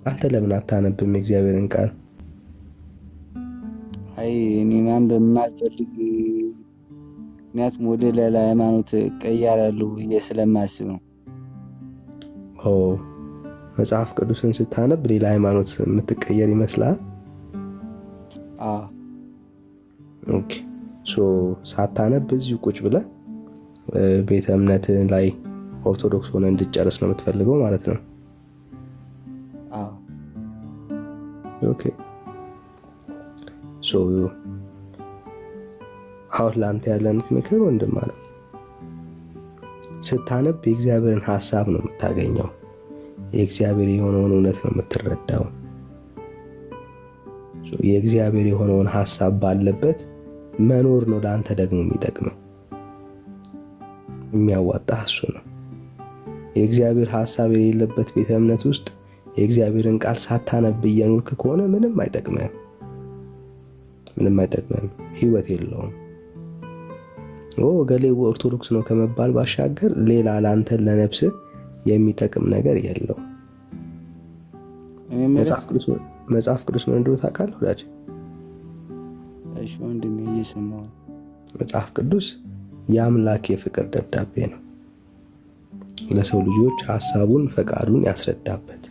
አንተ ለምን አታነብም የእግዚአብሔርን ቃል? አይ እኔ ማንበብ የማልፈልግ ምክንያቱም ወደ ሌላ ሃይማኖት እቀየራለሁ ብዬ ስለማስብ ነው። መጽሐፍ ቅዱስን ስታነብ ሌላ ሃይማኖት የምትቀየር ይመስላል? ኦኬ ሳታነብ እዚሁ ቁጭ ብለህ ቤተ እምነት ላይ ኦርቶዶክስ ሆነ እንድጨርስ ነው የምትፈልገው ማለት ነው? ኦኬ አሁን ለአንተ ያለን ምክር ወንድም አለ፣ ስታነብ የእግዚአብሔርን ሐሳብ ነው የምታገኘው። የእግዚአብሔር የሆነውን እውነት ነው የምትረዳው። የእግዚአብሔር የሆነውን ሐሳብ ባለበት መኖር ነው ለአንተ ደግሞ የሚጠቅመው፣ የሚያዋጣ እሱ ነው። የእግዚአብሔር ሐሳብ የሌለበት ቤተ እምነት ውስጥ የእግዚአብሔርን ቃል ሳታነብ እየኖርክ ከሆነ ምንም አይጠቅምህም፣ ህይወት የለውም። ገሌ ኦርቶዶክስ ነው ከመባል ባሻገር ሌላ ለአንተ ለነፍስ የሚጠቅም ነገር የለው። መጽሐፍ ቅዱስ ምን እንደሆነ ታውቃለህ ወዳጅ? እሺ ወንድሜ እየሰማሁ። መጽሐፍ ቅዱስ የአምላክ የፍቅር ደብዳቤ ነው። ለሰው ልጆች ሐሳቡን ፈቃዱን ያስረዳበት።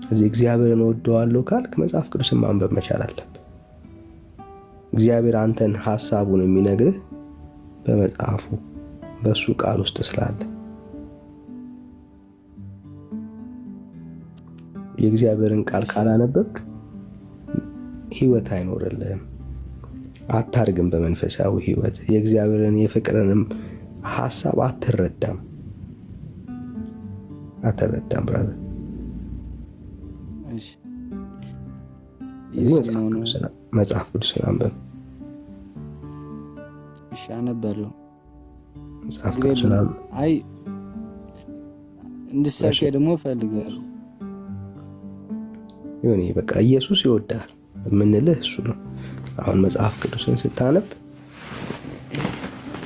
ስለዚህ እግዚአብሔርን እወደዋለሁ ካልክ መጽሐፍ ቅዱስን ማንበብ መቻል አለብህ። እግዚአብሔር አንተን ሐሳቡን የሚነግርህ በመጽሐፉ በሱ ቃል ውስጥ ስላለ። የእግዚአብሔርን ቃል ካላነበብክ ህይወት አይኖርልህም፣ አታርግም። በመንፈሳዊ ህይወት የእግዚአብሔርን የፍቅርንም ሐሳብ አትረዳም ብራዘር። መጽሐፍ ቅዱስን አንብብ። እሺ አነባለሁ። መጽሐፍ ቅዱስን አይ እንድሳቀ ደግሞ እፈልጋለሁ። ይሁን በቃ ኢየሱስ ይወዳል የምንልህ እሱ ነው። አሁን መጽሐፍ ቅዱስን ስታነብ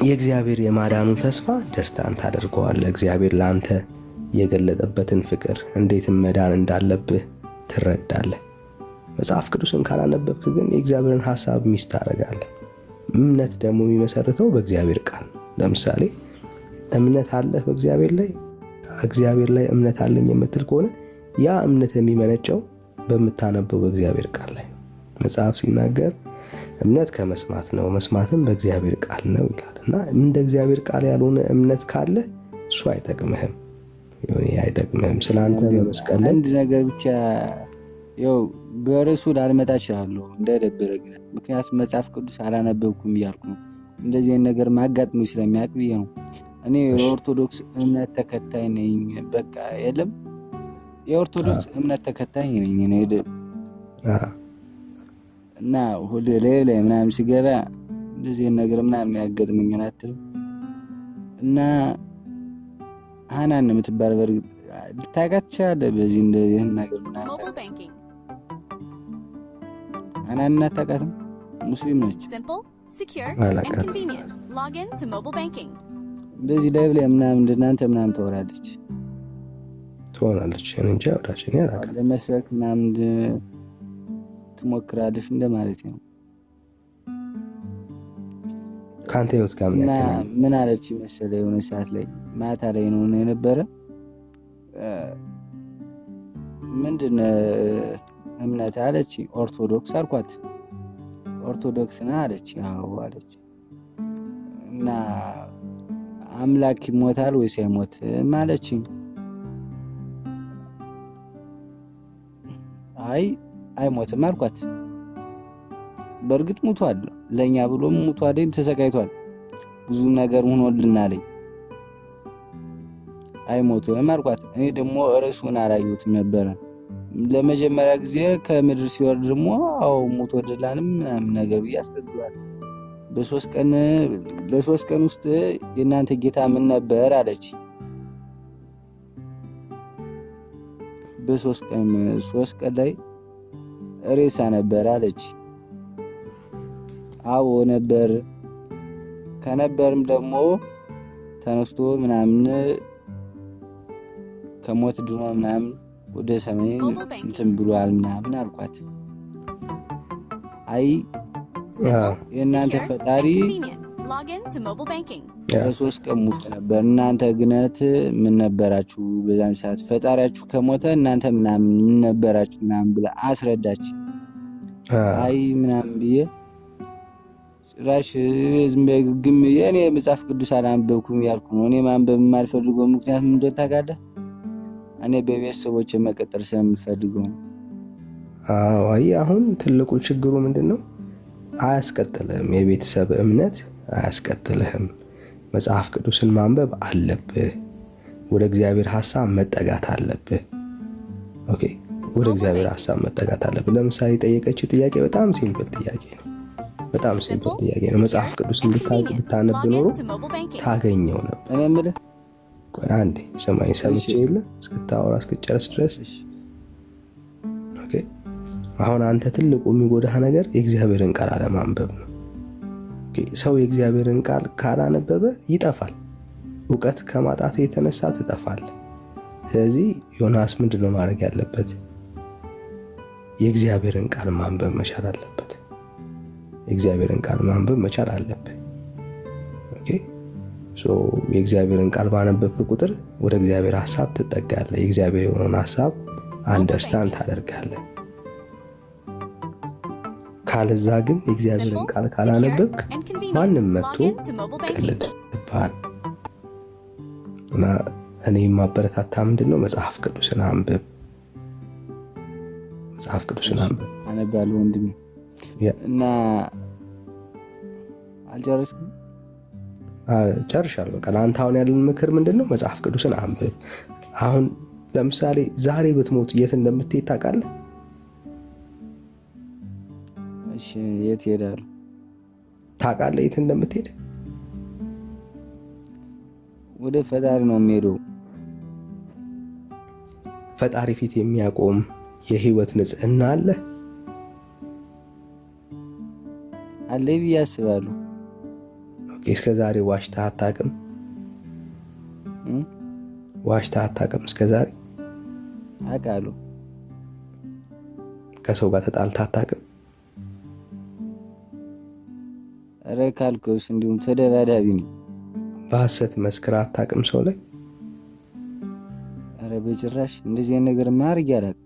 የእግዚአብሔር የማዳኑ ተስፋ ደስታን ታደርገዋለህ። እግዚአብሔር ለአንተ የገለጠበትን ፍቅር እንዴትም መዳን እንዳለብህ ትረዳለህ። መጽሐፍ ቅዱስን ካላነበብክ ግን የእግዚአብሔርን ሐሳብ ሚስ ታደርጋለህ። እምነት ደግሞ የሚመሰርተው በእግዚአብሔር ቃል። ለምሳሌ እምነት አለህ በእግዚአብሔር ላይ፣ እግዚአብሔር ላይ እምነት አለኝ የምትል ከሆነ ያ እምነት የሚመነጨው በምታነበው በእግዚአብሔር ቃል ላይ። መጽሐፍ ሲናገር እምነት ከመስማት ነው፣ መስማትም በእግዚአብሔር ቃል ነው ይላል። እና እንደ እግዚአብሔር ቃል ያልሆነ እምነት ካለ እሱ አይጠቅምህም። ስላንተ በመስቀል ላይ አንድ ነገር ብቻ ያው በርዕሱ ላልመጣ እችላለሁ እንደደበረ ግን ምክንያቱም መጽሐፍ ቅዱስ አላነበብኩም እያልኩ ነው። እንደዚህ አይነት ነገር ማጋጥመኝ ስለሚያውቅ ብዬ ነው። እኔ የኦርቶዶክስ እምነት ተከታይ ነኝ። በቃ የለም የኦርቶዶክስ እምነት ተከታይ ነኝ እኔ እና ሁሌ ሌላ ምናምን ሲገባ እንደዚህ ነገር ምናምን ያጋጥመኛል አትልም። እና ሃናን የምትባል በርግጥ ልታውቃት ትችላለህ። በዚህ እንደዚህ ነገር ምናምን ሃናን አታውቃትም? ሙስሊም ነች። እንደዚህ ላይቭ ላይ ምናምን እንደናንተ ምናምን ትሆናለች እንጂ አውራችን ያላቀ ለመስበክ ምናምን ትሞክራለች እንደማለት ነው። ካንተ ህይወት ጋር ምን አለች መሰለህ? የሆነ ሰዓት ላይ ማታ ላይ ነው የነበረ ምንድን እምነት አለች። ኦርቶዶክስ አልኳት። ኦርቶዶክስ ነህ አለች። አዎ አለች። እና አምላክ ይሞታል ወይስ አይሞትም አለችኝ። አይ አይሞትም አልኳት። በእርግጥ ሙቷል፣ ለኛ ብሎ ሙቷል፣ ተሰቃይቷል፣ ብዙ ነገር ሆኖልናል። አይሞትም አልኳት። እኔ ደግሞ ርዕሱን አላየሁትም ነበረ። ለመጀመሪያ ጊዜ ከምድር ሲወርድ ደግሞ አዎ ሙቶልናልም ምናምን ነገር ብዬ አስረዳኋት። በሶስት ቀን ውስጥ የእናንተ ጌታ ምን ነበር አለች። ሶስት ቀን ላይ ሬሳ ነበር አለች። አዎ ነበር። ከነበርም ደግሞ ተነስቶ ምናምን ከሞት ድኖ ምናምን ወደ ሰማይ እንትን ብሏል ምናምን አልኳት። አይ የእናንተ ፈጣሪ በሶስት ቀን ሙቶ ነበር። እናንተ ግነት ምን ነበራችሁ? በዛን ሰዓት ፈጣሪያችሁ ከሞተ እናንተ ምናምን ምን ነበራችሁ? ምናምን ብላ አስረዳች። አይ ምናምን ብዬ ጭራሽ ዝም በግም የኔ መጽሐፍ ቅዱስ አላነበብኩም ያልኩ ነው። እኔ ማንበብ የማልፈልገው ምክንያት ምን እንደሆነ ታውቃለህ? እኔ በቤተሰቦቼ መቀጠል ስለምፈልገው ነው። አይ አሁን ትልቁ ችግሩ ምንድን ነው? አያስቀጥልህም። የቤተሰብ እምነት አያስቀጥልህም። መጽሐፍ ቅዱስን ማንበብ አለብህ። ወደ እግዚአብሔር ሐሳብ መጠጋት አለብህ። ኦኬ፣ ወደ እግዚአብሔር ሐሳብ መጠጋት አለብህ። ለምሳሌ የጠየቀችው ጥያቄ በጣም ሲምፕል ጥያቄ ነው። በጣም ሲምፕል ጥያቄ ነው። መጽሐፍ ቅዱስን ብታነብ ኖሮ ታገኘው ነበር። እኔ የምልህ ቆይ አንዴ ሰማይ ሰምቼ የለ እስክታወራ እስክጨርስ ድረስ። ኦኬ፣ አሁን አንተ ትልቁ የሚጎዳህ ነገር የእግዚአብሔርን ቃል አለማንበብ ነው። ሰው የእግዚአብሔርን ቃል ካላነበበ ይጠፋል። እውቀት ከማጣት የተነሳ ትጠፋለህ። ስለዚህ ዮናስ ምንድነው ማድረግ ያለበት? የእግዚአብሔርን ቃል ማንበብ መቻል አለበት። የእግዚአብሔርን ቃል ማንበብ መቻል አለበት። ኦኬ፣ የእግዚአብሔርን ቃል ባነበብክ ቁጥር ወደ እግዚአብሔር ሐሳብ ትጠጋለህ። የእግዚአብሔር የሆነውን ሐሳብ አንደርስታንድ ታደርጋለህ። ካለዛ ግን የእግዚአብሔርን ቃል ካላነበብክ ማንም መጥቶ ቀልድብሃል። እና እኔ ማበረታታ ምንድነው መጽሐፍ ቅዱስን አንብብ። መጽሐፍ ቅዱስን አንብብ። አነባለሁ ወንድሜ። እና አልጨረስኩም? ጨርሻለሁ። በቃ ለአንተ አሁን ያለን ምክር ምንድነው? መጽሐፍ ቅዱስን አንብብ። አሁን ለምሳሌ ዛሬ ብትሞት የት እንደምትሄድ ታውቃለህ? እሺ፣ የት ሄዳለሁ? ታውቃለህ የት እንደምትሄድ? ወደ ፈጣሪ ነው የሚሄደው። ፈጣሪ ፊት የሚያቆም የህይወት ንጽህና አለ ብዬ አስባለሁ። ኦኬ፣ እስከ ዛሬ ዋሽተህ አታውቅም? ዋሽተህ አታውቅም እስከ ዛሬ? አውቃለሁ። ከሰው ጋር ተጣልተህ አታውቅም? ኧረ ካልከውስ እንዲሁም ተደባዳቢ ነኝ። በሐሰት መስክረህ አታውቅም ሰው ላይ? ኧረ በጭራሽ እንደዚህ አይነት ነገር ማድረግ አላውቅም።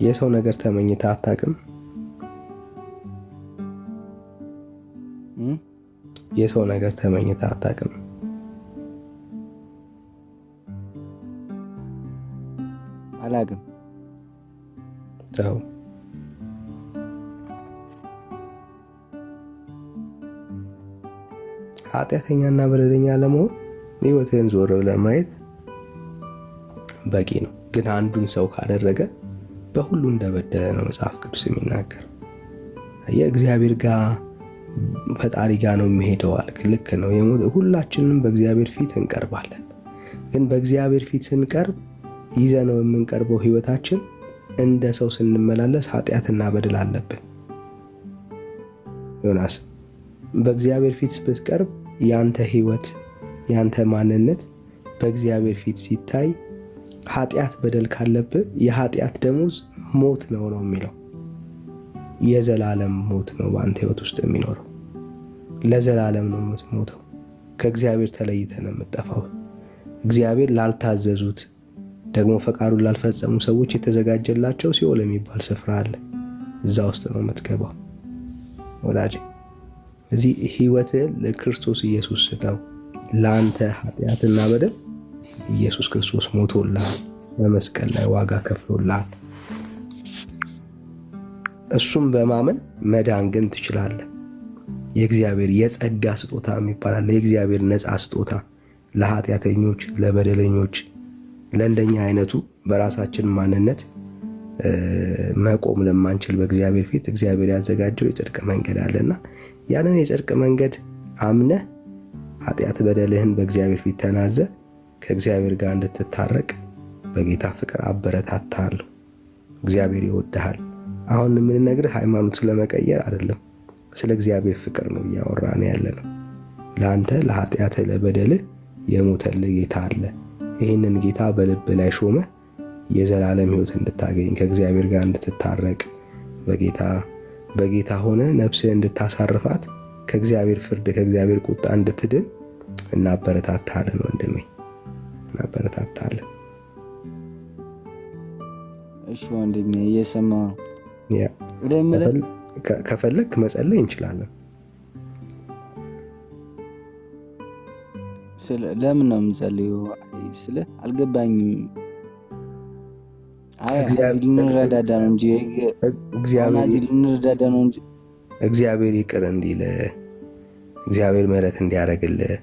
የሰው ነገር ተመኝተህ አታውቅም? የሰው ነገር ተመኝተህ አታውቅም? አላውቅም። ተው። ኃጢአተኛና በደለኛ ለመሆን ህይወትህን ዞር ብለህ ማየት በቂ ነው። ግን አንዱን ሰው ካደረገ በሁሉ እንደበደለ ነው መጽሐፍ ቅዱስ የሚናገር። የእግዚአብሔር ጋር ፈጣሪ ጋር ነው የሚሄደው አልክ። ልክ ነው። ሁላችንም በእግዚአብሔር ፊት እንቀርባለን። ግን በእግዚአብሔር ፊት ስንቀርብ ይዘነው የምንቀርበው ህይወታችን እንደ ሰው ስንመላለስ ኃጢአትና በደል አለብን። ዮናስ በእግዚአብሔር ፊት ስትቀርብ ያንተ ህይወት ያንተ ማንነት በእግዚአብሔር ፊት ሲታይ ኃጢአት በደል ካለብህ የኃጢአት ደሞዝ ሞት ነው የሚለው። የዘላለም ሞት ነው በአንተ ህይወት ውስጥ የሚኖረው። ለዘላለም ነው የምትሞተው። ከእግዚአብሔር ተለይተህ ነው የምትጠፋው። እግዚአብሔር ላልታዘዙት ደግሞ ፈቃዱን ላልፈጸሙ ሰዎች የተዘጋጀላቸው ሲኦል የሚባል ስፍራ አለ። እዛ ውስጥ ነው የምትገባው ወዳጅ። እዚህ ህይወትህን ለክርስቶስ ኢየሱስ ስጠው። ለአንተ ኃጢአትና በደል ኢየሱስ ክርስቶስ ሞቶልሃል፣ በመስቀል ላይ ዋጋ ከፍሎልሃል። እሱም በማመን መዳን ግን ትችላለህ። የእግዚአብሔር የጸጋ ስጦታ የሚባል አለ። የእግዚአብሔር ነፃ ስጦታ ለኃጢአተኞች፣ ለበደለኞች፣ ለእንደኛ አይነቱ በራሳችን ማንነት መቆም ለማንችል በእግዚአብሔር ፊት እግዚአብሔር ያዘጋጀው የጽድቅ መንገድ አለና ያንን የጽድቅ መንገድ አምነህ ኃጢአት በደልህን በእግዚአብሔር ፊት ተናዘህ ከእግዚአብሔር ጋር እንድትታረቅ በጌታ ፍቅር አበረታታለሁ። እግዚአብሔር ይወድሃል። አሁን የምንነግርህ ሃይማኖት ስለመቀየር አይደለም፣ ስለ እግዚአብሔር ፍቅር ነው እያወራን ያለነው። ለአንተ ለኃጢአትህ ለበደልህ የሞተልህ ጌታ አለ። ይህንን ጌታ በልብ ላይ ሾመ የዘላለም ሕይወት እንድታገኝ ከእግዚአብሔር ጋር እንድትታረቅ በጌታ ሆነ ነፍስህ እንድታሳርፋት ከእግዚአብሔር ፍርድ ከእግዚአብሔር ቁጣ እንድትድን እናበረታታለን ወንድሜ፣ እናበረታታለን። እሺ ወንድሜ እየሰማሁ ነው። ከፈለክ መጸለይ እንችላለን። ለምን ነው የምጸልየው? ስለ አልገባኝም። ልንረዳዳ ነው እንጂ ልንረዳዳ ነው እንጂ እግዚአብሔር ይቅር እንዲል እግዚአብሔር ምሕረት እንዲያደርግልህ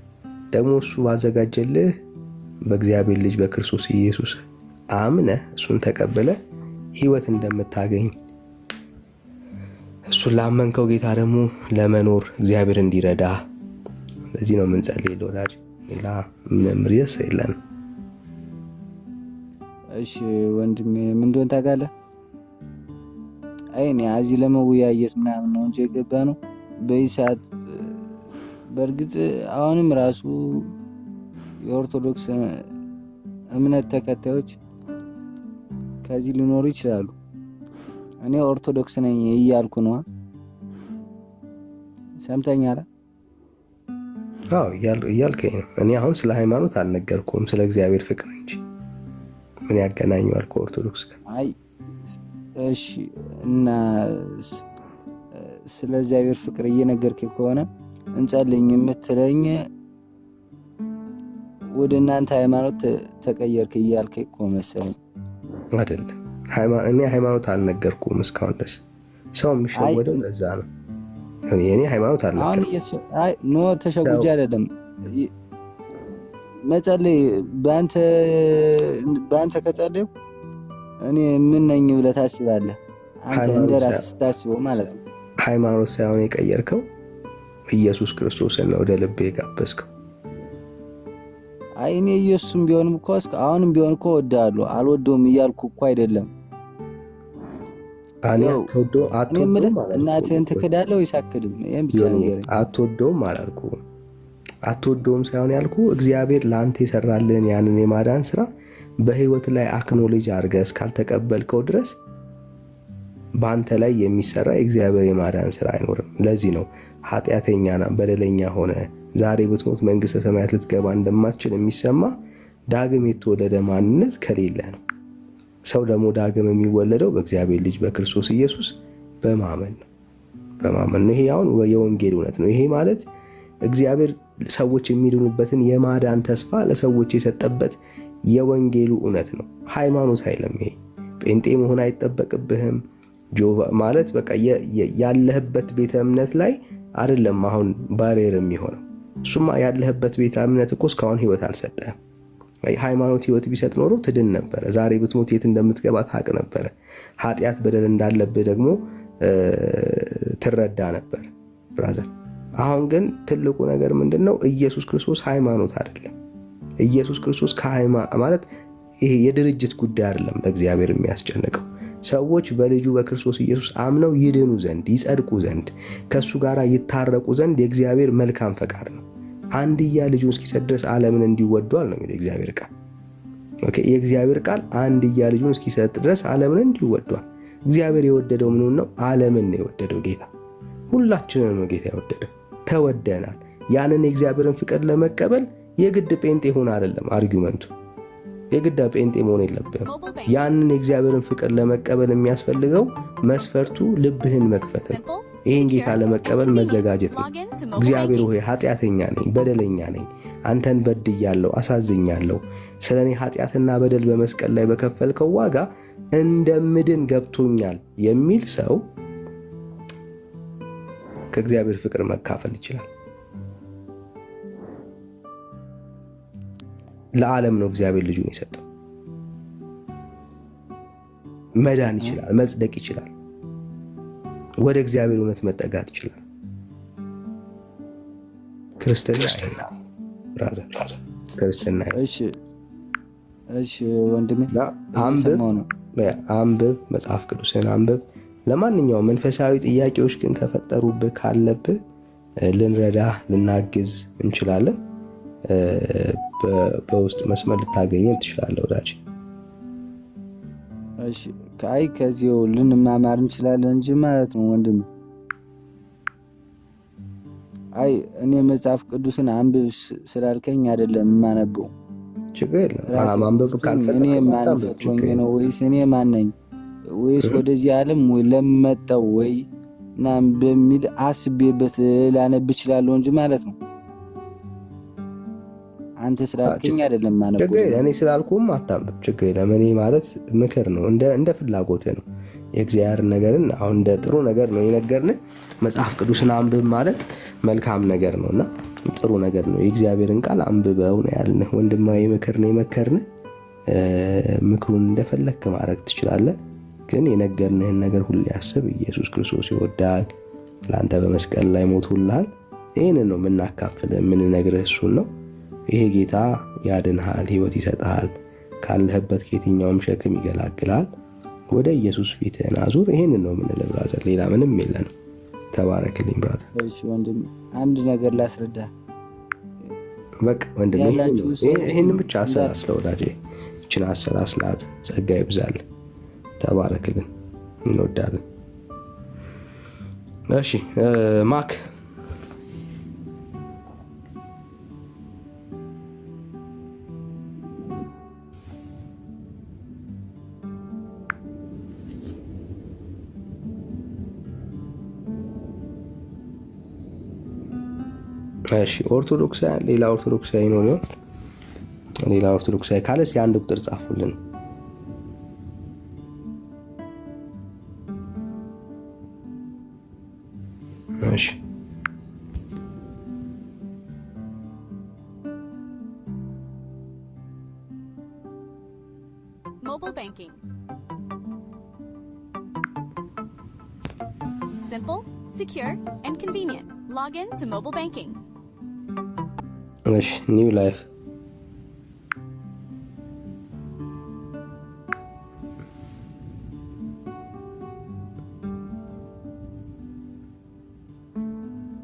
ደግሞ እሱ ባዘጋጀልህ በእግዚአብሔር ልጅ በክርስቶስ ኢየሱስ አምነህ እሱን ተቀብለህ ሕይወት እንደምታገኝ እሱን ላመንከው ጌታ ደግሞ ለመኖር እግዚአብሔር እንዲረዳ ለዚህ ነው የምንጸልይ ወዳጅ። ሌላ ምንም ርዕስ የለንም። እሺ ወንድሜ ምን እንደሆነ ታውቃለህ? እኔ እዚህ ለመወያየት ምናምን ነው እንጂ የገባ ነው በዚህ ሰዓት። በእርግጥ አሁንም ራሱ የኦርቶዶክስ እምነት ተከታዮች ከዚህ ሊኖሩ ይችላሉ። እኔ ኦርቶዶክስ ነኝ እያልኩ ነው። ሰምተኛል? አዎ እያልከኝ ነው። እኔ አሁን ስለ ሃይማኖት አልነገርኩም፣ ስለ እግዚአብሔር ፍቅር እንጂ። ምን ያገናኘዋል ከኦርቶዶክስ ጋር? አይ እሺ። እና ስለ እግዚአብሔር ፍቅር እየነገርከኝ ከሆነ እንጸልኝ የምትለኝ ወደ እናንተ ሃይማኖት ተቀየርክ እያልከኝ እኮ መሰለኝ። አይደለም፣ እኔ ሃይማኖት አልነገርኩም እስካሁን ድረስ። ሰው የሚሸወደው ለዛ ነው። እኔ ሃይማኖት አልነገርኩም። አይ ኖ ተሸጉጄ አይደለም። መጸለይ በአንተ ከጸለይኩ እኔ ምን ነኝ ብለህ ታስባለህ? አንተ እንደራስህ ስታስበው ማለት ነው። ሃይማኖት ሳይሆን የቀየርከው ኢየሱስ ክርስቶስን ነው ወደ ልቤ የጋበዝከው። አይ እኔ ኢየሱስም ቢሆንም እኮ አሁንም ቢሆን እኮ እወድሃለሁ አልወደውም እያልኩ እኮ አይደለም። አትወደውም እናትህን ትክዳለህ ወይስ አትክድም? ይሄን ብቻ ንገረኝ። አትወደውም አላልኩም። አትወደውም ሳይሆን ያልኩ እግዚአብሔር ለአንተ የሰራልህን ያንን የማዳን ስራ በህይወት ላይ አክኖሌጅ አድርገህ እስካልተቀበልከው ድረስ በአንተ ላይ የሚሰራ የእግዚአብሔር የማዳን ስራ አይኖርም። ለዚህ ነው ኃጢአተኛና በደለኛ ሆነ ዛሬ ብትሞት መንግስተ ሰማያት ልትገባ እንደማትችል የሚሰማ ዳግም የተወለደ ማንነት ከሌለ ነው። ሰው ደግሞ ዳግም የሚወለደው በእግዚአብሔር ልጅ በክርስቶስ ኢየሱስ በማመን ነው። ይሄ አሁን የወንጌል እውነት ነው። ይሄ ማለት እግዚአብሔር ሰዎች የሚድኑበትን የማዳን ተስፋ ለሰዎች የሰጠበት የወንጌሉ እውነት ነው። ሃይማኖት አይደለም። ይሄ ጴንጤ መሆን አይጠበቅብህም። ጆቫ ማለት በቃ ያለህበት ቤተ እምነት ላይ አይደለም አሁን ባሪየር የሚሆነው። እሱማ ያለህበት ቤተ እምነት እኮ እስካሁን ህይወት አልሰጠህም። ሃይማኖት ህይወት ቢሰጥ ኖሮ ትድን ነበረ። ዛሬ ብትሞት የት እንደምትገባ ታውቅ ነበረ። ኃጢአት በደል እንዳለብህ ደግሞ ትረዳ ነበር ብራዘር። አሁን ግን ትልቁ ነገር ምንድነው? ኢየሱስ ክርስቶስ ሃይማኖት አይደለም። ኢየሱስ ክርስቶስ ማለት ይሄ የድርጅት ጉዳይ አይደለም። ለእግዚአብሔር የሚያስጨንቀው ሰዎች በልጁ በክርስቶስ ኢየሱስ አምነው ይድኑ ዘንድ ይጸድቁ ዘንድ ከሱ ጋር ይታረቁ ዘንድ የእግዚአብሔር መልካም ፈቃድ ነው። አንድያ ልጁን እስኪሰጥ ድረስ ዓለምን እንዲወዷል ነው የሚለው እግዚአብሔር ቃል። ኦኬ፣ የእግዚአብሔር ቃል አንድያ ልጁን እስኪሰጥ ድረስ ዓለምን እንዲወዷል። እግዚአብሔር የወደደው ምኑን ነው? ዓለምን ነው የወደደው ጌታ። ሁላችንን ነው ጌታ የወደደው። ተወደናል። ያንን የእግዚአብሔርን ፍቅር ለመቀበል የግድ ጴንጤ ሆነ አይደለም አርጊውመንቱ። የግድ ጴንጤ መሆን የለብህም። ያንን የእግዚአብሔርን ፍቅር ለመቀበል የሚያስፈልገው መስፈርቱ ልብህን መክፈት ነው። ይህን ጌታ ለመቀበል መዘጋጀት ነው። እግዚአብሔር ሆይ ኃጢአተኛ ነኝ፣ በደለኛ ነኝ፣ አንተን በድያለሁ፣ አሳዝኛለሁ። ስለ እኔ ኃጢአትና በደል በመስቀል ላይ በከፈልከው ዋጋ እንደምድን ገብቶኛል የሚል ሰው ከእግዚአብሔር ፍቅር መካፈል ይችላል። ለዓለም ነው እግዚአብሔር ልጁን የሰጠው። መዳን ይችላል፣ መጽደቅ ይችላል፣ ወደ እግዚአብሔር እውነት መጠጋት ይችላል። ክርስትና ብራዘር ክርስትና። እሺ ወንድሜ አንብብ፣ መጽሐፍ ቅዱስን አንብብ። ለማንኛውም መንፈሳዊ ጥያቄዎች ግን ከፈጠሩብህ ካለብህ ልንረዳ ልናግዝ እንችላለን። በውስጥ መስመር ልታገኘን ትችላለህ ወዳጅ። እሺ ከአይ ከዚው ልንማማር እንችላለን እንጂ ማለት ነው ወንድም። አይ እኔ መጽሐፍ ቅዱስን አንብብ ስላልከኝ አይደለም የማነበው። ችግር የለም ማንበብ ካልፈለክ እኔ ማን ፈጥሮኝ ነው ወይስ እኔ ማን ነኝ ወይስ ወደዚህ ዓለም ወይ ለመጣው ወይ ናም በሚል አስቤበት ላነብ እችላለሁ እንጂ ማለት ነው። አንተ ስላልከኝ አይደለም ማነበው። ችግር የለም እኔ ስላልኩም አታንብብ። ችግር የለም እኔ ማለት ምክር ነው፣ እንደ ፍላጎትህ ነው። የእግዚአብሔር ነገርን አሁን እንደ ጥሩ ነገር ነው የነገርን። መጽሐፍ ቅዱስን አንብብ ማለት መልካም ነገር ነውና ጥሩ ነገር ነው። የእግዚአብሔርን ቃል አንብበው ነው ያልንህ። ወንድማዊ ምክር ነው የመከርንህ። ምክሩን እንደፈለክ ማድረግ ትችላለህ። ግን የነገርንህን ነገር ሁሉ ያስብ። ኢየሱስ ክርስቶስ ይወዳል፣ ለአንተ በመስቀል ላይ ሞቶልሃል። ይህንን ነው የምናካፍልህ፣ የምንነግርህ እሱን ነው። ይሄ ጌታ ያድንሃል፣ ህይወት ይሰጥሃል፣ ካለህበት ከየትኛውም ሸክም ይገላግላል። ወደ ኢየሱስ ፊትህን አዙር። ይሄንን ነው የምንለው ብራዘር፣ ሌላ ምንም የለንም። ተባረክልኝ ብራዘር። እሺ ወንድም አንድ ነገር ላስረዳ። በቃ ወንድም ይሄንን ብቻ አሰላስለው ወዳጄ፣ እችን አሰላስላት። ጸጋ ይብዛል። ተባረክልን። እንወዳለን። እሺ ማክ እሺ ኦርቶዶክሳዊ ሌላ ኦርቶዶክሳዊ ነው ነው ሌላ ኦርቶዶክሳዊ ካለስ የአንድ ቁጥር ጻፉልን። እሺ Mobile banking. Simple, secure, and convenient. Log in to mobile banking. እሺ ኒው ላይፍ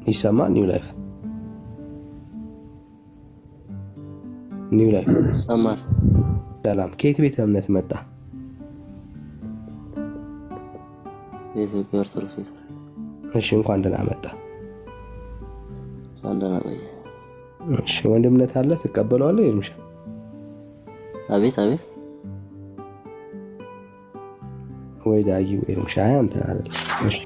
ይሰማ። ኒው ላይፍ ይሰማል። ሰላም። ከየት ቤተ እምነት መጣ? የኢትዮጵያ ኦርቶዶክስ ቤተ። እሺ እንኳን ደህና መጣ። ደህና ቆየ። እሺ ወንድምነት አለ ትቀበለዋለህ? ይርምሻ አቤት አቤት። ወይ ዳጊ ወይ ይርምሻ አንተ አይደል? እሺ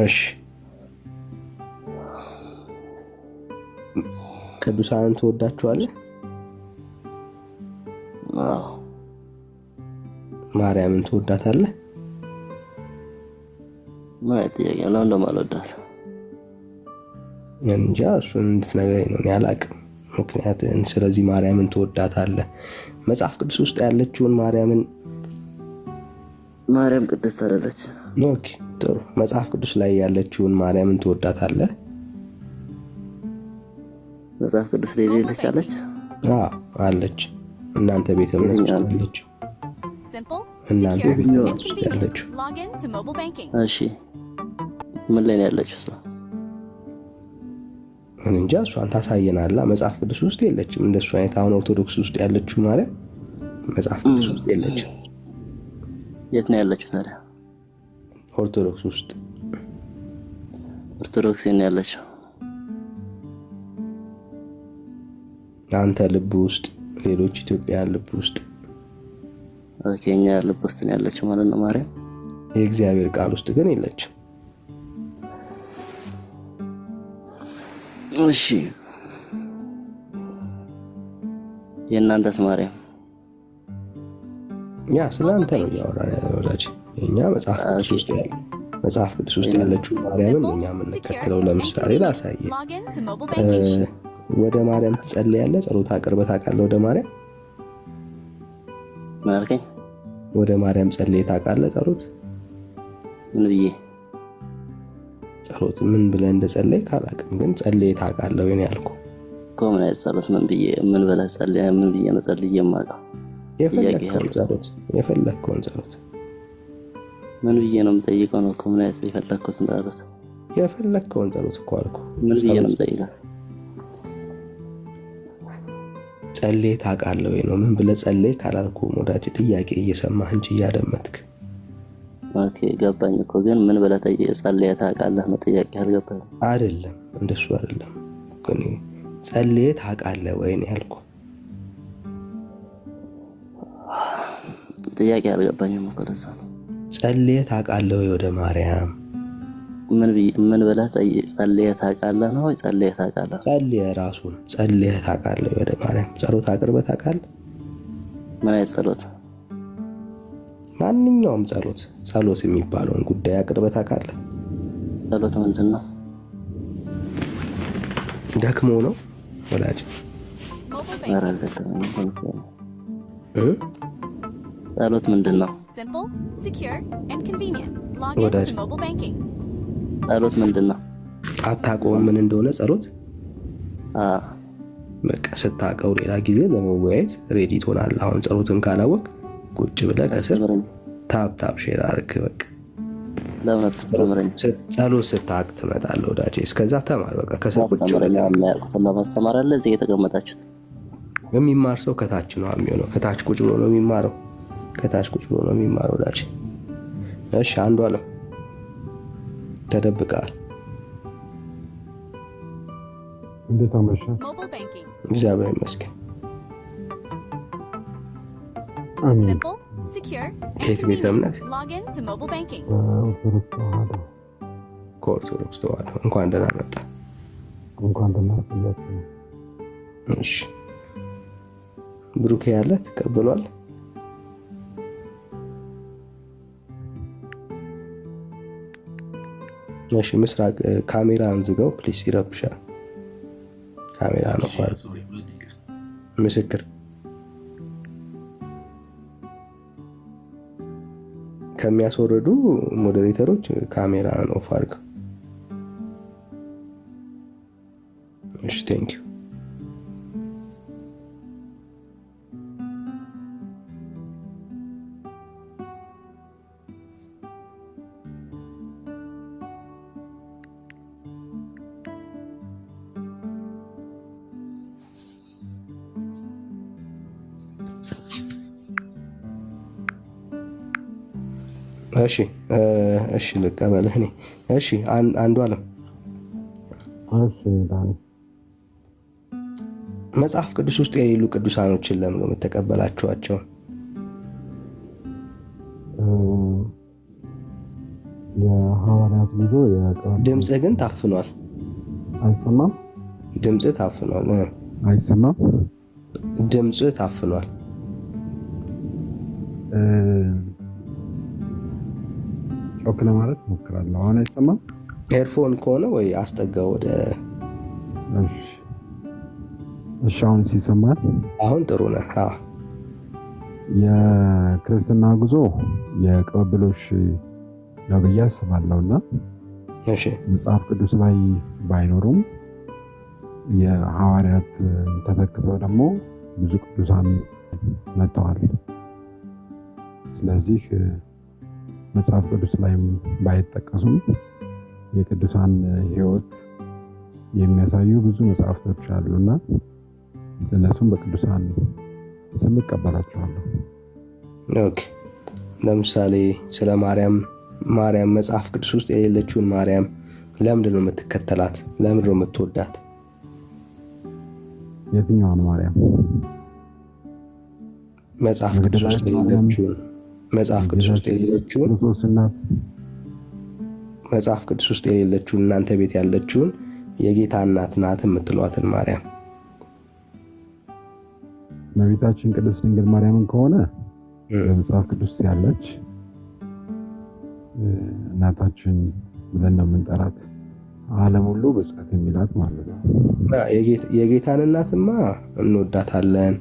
እሺ ቅዱሳንን ትወዳቸዋለህ? አዎ። ማርያምን ትወዳታለህ? ማለት ጥያቄ ነው። እንደማልወዳት እንጃ እሱን እንድትነግረኝ ነው። እኔ አላቅም ምክንያቱም። ስለዚህ ማርያምን ትወዳታለህ? መጽሐፍ ቅዱስ ውስጥ ያለችውን ማርያም ቅድስት አይደለች? ኦኬ ጥሩ። መጽሐፍ ቅዱስ ላይ ያለችውን ማርያምን ትወዳታለህ? መጽሐፍ ቅዱስ ላይ ሌለች አለች? አዎ አለች። እናንተ ቤተ እምነት ውስጥ አለች። እናንተ ቤተ እምነት ውስጥ ያለችው። እሺ ምን ላይ ነው ያለችው እሷ? እንጃ እሷን ታሳየናላ። መጽሐፍ ቅዱስ ውስጥ የለችም። እንደሱ አይነት አሁን ኦርቶዶክስ ውስጥ ያለችው ማርያም መጽሐፍ ቅዱስ ውስጥ የለችም። የት ነው ያለችው ታዲያ? ኦርቶዶክስ ውስጥ። ኦርቶዶክስ ነው ያለችው አንተ ልብ ውስጥ፣ ሌሎች ኢትዮጵያውያን ልብ ውስጥ። ኦኬ እኛ ልብ ውስጥ ነው ያለችው ማለት ነው ማርያም። የእግዚአብሔር ቃል ውስጥ ግን የለችም። እሺ የእናንተስ ማርያም? ያ ስለአንተ ነው እያወራን ወዳጅ። የኛ መጽሐፍ ቅዱስ ውስጥ ያለ መጽሐፍ ቅዱስ ውስጥ ያለችው ማርያምን እኛ የምንከተለው። ለምሳሌ ላሳየ። ወደ ማርያም ትጸልያለህ? ጸሎት አቅርበህ ታውቃለህ? ወደ ማርያም ምን አልከኝ? ወደ ማርያም ጸልየህ ታውቃለህ? ጸሎት ምን ብዬ? ጸሎት ምን ብለህ እንደጸለይክ አላውቅም፣ ግን ጸልየህ ታውቃለህ ወይ ነው ያልኩህ። ምን አይነት ጸሎት? ምን ብዬ? ምን ብለህ ጸልየህ? ምን ብዬ ነው ጸልዬ የማውቀው? የፈለግከውን ጸሎት ምን ብዬ ነው የምጠይቀው ነው? ምን አይነት የፈለግኩትን ጸሎት? የፈለግከውን ጸሎት እኮ አልኩ። ምን ብዬ ነው የምጠይቀው? ጸልየህ ታውቃለህ ወይ ነው። ምን ብለህ ጸልይ ካላልኩም ወዳጅ ጥያቄ እየሰማህ እንጂ እያደመጥክ። ኦኬ ገባኝ እኮ ግን ምን ብለህ ጸልየህ ታውቃለህ ነው ጥያቄ። አልገባኝም። አይደለም እንደሱ አይደለም ግን ጸልየህ ታውቃለህ ወይ ነው ያልኩህ። ጥያቄ አልገባኝም እኮ ለዛ ነው። ጸልየህ ታውቃለህ ወይ ወደ ማርያም? ምን ብለህ ጸልየህ ታውቃለህ ነው ወይ ጸልየህ ታውቃለህ? ጸልየህ ራሱን ጸልየህ ታውቃለህ ወይ ወደ ማርያም? ጸሎት አቅርበህ ታውቃለህ? ምን አይነት ጸሎት? ማንኛውም ጸሎት የሚባለውን ጉዳይ አቅርበህ ታውቃለህ? ጸሎት ምንድን ነው? ደክሞ ነው ወላጅ? ኧረ አልደከመኝም። ጸሎት ምንድን ነው? Simple, secure, and convenient. Log in to mobile banking. ጸሎት ምንድን ነው? አታውቀውም ምን እንደሆነ ጸሎት? በቃ ስታውቀው ሌላ ጊዜ ለመወያየት ሬዲ ትሆናለህ። አሁን ጸሎትን ካላወቅ ቁጭ ብለህ ከስር ታፕ ሼር አድርግ። በቃ ለምን አትስተምረኝ? ጸሎት ስታውቅ ትመጣለህ ወዳጄ። እስከዛ ተማር። በቃ ከስር ቁጭ ብለህ የሚያውቁትን ለማስተማር አለ እዚህ የተቀመጣችሁት። የሚማር ሰው ከታች ነው የሚሆነው። ከታች ቁጭ ብሎ ነው የሚማረው። ከታች ቁጭ ብሎ ነው የሚማረው ወዳጄ። እሺ አንዱ አለም ተደብቀሃል። እንዴት አመሻ? እግዚአብሔር ይመስገን። አሜን። Simple, secure, and ከየት ቤተ እምነት? convenient. Log in to mobile banking. ኦርቶዶክስ ተዋህዶ። ከኦርቶዶክስ ተዋህዶ። እንኳን ደህና መጣ። እንኳን ደህና ቆያችሁ። እሺ ብሩኬ ያለ ተቀበሏል። እሺ ምስራቅ ካሜራ አንዝገው ፕሊስ፣ ይረብሻል። ካሜራ ነው ፋር ምስክር ከሚያስወርዱ ሞዴሬተሮች ካሜራ ነው ፋር። እሺ ቴንክ ዩ። እሺ ልቀበልህ እኔ። እሺ አንዱ አለም እሺ ዳኒ፣ መጽሐፍ ቅዱስ ውስጥ የሌሉ ቅዱሳኖችን ለምን ነው የምትቀበላቸዋቸው? የሐዋርያት ጉዞ ድምፅህ ግን ታፍኗል። አይሰማም? ድምፅህ ታፍኗል። አይሰማም? ድምፅህ ታፍኗል። ጮክ ለማለት ሞክራለሁ። አሁን አይሰማም? ኤርፎን ከሆነ ወይ አስጠጋው ወደ። እሺ አሁን ሲሰማል? አሁን ጥሩ ነህ። የክርስትና ጉዞ የቅብብሎሽ ነው ብዬ አስባለሁና መጽሐፍ ቅዱስ ላይ ባይኖሩም የሐዋርያት ተተክተው ደግሞ ብዙ ቅዱሳን መጥተዋል። ስለዚህ መጽሐፍ ቅዱስ ላይም ባይጠቀሱም የቅዱሳን ሕይወት የሚያሳዩ ብዙ መጽሐፍቶች አሉና እነሱም በቅዱሳን ስም እቀበላቸዋለሁ። ኦኬ። ለምሳሌ ስለ ማርያም መጽሐፍ ቅዱስ ውስጥ የሌለችውን ማርያም ለምንድን ነው የምትከተላት? ለምንድን ነው የምትወዳት? የትኛውን ማርያም? መጽሐፍ ቅዱስ ውስጥ የሌለችውን መጽሐፍ ቅዱስ ውስጥ የሌለችውን እናንተ ቤት ያለችውን የጌታ እናት ናት የምትሏትን ማርያም። እመቤታችን ቅድስት ድንግል ማርያምን ከሆነ በመጽሐፍ ቅዱስ ያለች እናታችን ብለን ነው የምንጠራት። ዓለም ሁሉ ብፅዕት የሚላት ማለት ነው። የጌታን እናትማ እንወዳታለን፣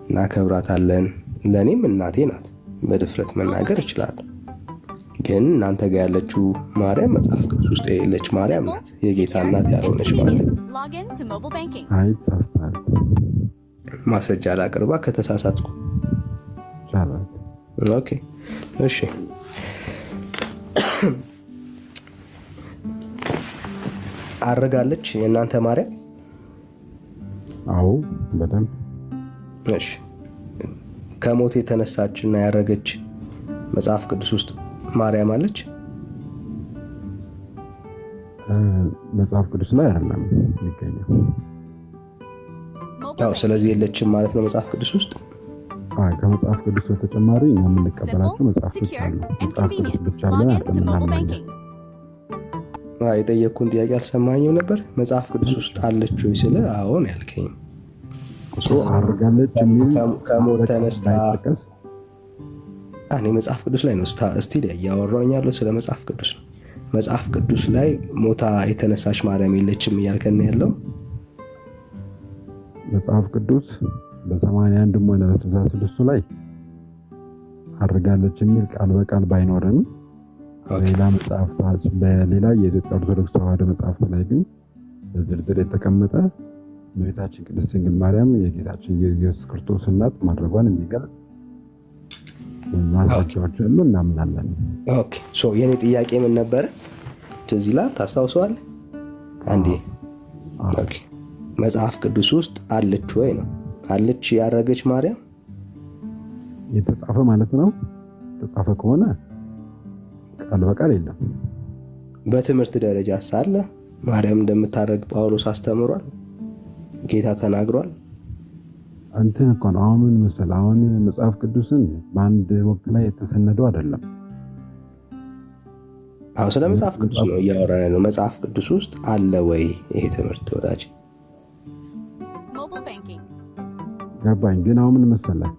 እናከብራታለን። ለእኔም እናቴ ናት፣ በድፍረት መናገር እችላለሁ። ግን እናንተ ጋር ያለችው ማርያም መጽሐፍ ቅዱስ ውስጥ የሌለች ማርያም ናት፣ የጌታ እናት ያልሆነች ማለት ነው። አይ ተሳስተሃል። ማስረጃ ላቅርባ ከተሳሳትኩ? ኦኬ እሺ። አረጋለች የእናንተ ማርያም? አዎ በደንብ። እሺ ከሞት የተነሳችና ያረገች መጽሐፍ ቅዱስ ውስጥ ማርያም አለች? መጽሐፍ ቅዱስ ላይ አይደለም የሚገኘው። አዎ ስለዚህ የለችም ማለት ነው መጽሐፍ ቅዱስ ውስጥ። ከመጽሐፍ ቅዱስ በተጨማሪ እኛ የምንቀበላቸው መጽሐፎች አሉ። መጽሐፍ ቅዱስ ብቻ ላይ አናምንም። የጠየቅኩን ጥያቄ አልሰማኝም ነበር። መጽሐፍ ቅዱስ ውስጥ አለች ወይ ስለ አሁን ያልከኝ አድርጋለች የሚል ከሞት ተነስታ እኔ መጽሐፍ ቅዱስ ላይ ነው እስቲ እያወራሁኝ ያለው ስለ መጽሐፍ ቅዱስ ነው። መጽሐፍ ቅዱስ ላይ ሞታ የተነሳች ማርያም የለችም እያልከን ያለው? መጽሐፍ ቅዱስ በ81 ሆነ በ66 ላይ አድርጋለች የሚል ቃል በቃል ባይኖርም ሌላ መጽሐፍት በሌላ የኢትዮጵያ ኦርቶዶክስ ተዋሕዶ መጽሐፍት ላይ ግን በዝርዝር የተቀመጠ እመቤታችን ቅድስት ድንግል ማርያም የጌታችን የኢየሱስ ክርስቶስ እናት ማድረጓን የሚገልጽ ማስረጃዎች አሉ፣ እናምናለን። ኦኬ ሶ የኔ ጥያቄ ምን ነበረ? ትዝ ይላል? ታስታውሰዋለህ? አንዴ ኦኬ መጽሐፍ ቅዱስ ውስጥ አለች ወይ ነው? አለች ያረገች ማርያም የተጻፈ ማለት ነው። የተጻፈ ከሆነ ቃል በቃል የለም። በትምህርት ደረጃ ሳለ ማርያም እንደምታረግ ጳውሎስ አስተምሯል፣ ጌታ ተናግሯል። እንትን እኮ ነው አሁን ምን መሰለህ፣ አሁን መጽሐፍ ቅዱስን በአንድ ወቅት ላይ የተሰነደው አይደለም። አሁን ስለ መጽሐፍ ቅዱስ ነው እያወራን ያለው። መጽሐፍ ቅዱስ ውስጥ አለ ወይ ይሄ ትምህርት ወዳጅ? ገባኝ። ግን አሁን ምን መሰለህ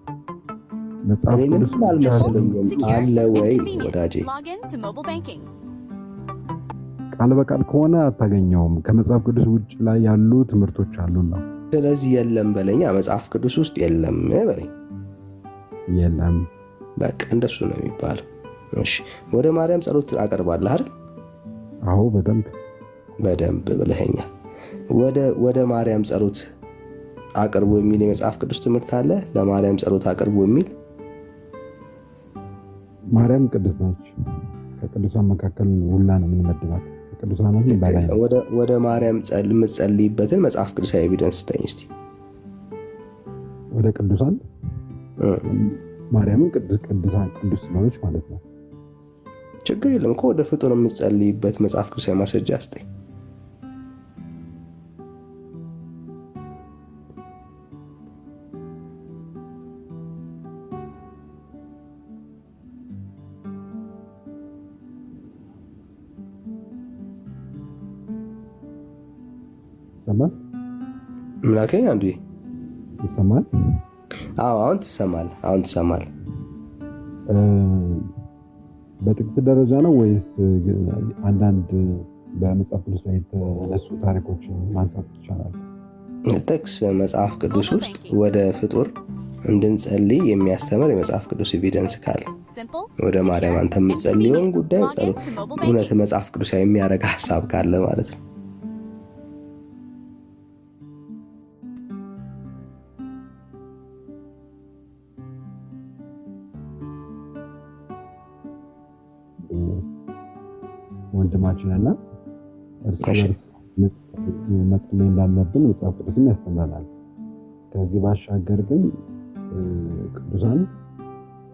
መጽሐፍ ቅዱስ አልመሰለኝም አለ ወይ ወዳጄ? ቃል በቃል ከሆነ አታገኘውም። ከመጽሐፍ ቅዱስ ውጭ ላይ ያሉ ትምህርቶች አሉና ስለዚህ የለም በለኛ። መጽሐፍ ቅዱስ ውስጥ የለም በለኝ። የለም በቃ እንደሱ ነው የሚባለው። እሺ ወደ ማርያም ጸሎት አቀርባለህ አይደል? አዎ በደንብ ብለኸኛል። ወደ ማርያም ጸሎት አቅርቡ የሚል የመጽሐፍ ቅዱስ ትምህርት አለ? ለማርያም ጸሎት አቅርቡ የሚል? ማርያም ቅድስት ነች። ከቅዱሳን መካከል ሁላ ነው የምንመድባት። ከቅዱሳን በላይ ነው። ወደ ማርያም የምትጸልይበትን መጽሐፍ ቅዱሳዊ ኤቪደንስ ስጠኝ እስቲ። ወደ ቅዱሳን ማርያምን ቅዱሳን ቅዱስ ስለሆነች ማለት ነው። ችግር የለም እኮ ወደ ፍጡር የምትጸልይበት መጽሐፍ ቅዱሳዊ ማስረጃ ስጠኝ። ይሰማል? ምን አልከኝ? አንዱ ይሰማል? አዎ አሁን ትሰማል። በጥቅስ ደረጃ ነው ወይስ አንዳንድ በመጽሐፍ ቅዱስ ላይ የተነሱ ታሪኮችን ማንሳት ይቻላል? ጥቅስ መጽሐፍ ቅዱስ ውስጥ ወደ ፍጡር እንድንጸልይ የሚያስተምር የመጽሐፍ ቅዱስ ኤቪደንስ ካለ ወደ ማርያም አንተ የምትጸልየውን ጉዳይ እውነት መጽሐፍ ቅዱስ የሚያደርግ ሀሳብ ካለ ማለት ነው። ወንድማችንና እርስ በርስ መጸለይ እንዳለብን መጽሐፍ ቅዱስም ያስተምረናል። ከዚህ ባሻገር ግን ቅዱሳን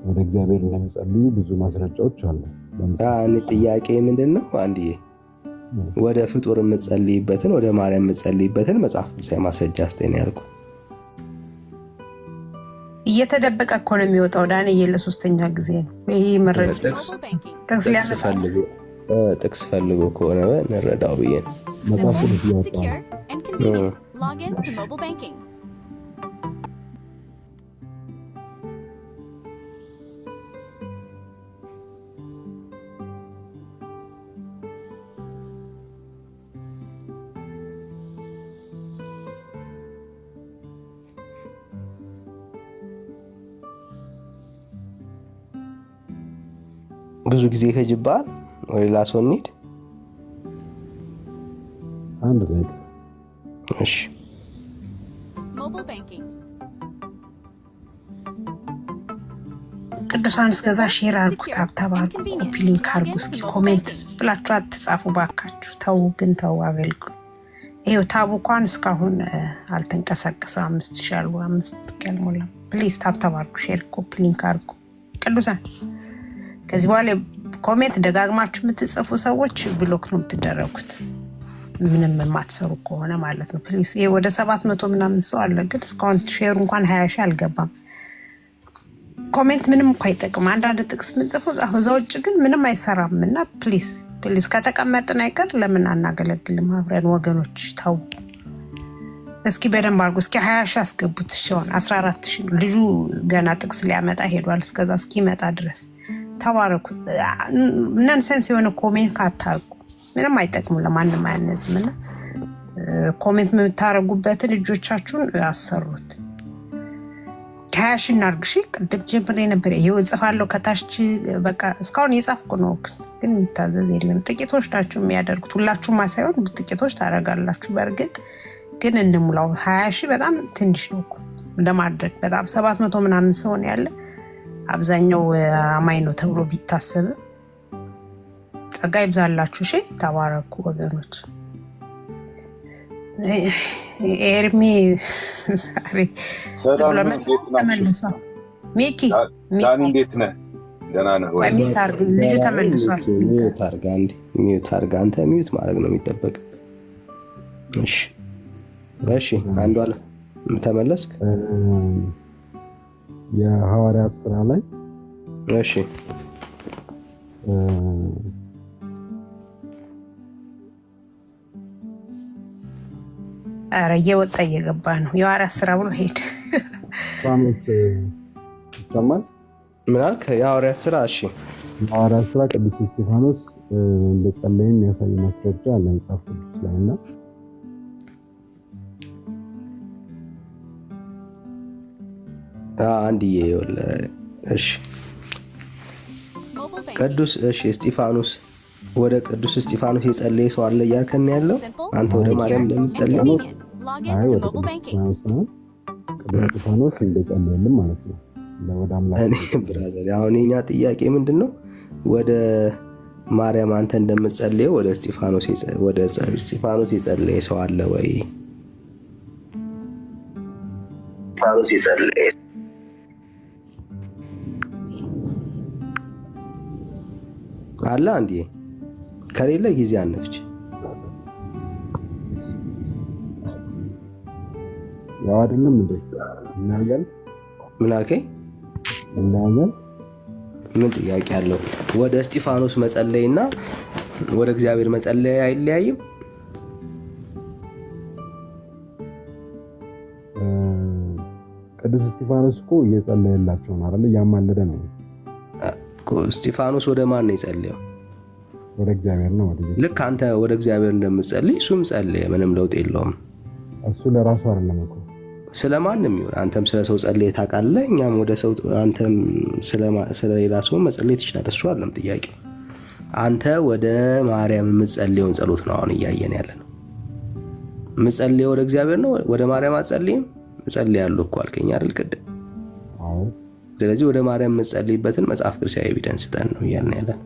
ወደ እግዚአብሔር እንደሚጸልዩ ብዙ ማስረጃዎች አሉ። እኔ ጥያቄ ምንድን ነው? አንድዬ ወደ ፍጡር የምትጸልይበትን ወደ ማርያም የምትጸልይበትን መጽሐፍ ቅዱሳዊ ማስረጃ ስጠኝ ነው ያልኩህ። እየተደበቀ እኮ ነው የሚወጣው። ዳንኤል ለሶስተኛ ጊዜ ነው ይሄ መረጃ። ጥቅስ ፈልጎ ከሆነ እንረዳው ብዬ ነው። መጽሐፍ ቅዱስ ያወጣው ብዙ ጊዜ ይፈጅብሃል። ወደ ሌላ ሰው እንሂድ። አንድ ደቂቃ እሺ። ቅዱሳን እስከዛ ሼር አድርጉ፣ ታብታብ አድርጉ፣ ኮፒ ሊንክ አድርጉ። እስኪ ኮሜንት ብላችሁ አትጻፉ ባካችሁ። ተው ግን ተው፣ አገልግሉ። ይኸው ታቡ እንኳን እስካሁን አልተንቀሳቀሰ 5000 አሉ 5 ቀን ሞላ። ፕሊዝ ታብታብ አድርጉ፣ ሼር ኮፒ ሊንክ አድርጉ። ቅዱሳን ከዚህ በኋላ ኮሜንት ደጋግማችሁ የምትጽፉ ሰዎች ብሎክ ነው የምትደረጉት፣ ምንም የማትሰሩ ከሆነ ማለት ነው። ፕሊዝ ይሄ ወደ 700 ምናምን ሰው አለ፣ ግን እስካሁን ሼሩ እንኳን 20,000 አልገባም። ኮሜንት ምንም እኮ አይጠቅም። አንዳንድ ጥቅስ ምንጽፉ እዛ ውጭ ግን ምንም አይሰራም። እና ፕሊዝ ከተቀመጥን አይቀር ለምን አናገለግልም አብረን? ወገኖች ታው እስኪ በደንብ አድርጉ። እስኪ 20,000 አስገቡት። ሲሆን 14,000 ልጁ ገና ጥቅስ ሊያመጣ ሄዷል። እስከዛ እስኪመጣ ድረስ ተባረኩ። ነንሰንስ የሆነ ኮሜንት ካታርጉ ምንም አይጠቅሙ፣ ለማንም አያነዝም። እና ኮሜንት የምታረጉበትን ልጆቻችሁን አሰሩት። 20,000 እናድርግ። ቅድም ጀምሬ ነበር። ይኸው እጽፋለሁ ከታች በቃ እስካሁን እየጻፍኩ ነው፣ ግን የሚታዘዝ የለም። ጥቂቶች ናቸው የሚያደርጉት፣ ሁላችሁም ሳይሆን ጥቂቶች ታደርጋላችሁ። በእርግጥ ግን እንሙላው። 20,000 በጣም ትንሽ ነው ለማድረግ። በጣም 700 ምናምን ሰው ነው ያለ። አብዛኛው አማኝ ነው ተብሎ ቢታሰብም ጸጋ ይብዛላችሁ። እሺ ተባረኩ ወገኖች። ኤርሚ ሰላም ተመልሷል። ሚኪ ዳኒ እንዴት ነህ? ደህና ነህ ወይ? ልጁ ተመልሷል። ሚዩት አድርጋ። አንተ ሚዩት ማድረግ ነው የሚጠበቅ። እሺ አንዱ አለ ተመለስክ። የሐዋርያት ስራ ላይ እሺ ኧረ እየወጣ እየገባ ነው። የሐዋርያት ስራ ብሎ ሄድ ጳውሎስ ይሰማል። ምን አልክ? የሐዋርያት ስራ። እሺ የሐዋርያት ስራ ቅዱስ እስጢፋኖስ እንደጸለየ የሚያሳይ ማስረጃ አለ መጽሐፍ ቅዱስ ላይ እና አንድዬ እሺ ቅዱስ እስጢፋኖስ ወደ ቅዱስ እስጢፋኖስ የጸለየ ሰው አለ እያልከን ያለው አንተ ወደ ማርያም እንደምትጸልይ ነው? አይ ወደ ቅዱስ እስጢፋኖስ እንደጸለየልን ማለት ነው። ወደ አምላክ እኔ ብራዘር አሁን የኛ ጥያቄ ምንድነው? ወደ ማርያም አንተ እንደምትጸልየው ወደ እስጢፋኖስ የጸለየ ሰው አለ ወይ? እስጢፋኖስ የጸለየ አለ አንዴ ከሌለ ጊዜ አንፍጭ። ያው አይደለም እንዴ እናያለን። ምን አልከኝ? እናያለን። ምን ጥያቄ አለው? ወደ እስጢፋኖስ መጸለይና ወደ እግዚአብሔር መጸለይ አይለያይም? ቅዱስ እስጢፋኖስ እኮ እየጸለየላቸው ነው አይደል? እያማለደ ነው። እስጢፋኖስ ወደ ማን ነው የጸለየው? ወደ እግዚአብሔር ነው። ልክ አንተ ወደ እግዚአብሔር እንደምትጸልይ እሱም ጸለየ። ምንም ለውጥ የለውም። እሱ ለራሱ አይደለም እኮ ስለማንም ይሁን አንተም ስለ ሰው ጸልይ ታውቃለህ። እኛም ወደ ሰው አንተም ስለሌላ ሰው መጸለይ ትችላለህ። እሱ አይደለም ጥያቄው። አንተ ወደ ማርያም የምትጸልየውን ጸሎት ነው አሁን እያየን ያለ ነው። የምትጸልየው ወደ እግዚአብሔር ነው፣ ወደ ማርያም አትጸልይም? እጸልያለሁ እኮ አልከኝ አይደል ቅድም? አዎ። ስለዚህ ወደ ማርያም የምትጸልይበትን መጽሐፍ ቅዱሳዊ ኤቪደንስ ስጠን ነው እያልን ያለን።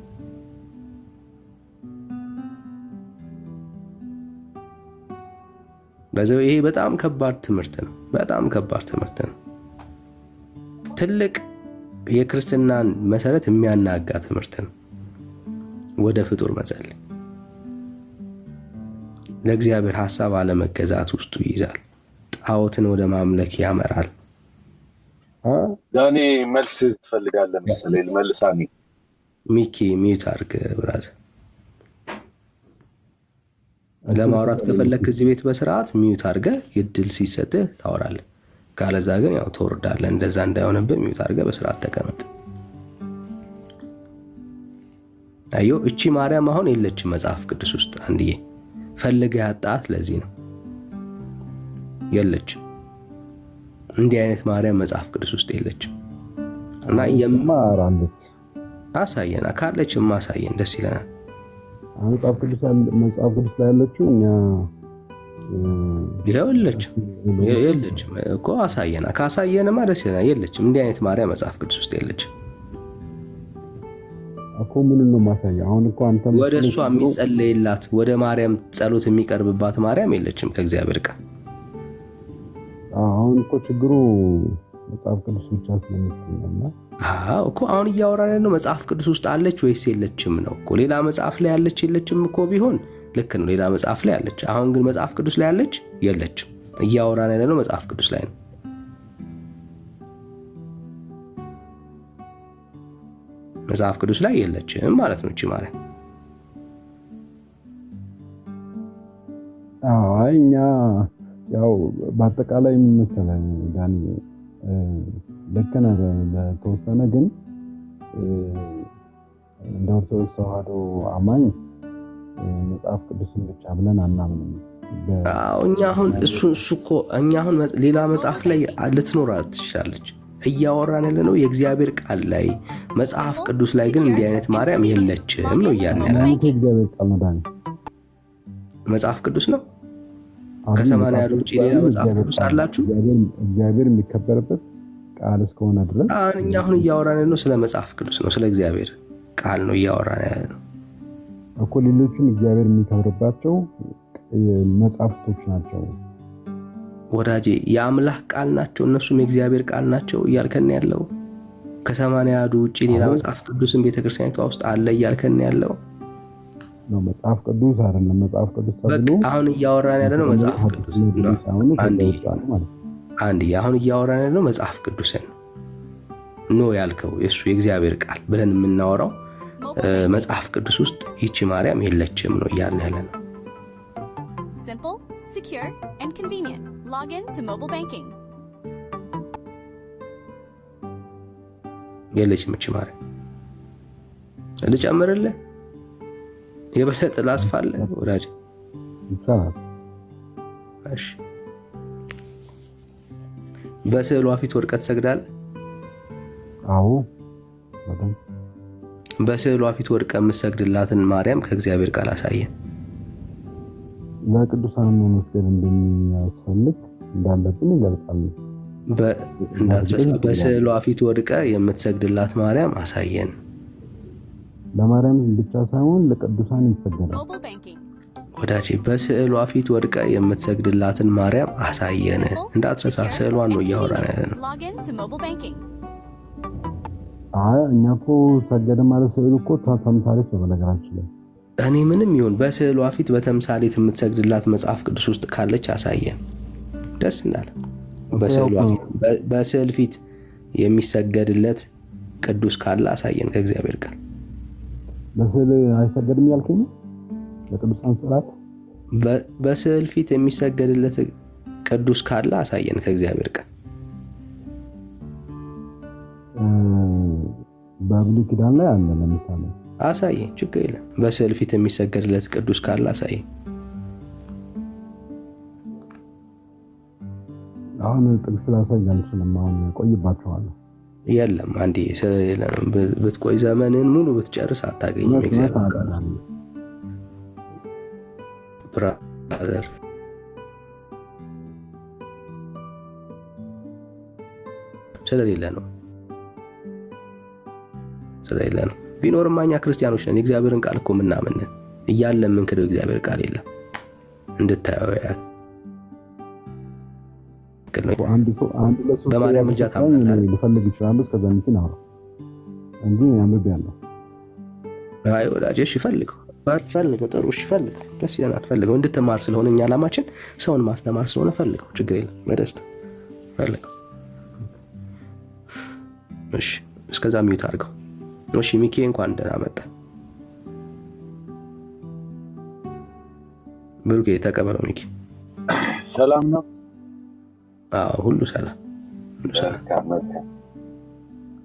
በዛው ይሄ በጣም ከባድ ትምህርት ነው። በጣም ከባድ ትምህርት ነው። ትልቅ የክርስትናን መሰረት የሚያናጋ ትምህርት ነው። ወደ ፍጡር መጸለይ ለእግዚአብሔር ሐሳብ አለመገዛት ውስጡ ይይዛል። ጣዖትን ወደ ማምለክ ያመራል። ዳኒ መልስ ትፈልጋለህ መሰለኝ። ልመልሳኒ ሚኪ ሚዩት አድርግ ብራዘር። ለማውራት ከፈለክ እዚህ ቤት በስርዓት ሚዩት አድርገህ እድል ሲሰጥህ ታወራለህ። ካለዛ ግን ያው ትወርዳለህ። እንደዛ እንዳይሆንብህ ሚዩት አድርገህ በስርዓት ተቀመጥ። አዮ እቺ ማርያም አሁን የለችም መጽሐፍ ቅዱስ ውስጥ። አንድዬ ፈልገህ ያጣት ለዚህ ነው የለችም። እንዲህ አይነት ማርያም መጽሐፍ ቅዱስ ውስጥ የለችም። እና የማራለች አሳየና ካለችም ማሳየን ደስ ይለናል። መጽሐፍ ቅዱስ ላይ ያለችው እኛ የለችም እኮ አሳየና። ካሳየንማ ደስ ይለናል። የለችም እንዲህ አይነት ማርያም መጽሐፍ ቅዱስ ውስጥ የለችም። እኮ ምን ነው ማሳያ? አሁን እኮ አንተ ወደ እሷ የሚጸለይላት ወደ ማርያም ጸሎት የሚቀርብባት ማርያም የለችም ከእግዚአብሔር ቃል። አሁን እኮ ችግሩ መጽሐፍ ቅዱስ ብቻ ስለምትነውና እኮ አሁን እያወራን ያለው መጽሐፍ ቅዱስ ውስጥ አለች ወይስ የለችም ነው እኮ። ሌላ መጽሐፍ ላይ አለች የለችም እኮ ቢሆን ልክ ነው። ሌላ መጽሐፍ ላይ አለች። አሁን ግን መጽሐፍ ቅዱስ ላይ አለች የለችም። እያወራን ያለው መጽሐፍ ቅዱስ ላይ ነው። መጽሐፍ ቅዱስ ላይ የለችም ማለት ነው እቺ ማርያም። አይ እኛ ያው በአጠቃላይ መሰለኝ ዳኒ ልክ ነህ በተወሰነ ግን እንደ ኦርቶዶክስ ተዋህዶ አማኝ መጽሐፍ ቅዱስን ብቻ ብለን አናምንም። እኛ አሁን እሱ እኮ እኛ አሁን ሌላ መጽሐፍ ላይ ልትኖር ትችላለች። እያወራን ያለ ነው የእግዚአብሔር ቃል ላይ መጽሐፍ ቅዱስ ላይ ግን እንዲህ አይነት ማርያም የለችም ነው እያልን ያለ ነው። የእግዚአብሔር ቃል ነው ዳኒ፣ መጽሐፍ ቅዱስ ነው። ከሰማንያ ያህል ውጭ ሌላ መጽሐፍ ቅዱስ አላችሁ? እግዚአብሔር የሚከበርበት ቃል እስከሆነ ድረስ እኛ አሁን እያወራን ያለ ነው ስለ መጽሐፍ ቅዱስ ነው፣ ስለ እግዚአብሔር ቃል ነው እያወራን ያለ ነው እኮ። ሌሎችም እግዚአብሔር የሚከብርባቸው መጽሐፍቶች ናቸው ወዳጄ። የአምላክ ቃል ናቸው፣ እነሱም የእግዚአብሔር ቃል ናቸው እያልከን ያለው። ከሰማንያ ያህል ውጭ ሌላ መጽሐፍ ቅዱስን ቤተክርስቲያኒቷ ውስጥ አለ እያልከን ያለው ነው። መጽሐፍ ቅዱስ አይደለም መጽሐፍ ቅዱስ ተብሎ አሁን እያወራን ያለ ነው መጽሐፍ ቅዱስ ነው። አንዴ አሁን እያወራን ያለ ነው መጽሐፍ ቅዱስን ነው ያልከው። የሱ የእግዚአብሔር ቃል ብለን የምናወራው መጽሐፍ ቅዱስ ውስጥ ይቺ ማርያም የለችም ነው እያልን ያለ ነው። Simple, secure, and convenient. Log in to mobile banking. የለችም እቺ ማርያም። ልጨምርልህ የበለጠ ላስፋልህ ወዳጅ ይቻላል። እሺ በስዕሏ ፊት ወድቀህ ትሰግዳለህ? አዎ በጣም በስዕሏ ፊት ወድቀህ የምትሰግድላትን ማርያም ከእግዚአብሔር ቃል አሳየን። ለቅዱሳን መስገድ እንደሚያስፈልግ እንዳለብን ይገልጻል። በስዕሏ ፊት ወድቀህ የምትሰግድላት ማርያም አሳየን። ለማርያም ብቻ ሳይሆን ለቅዱሳን ይሰገዳል። Mobile banking. ወዳጄ በስዕሏ ፊት ወድቀህ የምትሰግድላትን ማርያም አሳየን። እንዳትረሳ፣ ስዕሏን ነው እያወራን ያለ ነው። Log in to mobile banking. እኛ እኮ ሰገደ ማለት ስዕሉ እኮ ተምሳሌት ነው በነገራችን ላይ። እኔ ምንም ይሁን በስዕሏ ፊት በተምሳሌት የምትሰግድላት መጽሐፍ ቅዱስ ውስጥ ካለች አሳየን። ደስ እንዳለ በስዕል ፊት የሚሰገድለት ቅዱስ ካለ አሳየን ከእግዚአብሔር ቃል። በስዕል አይሰገድም ያልከኝ ለቅዱሳን ስዕላት በስዕል ፊት የሚሰገድለት ቅዱስ ካለ አሳየን ከእግዚአብሔር ቃል። በብሉይ ኪዳን ላይ አለ ለምሳሌ አሳየን፣ ችግር የለም። በስዕል ፊት የሚሰገድለት ቅዱስ ካለ አሳየን። አሁን ጥቅስ ላሳይ አልችልም። አሁን ቆይባችኋለሁ። የለም አንዴ ብትቆይ ዘመንን ሙሉ ብትጨርስ አታገኝም። እግዚአብሔር ብራዘር ስለሌለ ነው። ቢኖርማ እኛ ክርስቲያኖች ነን። የእግዚአብሔርን ቃል እኮ ምናምን እያለ የምንክደው እግዚአብሔር ቃል የለም። እንድታየው በማርያም ልጃ ልፈልግ ይችላሉ። እስከዛ ሚኪን አውራ እንጂ ያንብብ ያለው አይ ወዳጄ፣ እሺ ፈልገው ጥሩ፣ እሺ ፈልገው፣ ደስ ይለናል። ፈልገው እንድትማር ስለሆነ እኛ ዓላማችን ሰውን ማስተማር ስለሆነ ፈልገው፣ ችግር የለም፣ በደስታ ፈልገው። እሺ እስከዛ ሚዩት አድርገው። እሺ ሚኪ እንኳን ደህና መጣ። ብሩኬ ተቀበለው። ሚኪ ሰላም ነው? አዎ ሁሉ ሰላም፣ ሁሉ ሰላም።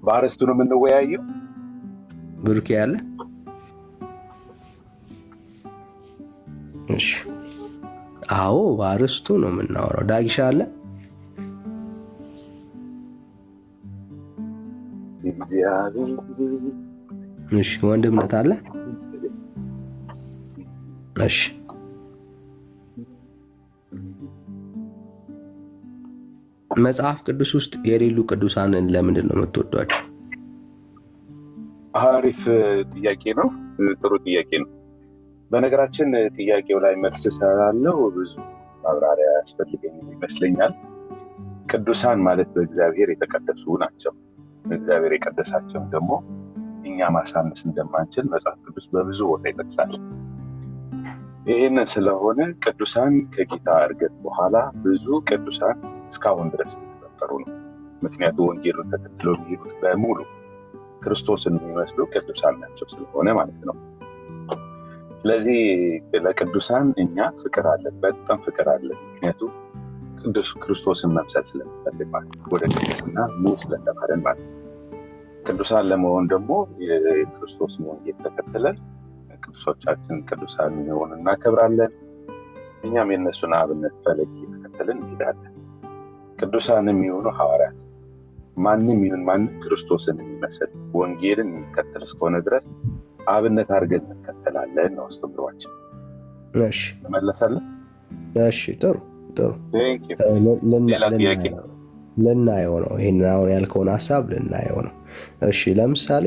በአርስቱ ነው የምንወያየው። ብሩኬ ያለ እሺ፣ አዎ በአርስቱ ነው የምናወራው። ዳጊሻ አለ? እሺ ወንድምነት አለ? እሺ መጽሐፍ ቅዱስ ውስጥ የሌሉ ቅዱሳንን ለምንድን ነው የምትወዷቸው? አሪፍ ጥያቄ ነው። ጥሩ ጥያቄ ነው። በነገራችን ጥያቄው ላይ መልስ ስላለው ብዙ ማብራሪያ ያስፈልገኝ ይመስለኛል። ቅዱሳን ማለት በእግዚአብሔር የተቀደሱ ናቸው። እግዚአብሔር የቀደሳቸውን ደግሞ እኛ ማሳነስ እንደማንችል መጽሐፍ ቅዱስ በብዙ ቦታ ይጠቅሳል። ይህንን ስለሆነ ቅዱሳን ከጌታ እርገት በኋላ ብዙ ቅዱሳን እስካሁን ድረስ የሚፈጠሩ ነው። ምክንያቱ ወንጌሉን ተከትለው የሚሄዱት በሙሉ ክርስቶስን የሚመስሉ ቅዱሳን ናቸው ስለሆነ ማለት ነው። ስለዚህ ለቅዱሳን እኛ ፍቅር አለን፣ በጣም ፍቅር አለን። ምክንያቱም ቅዱስ ክርስቶስን መምሰል ስለምፈልግ ማለት ነው። ወደ ቅድስና ምን ስለተባለን ማለት ነው። ቅዱሳን ለመሆን ደግሞ የክርስቶስን ወንጌል ተከትለን ቅዱሶቻችን ቅዱሳን የሚሆኑ እናከብራለን። እኛም የእነሱን አብነት ፈለግ እየተከተልን እንሄዳለን። ቅዱሳን የሚሆኑ ሐዋርያት ማንም ይሁን ማንም ክርስቶስን የሚመስል ወንጌልን የሚከተል እስከሆነ ድረስ አብነት አድርገን እንከተላለን ነው አስተምሯችን። እሺ ተመለሳለን። እሺ ጥሩ ልናየው ነው። ይህን አሁን ያልከውን ሀሳብ ልናየው ነው። እሺ ለምሳሌ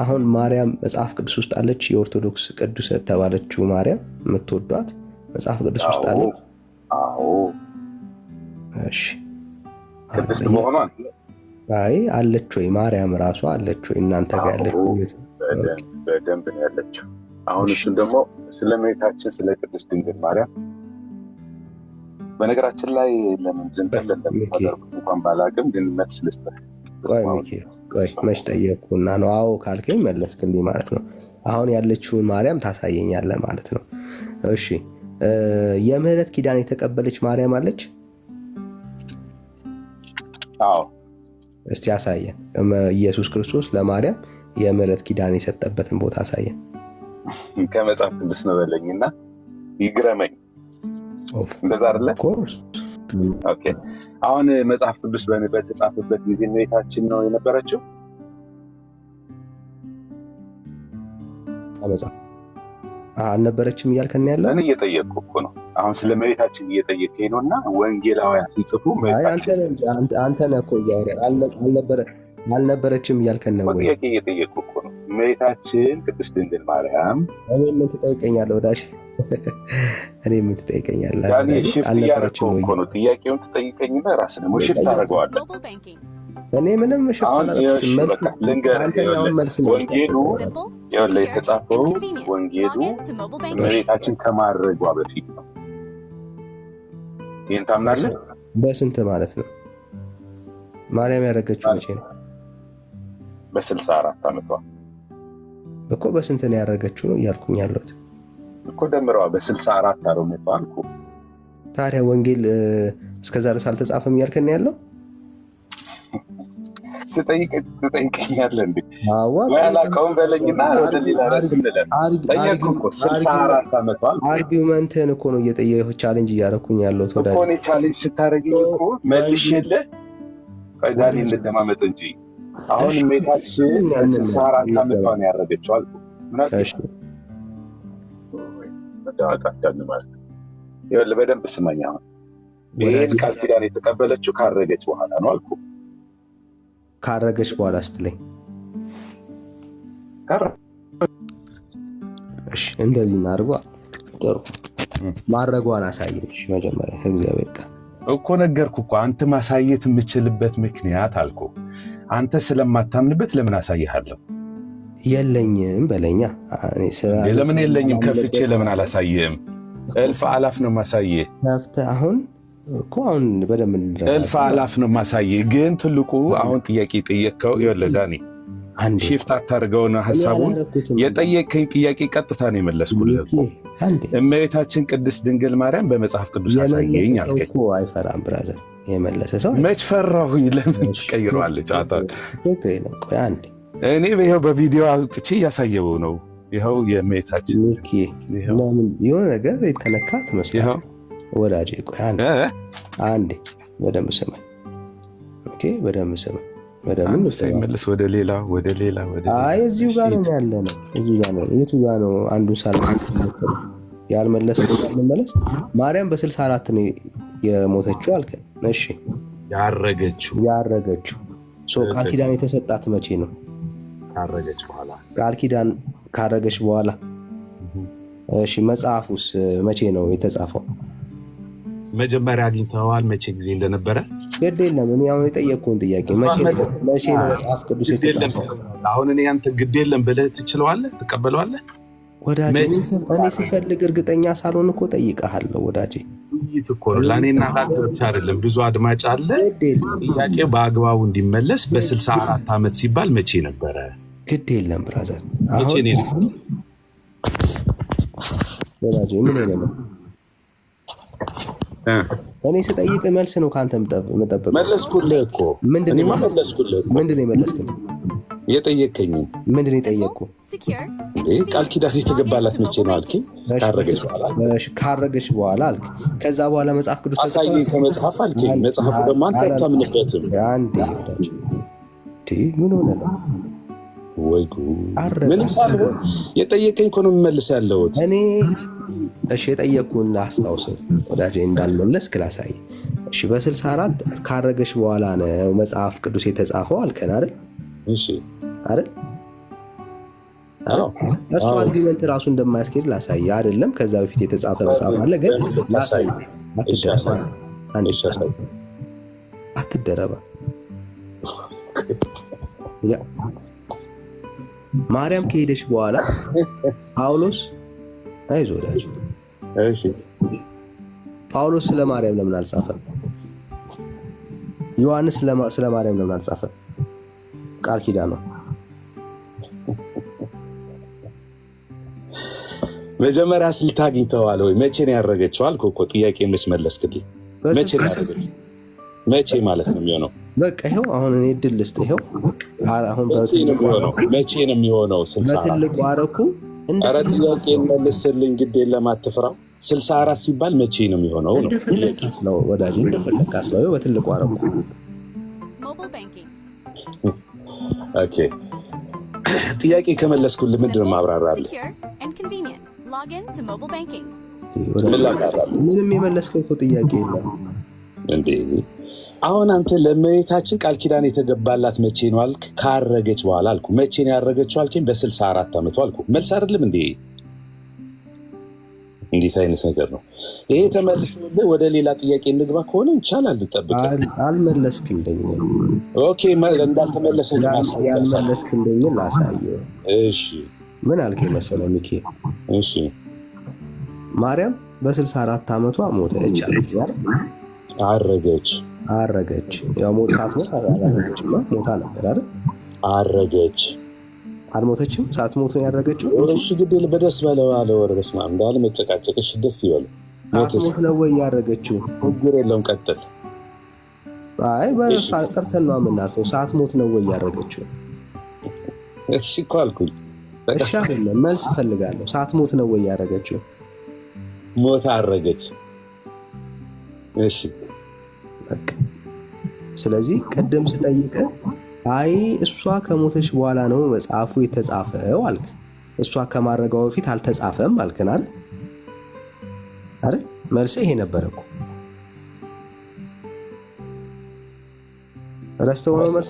አሁን ማርያም መጽሐፍ ቅዱስ ውስጥ አለች? የኦርቶዶክስ ቅዱስ የተባለችው ማርያም የምትወዷት መጽሐፍ ቅዱስ ውስጥ አለች? አዎ። እሺ ቅድስት መሆኗን አይ አለች ወይ? ማርያም ራሷ አለች ወይ እናንተ ጋር ያለችው? በደንብ ነው ያለችው። አሁን እሱን ደግሞ ስለ እመቤታችን ስለ ቅድስት ድንግል ማርያም በነገራችን ላይ ለምን ዝንበል እንደምታደርጉት እንኳን ባላቅም ግን መልስ ልስጠት። ቆይ መች ጠየቅኩና ነው? አዎ ካልከኝ መለስክልኝ ማለት ነው። አሁን ያለችውን ማርያም ታሳየኛለህ ማለት ነው። እሺ የምህረት ኪዳን የተቀበለች ማርያም አለች? አዎ። እስቲ አሳየን። ኢየሱስ ክርስቶስ ለማርያም የምህረት ኪዳን የሰጠበትን ቦታ አሳየን። ከመጽሐፍ ቅዱስ ነው በለኝና ይግረመኝ። እንደዛ አይደለ? ኦኬ። አሁን መጽሐፍ ቅዱስ በተጻፈበት ጊዜ እመቤታችን ነው የነበረችው? አልነበረችም እያልከን ያለው? እኔ እየጠየቅኩ እኮ ነው። አሁን ስለ እመቤታችን እየጠየቅከኝ ነው። እና ወንጌላውያን ሲጽፉ አንተ ነህ እኮ አልነበረችም እያልከን ነው ወይ? ጥያቄ እየጠየቅኩ እኮ ነው። እመቤታችን ቅድስት ድንግል ማርያም እኔ ምን ትጠይቀኛለህ ወዳጅ? እኔ ምን ትጠይቀኛለህ? ሽፍት እያደረኩ እኮ ነው። ጥያቄውን ትጠይቀኝና ራስህ ደግሞ ሽፍት ታደርገዋለህ። እኔ ምንም ወንጌሉ የተጻፈው ወንጌሉ እመቤታችን ከማድረጓ በፊት ነው። ይህን ታምናለህ? በስንት ማለት ነው? ማርያም ያደረገችው መቼ ነው? በ64 ዓመቷ እኮ። በስንት ነው ያደረገችው ነው እያልኩኝ ያለሁት እኮ። ደምረዋ በ64 ዓመቷ አልኩ። ታዲያ ወንጌል እስከዛ ድረስ አልተጻፈም እያልከን ያለው? ትጠይቀኛለህ እንዴ? አላውቀውም በለኝና ወደ ሌላ ርዕስ እንለፍ። ጠየቅኩህ እኮ 64 ዓመቷ አልኩ። አርጊውመንትህን እኮ ነው እየጠየኩህ ቻሌንጅ እያደረኩኝ ያለሁት ወዳጅ እኮ። እኔ ቻሌንጅ ስታደርገኝ እኮ መልሼልህ ዳኒ እንደማመጥ እንጂ። አሁን እመቤታችን በ64 ዓመቷ ነው ያደረገችው አልኩ። ምን አልከኝ? ይኸውልህ በደንብ ስማኝ። አሁን ይህን ቃል ኪዳን የተቀበለችው ካረገች በኋላ ነው አልኩ። ካረገች በኋላ ስትለኝ እንደዚህ እናድርጓ። ጥሩ ማድረጓን አሳየች መጀመሪያ ከእግዚአብሔር ጋር እኮ ነገርኩህ እኮ። አንተ ማሳየት የምችልበት ምክንያት አልኩ። አንተ ስለማታምንበት ለምን አሳይሃለሁ? የለኝም በለኛ። ለምን የለኝም? ከፍቼ ለምን አላሳይህም? እልፍ አላፍ ነው ማሳይህ። ከፍተህ አሁን እኮ አሁን በደንብ እልፍ አላፍ ነው ማሳይህ። ግን ትልቁ አሁን ጥያቄ ጠየቅከው። ይኸውልህ ዳኒ ሺፍት አታርገውና ሐሳቡን የጠየቀኝ ጥያቄ ቀጥታ ነው የመለስኩልህ እኮ። እመቤታችን ቅድስት ድንግል ማርያም በመጽሐፍ ቅዱስ አሳየኝ አልከኝ። አይፈራም ብራዘር፣ የመለሰ ሰው መች ፈራሁኝ? ለምን ትቀይረዋለህ ጨዋታውን? ቆይ አንዴ፣ እኔ ይኸው በቪዲዮ አውጥቼ እያሳየው ነው። ይኸው የእመቤታችን ለምን የሆነ ነገር የተነካ ትመስላለህ ወዳጄ። ቆይ አንዴ በደንብ ስማኝ። ኦኬ በደንብ ስማኝ። ሳይመለስ ወደ ሌላ አይ እዚሁ ጋር ነው ያለ ነው። እዚሁ ጋር ነው። የቱ ጋር ነው? አንዱን ሳልመለስ ያልመለስከው ያልመለስ። ማርያም በ64 ነው የሞተችው አልከኝ። እሺ ያረገችው ቃል ኪዳን የተሰጣት መቼ ነው? ካረገች በኋላ ቃል ኪዳን ካረገች በኋላ። እሺ መጽሐፉስ መቼ ነው የተጻፈው? መጀመሪያ አግኝተዋል መቼ ጊዜ እንደነበረ ግድ የለም። እኔ አሁን የጠየቅኩህን ጥያቄ መቼ ነው መጽሐፍ ቅዱስ የተጻፈው? አሁን እኔ አንተ ግድ የለም ብለህ ትችለዋለህ? ትቀበለዋለህ? ወዳጄ እኔ ስፈልግ እርግጠኛ ሳልሆን እኮ ጠይቀሃለሁ ወዳጄ። ውይይት እኮ ነው ለእኔና ለአንተ ብቻ አይደለም፣ ብዙ አድማጭ አለ። ጥያቄው በአግባቡ እንዲመለስ በ64 ዓመት ሲባል መቼ ነበረ? ግድ የለም ብራዘር። መቼ ነው ወዳጄ? ምን ሆነ ነው እኔ ስጠይቅ መልስ ነው ከአንተ የምጠብቀው። መለስኩልህ እኮ። ምንድን ነው የመለስክልኝ? የጠየቀኝ ምንድን ነው የጠየቅኩ? ቃል ኪዳን የተገባላት መቼ ነው አልከኝ? ካረገች በኋላ አልክ። ከዛ በኋላ መጽሐፍ ቅዱስ አሳየኝ ከመጽሐፍ አልከኝ። መጽሐፉ ደግሞ አንተ አታምንበትም። ምን ሆነ ነው? ወይ ምንም ሳልሆን የጠየቀኝ እኮ ነው የምመልስ ያለሁት እኔ። እሺ የጠየቅኩህን ላስታውስ ወዳጄ፣ እንዳልመለስክ ላሳይ። እሺ በ64 ካረገች በኋላ ነው መጽሐፍ ቅዱስ የተጻፈው አልከን አይደል? እሺ አይደል? እሱ አርጊመንት ራሱ እንደማያስኬድ ላሳይ አይደለም። ከዛ በፊት የተጻፈ መጽሐፍ አለ ግን ላሳይ። አትደረባ። ማርያም ከሄደች በኋላ ጳውሎስ አይዞህ ወዳጅ፣ ጳውሎስ ስለ ማርያም ለምን አልጻፈም? ዮሐንስ ስለ ማርያም ለምን አልጻፈም? ቃል ኪዳን ነው። መጀመሪያ ስልት አግኝተዋል ወይ? መቼ ነው ያረገችው አልኩ እኮ። ጥያቄ መለስክልኝ። መቼ ነው ያረገችው? መቼ ማለት ነው የሚሆነው? በቃ ይኸው አሁን እኔ እድል ልስጥ። ይኸው አሁን መቼ ነው የሚሆነው? በትልቁ አረኩ። ኧረ ጥያቄ መልስልኝ፣ ግድ የለም አትፍራው። 64 ሲባል መቼ ነው የሚሆነው ነው? እንደፈለክ አስለው ወዳጅ፣ እንደፈለክ አስለው። ይኸው በትልቁ አረኩ። ኦኬ ጥያቄ ከመለስኩልህ ምንድን ነው ማብራራለህ? ምንም የመለስከው እኮ ጥያቄ የለም እንዴ። አሁን አንተ ለእመቤታችን ቃል ኪዳን የተገባላት መቼ ነው አልክ? ካረገች በኋላ አልኩ። መቼ ነው ያረገችው አልከኝ? በ64 ዓመቷ አልኩ። መልስ አይደለም እንዴ? እንዴት አይነት ነገር ነው ይሄ? ተመልሶልህ ወደ ሌላ ጥያቄ እንግባ ከሆነ ይቻላል። ልጠብቅ። አልመለስክልኝም። ኦኬ እንዳልተመለሰ ያልመለስክልኝ ላሳየው። እሺ ምን አልከኝ መሰለህ ሚኪ? እሺ ማርያም በ64 ዓመቷ ሞተች አልክ አይደል? አረገች። ያው ሞት ሳትሞት አላረገችማ፣ ሞታ ነበር አይደል? አረገች። አልሞተችም፣ ሳትሞት ነው ያረገችው። እሺ ግዴል በደስ ባለው አለ ወር በስመ አብ እንዳለ መጨቃጨቅሽ ደስ ይበል። ሳትሞት ነው ወይ ያረገችው? ችግር የለውም ቀጥል። አይ በእሷ ቀርተን ነው የምናልፈው። ሳትሞት ነው ወይ ያረገችው? እሺ እኮ አልኩኝ። እሺ አይደለም፣ መልስ ፈልጋለሁ። ሳትሞት ነው ወይ ያረገችው? ሞታ አረገች። እሺ ስለዚህ ቅድም ስጠይቅ አይ እሷ ከሞተች በኋላ ነው መጽሐፉ የተጻፈው አልክ። እሷ ከማረጋው በፊት አልተጻፈም አልከን አይደል? መልስ ይሄ ነበር እኮ። ረስተው ነው መልስ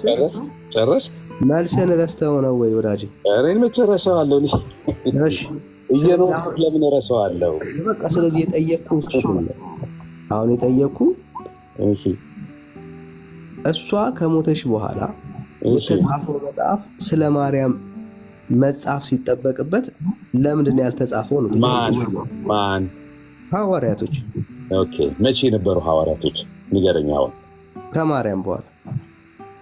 ጨረስክ? መልስን ረስተው ነው ወይ ወዳጅ? እኔን መጨረሰዋለሁ። እሺ እየኖርኩ ለምን ረሳዋለሁ? በቃ ስለዚህ የጠየቅኩ እሱ ነው። አሁን የጠየቅኩ እሺ እሷ ከሞተች በኋላ የተጻፈው መጽሐፍ ስለ ማርያም መጽሐፍ ሲጠበቅበት ለምንድን ነው ያልተጻፈው ነው? ማን? ሐዋርያቶች። ኦኬ መቼ የነበሩ ሐዋርያቶች ንገረኝ። አሁን ከማርያም በኋላ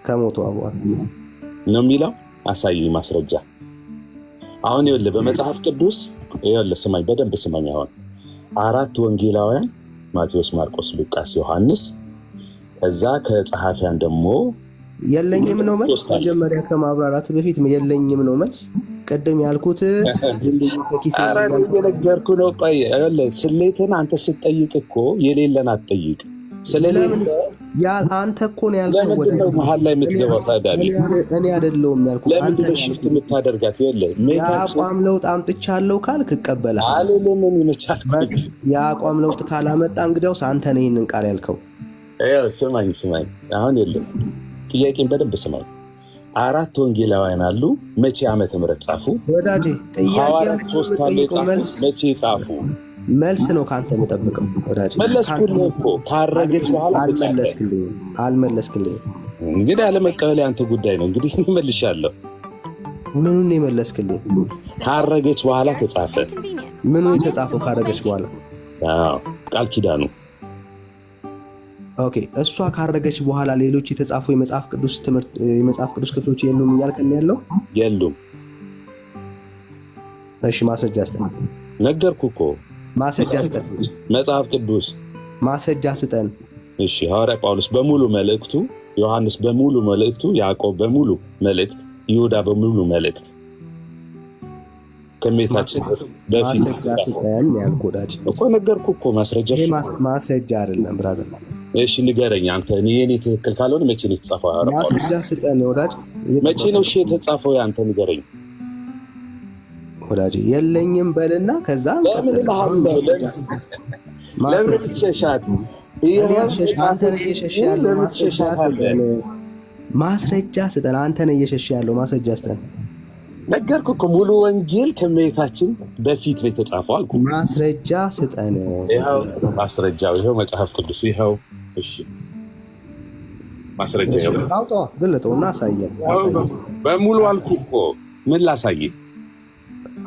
ከሞቷ በኋላ ነው የሚለው። አሳዩኝ ማስረጃ። አሁን ይኸውልህ በመጽሐፍ ቅዱስ ይኸውልህ ስማኝ፣ በደንብ ስማኝ። አሁን 4 ወንጌላውያን ማቴዎስ፣ ማርቆስ፣ ሉቃስ፣ ዮሐንስ ከዛ ከጸሐፊያን ደግሞ የለኝም ነው መልስ። መጀመሪያ ከማብራራት በፊት የለኝም ነው መልስ። ቀደም ያልኩት ዝም ብዬ ከኪስ እየነገርኩህ ነው። ቆይ ይኸውልህ ስሌትን አንተ ስትጠይቅ እኮ የሌለን አትጠይቅ። ስለሌለ አንተ እኮ ነው ያልከው። ለምንድን ነው መሀል ላይ የምትገባው ታዲያ? እኔ አይደለሁም ያልኩት። ለምንድን ነው ሽፍት የምታደርጋት? ይኸውልህ የአቋም ለውጥ አምጥቻለሁ ካልክ እቀበላለሁ። አልልም ይመቻል። የአቋም ለውጥ ካላመጣ እንግዲያውስ አንተ ነህ ይህንን ቃል ያልከው። ስማኝ አሁን የለም ጥያቄን በደንብ ስማኝ። 4 ወንጌላውያን አሉ። መቼ ዓመተ ምህረት ጻፉ? ወዳጄ ሐዋርያት 3 አሉ የጻፉ። መቼ ጻፉ? መልስ ነው ካንተ የምጠብቀው ወዳጄ። መለስኩልህ እኮ ካረገች በኋላ አልመለስክልኝ። እንግዲህ አለመቀበል ያንተ ጉዳይ ነው። እንግዲህ መልሻለሁ። ምኑን የመለስክልኝ? ካረገች በኋላ ተጻፈ። ምኑ የተጻፈው ካረገች በኋላ? አዎ ቃል ኪዳኑ። ኦኬ እሷ ካረገች በኋላ ሌሎች የተጻፉ የመጽሐፍ ቅዱስ ትምህርት የመጽሐፍ ቅዱስ ክፍሎች የሉም እያልከን ያለው? የሉም። እሺ ማስረጃ ስጠን። ነገርኩህ እኮ ማስረጃ ስጠን። መጽሐፍ ቅዱስ ማስረጃ ስጠን። እሺ ሐዋርያ ጳውሎስ በሙሉ መልእክቱ፣ ዮሐንስ በሙሉ መልእክቱ፣ ያዕቆብ በሙሉ መልእክት፣ ይሁዳ በሙሉ መልእክት ከሜታችን በፊት ማስረጃ ስጠን ያልኩህ ወዳጄ እኮ ነገርኩህ እኮ ማስረጃ። ይሄ ማስረጃ አይደለም ብራዘር። እሺ ንገረኝ አንተ። እኔ ትክክል ካልሆነ መቼ ነው የተጻፈው? ሐዋርያ ጳውሎስ ማስረጃ ስጠን ወዳጄ። መቼ ነው እሺ የተጻፈው? ያንተ ንገረኝ ወዳጄ። የለኝም በልና ከዛ ለምን ትሸሻት? ማስረጃ ስጠን። አንተ ነህ እየሸሸህ ያለው። ማስረጃ ስጠን። ነገርኩህ እኮ ሙሉ ወንጌል ከመቤታችን በፊት ነው የተጻፈው አልኩህ። ማስረጃ ስጠን። ይኸው ማስረጃው፣ ይኸው መጽሐፍ ቅዱስ ይኸው። እሺ ማስረጃ ይኸው። አውጣው፣ ግለጠውና አሳየን። በሙሉ አልኩህ እኮ። ምን ላሳየህ?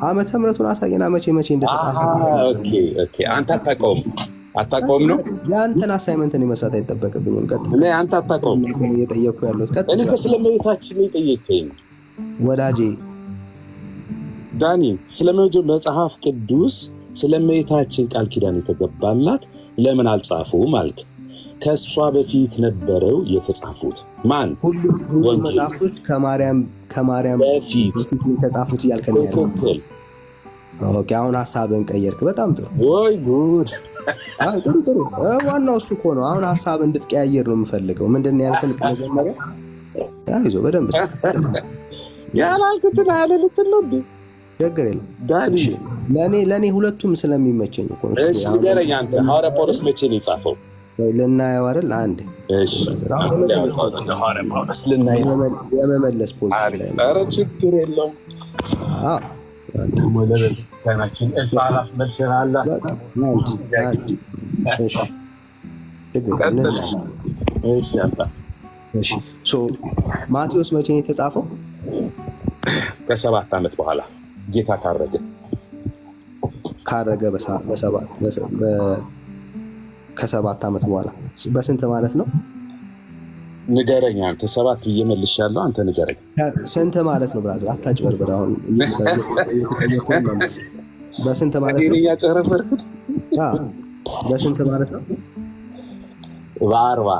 ዓመተ ምሕረቱን አሳየና መቼ እንደተጻፈ። ኦኬ አንተ አታውቀውም ነው? የአንተን አሳይመንትን መስራት አይጠበቅብኝም። ቀጥል። እኔ አንተ አታውቀውም እየጠየኩ ያለሁት ቀጥል። እኔ ስለመቤታችን ነው የጠየቀኝ ወዳጄ ዳኒ። መጽሐፍ ቅዱስ ስለመቤታችን ቃል ኪዳን የተገባላት ለምን አልጻፉም አልክ? ከእሷ በፊት ነበረው የተጻፉት። ማን? ሁሉም መጽሐፍቶች ከማርያም በፊት የተጻፉት እያልከኝ ያለው። ኦኬ አሁን ሀሳብን ቀየርክ። በጣም ጥሩ። ወይ ጉድ! ጥሩ። ዋናው እሱ እኮ ነው። አሁን ሀሳብ እንድትቀያየር ነው የምፈልገው። ምንድን ነው ያልከን? መጀመሪያ አይዞህ በደንብ ያላልኩትን አልልትም ነው። ችግር የለም ዳኒ። ለእኔ ሁለቱም ስለሚመቸኝ እኮ ነው። እሺ ንገረኝ አንተ። ሐዋርያ ጳውሎስ መቼ ነው የጻፈው? ልናየው አይደል? አንድ እሺ ሐዋርያ ጳውሎስ ልናየው የመመለስ ፖዚሽን ላይ ነው። ኧረ ችግር የለውም። ደግሞ ለቤተክርስቲያናችን እልፍ አላፍ መልሰናል። ማቴዎስ መቼ ነው የተጻፈው? ከ7 ዓመት በኋላ ጌታ ካረገ ከ7 ዓመት በኋላ በስንት ማለት ነው? ንገረኝ አንተ። 7 ብዬ መልሻለሁ። አንተ ንገረኝ ስንት ማለት ነው? ብራዘር አታጭበርብር። አሁን በስንት ማለት ነው? ያጨረበርኩት በስንት ማለት ነው? በ40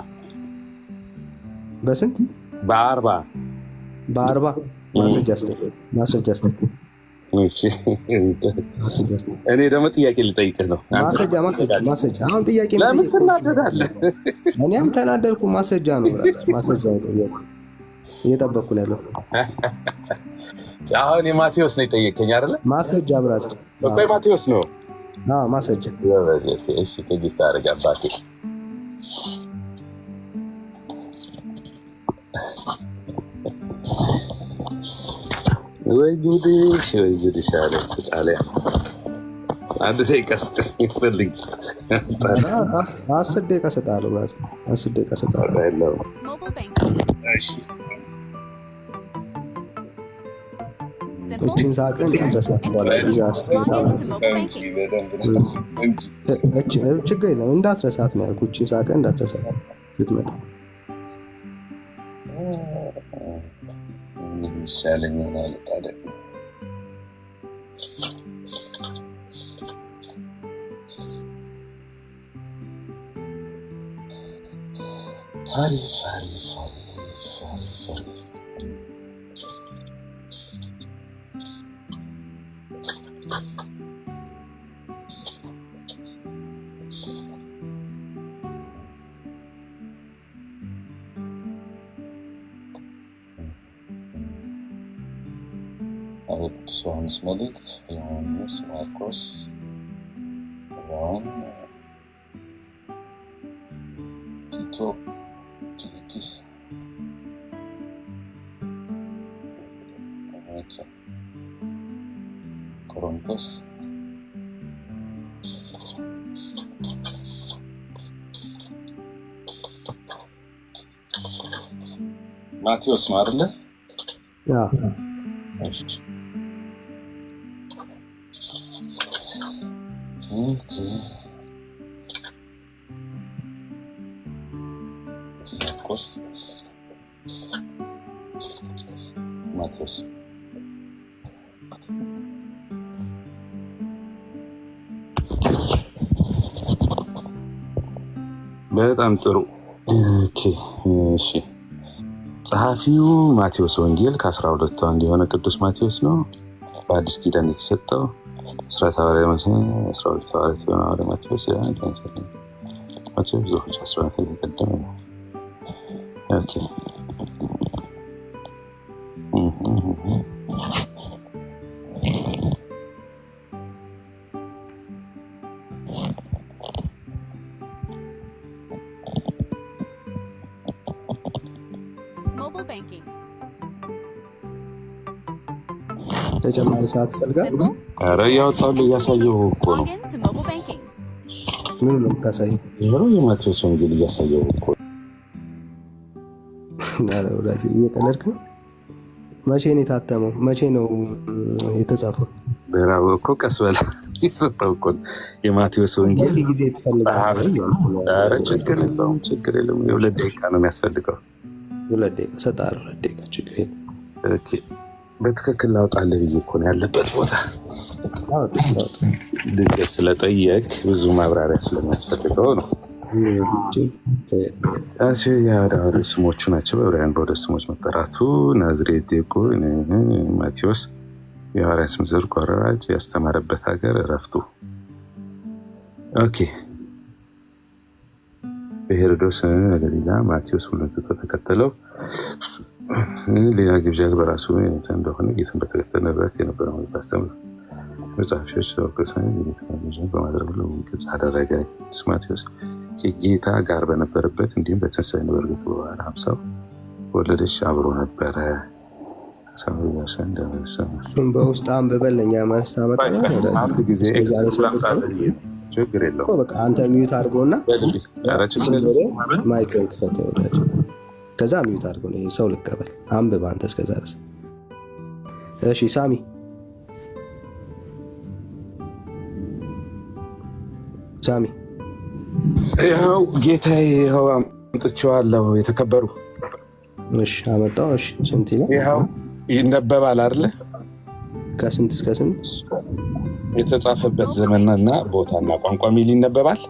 በስንት? በ40 ማስረጃ ስጠኝ። እኔ ደግሞ ጥያቄ ልጠይቅህ ነው። ማስረጃ። አሁን ጥያቄ ለምን ትናደዳለህ? እኔም ተናደድኩ። ማስረጃ ነው ማስረጃ እየጠበቅኩ ነው ያለው። አሁን የማቴዎስ ነው የጠየቀኝ አይደለ? ማስረጃ ብራዘር እኮ የማቴዎስ ነው። ማስረጃ። እሺ ከጌታ አደረገ አባቴ። ወይ ጉድሽ አለ ጣሊያ። አንድ ደቂቃ ስጥልኝ ይፈልግ 10 ደቂቃ እሰጥሃለሁ ብራዘር። 10 ደቂቃ እሰጥሃለሁ። Mobile banking. እሺ Simple, እቺን ሳቅን ድረሳት በኋላ ጊዜስ log into mobile banking. ችግር የለም እንዳትረሳት ነው ያልኩት። እቺን ሳቅን እንዳትረሳት ስትመጣ። ይሻለኝ ይሆናል ታዲያ። አሪፍ ቅዱስ ዮሐንስ መልእክት ዮሐንስ፣ ማርቆስ፣ ዮሐን፣ ቲቶ፣ ፊልጵስ ማርቆስ ማቴዎስ ነው አይደለ? አዎ ማርቆስ ማቴዎስ በጣም ጥሩ። ኦኬ እሺ። ጸሐፊው ማቴዎስ ወንጌል ከ12ቱ አንዱ የሆነ ቅዱስ ማቴዎስ ነው። በአዲስ ኪዳን የተሰጠው ስርዓተ ሐዋርያት ማቴዎስ ብዙዎች 14 የተቀደመ ነው። ኦኬ Mobile banking. ተጨማሪ ሰዓት ፈልጋል። Simple. ኧረ እያወጣሁልህ እያሳየሁ እኮ ነው። Log in to mobile banking. ምን ነው የምታሳየው? ይኸው የማቴዎስ ወንጌል እያሳየሁ እኮ። ወዳጅ እየቀለድክ ነው። መቼ ነው የታተመው? መቼ ነው የተጻፈው? ብራቮ እኮ ቀስ በል የሰጠው እኮ የማቴዎስ ወንጌል በዚህ ጊዜ ትፈልጋለህ? ኧረ ችግር የለውም ችግር የለውም። የሁለት ደቂቃ ነው የሚያስፈልገው። 2 ደቂቃ እሰጥሃለሁ። 2 ደቂቃ ችግር የለም። ኦኬ በትክክል ላውጣልህ ብዬ እኮ ነው ያለበት ቦታ ድንገት ስለጠየቅ ብዙ ማብራሪያ ስለሚያስፈልገው ነው። የሐዋርያት ስሞቹ ናቸው። በዕብራውያን በሁለት ስሞች መጠራቱ ናዝሬት ዴቆ ማቴዎስ የሐዋርያት ስም ዝርግ ወራጅ ያስተማረበት ሀገር እረፍቱ። ኦኬ በሄሮዶስ ገሊላ ማቴዎስ ሁለቱ ተከተለው ሌላ ግብዣ በራሱ እንደሆነ ጌታን በተከተለ ንብረት የነበረ ማስተምር መጽሐፎች ወቅሰን በማድረግ ግልጽ አደረገ። ቅዱስ ማቴዎስ ከጌታ ጋር በነበረበት እንዲሁም በትንሣኤ በእርግጥ በኋላ 50 ወለደች አብሮ ነበረ። እሱም በውስጥ አንብበለኛ ማለት ታመጣለህ። አንድ ጊዜ ችግር የለውም። በቃ አንተ ሚዩት አድርገውና ማይክን ክፈተው ወዳጅ። ከዛ ሚዩት አድርገው ነው ሰው ልቀበል። አንብብ አንተ እስከዛ ድረስ። እሺ ሳሚ ሳሚ ይኸው ጌታዬ ይኸው አምጥቼዋለሁ። የተከበሩ እሺ አመጣው። እሺ ስንት ይላል? ይኸው ይነበባል አይደለ? ከስንት እስከ ስንት? የተጻፈበት ዘመንና ቦታና ቋንቋ ሚል ይነበባል።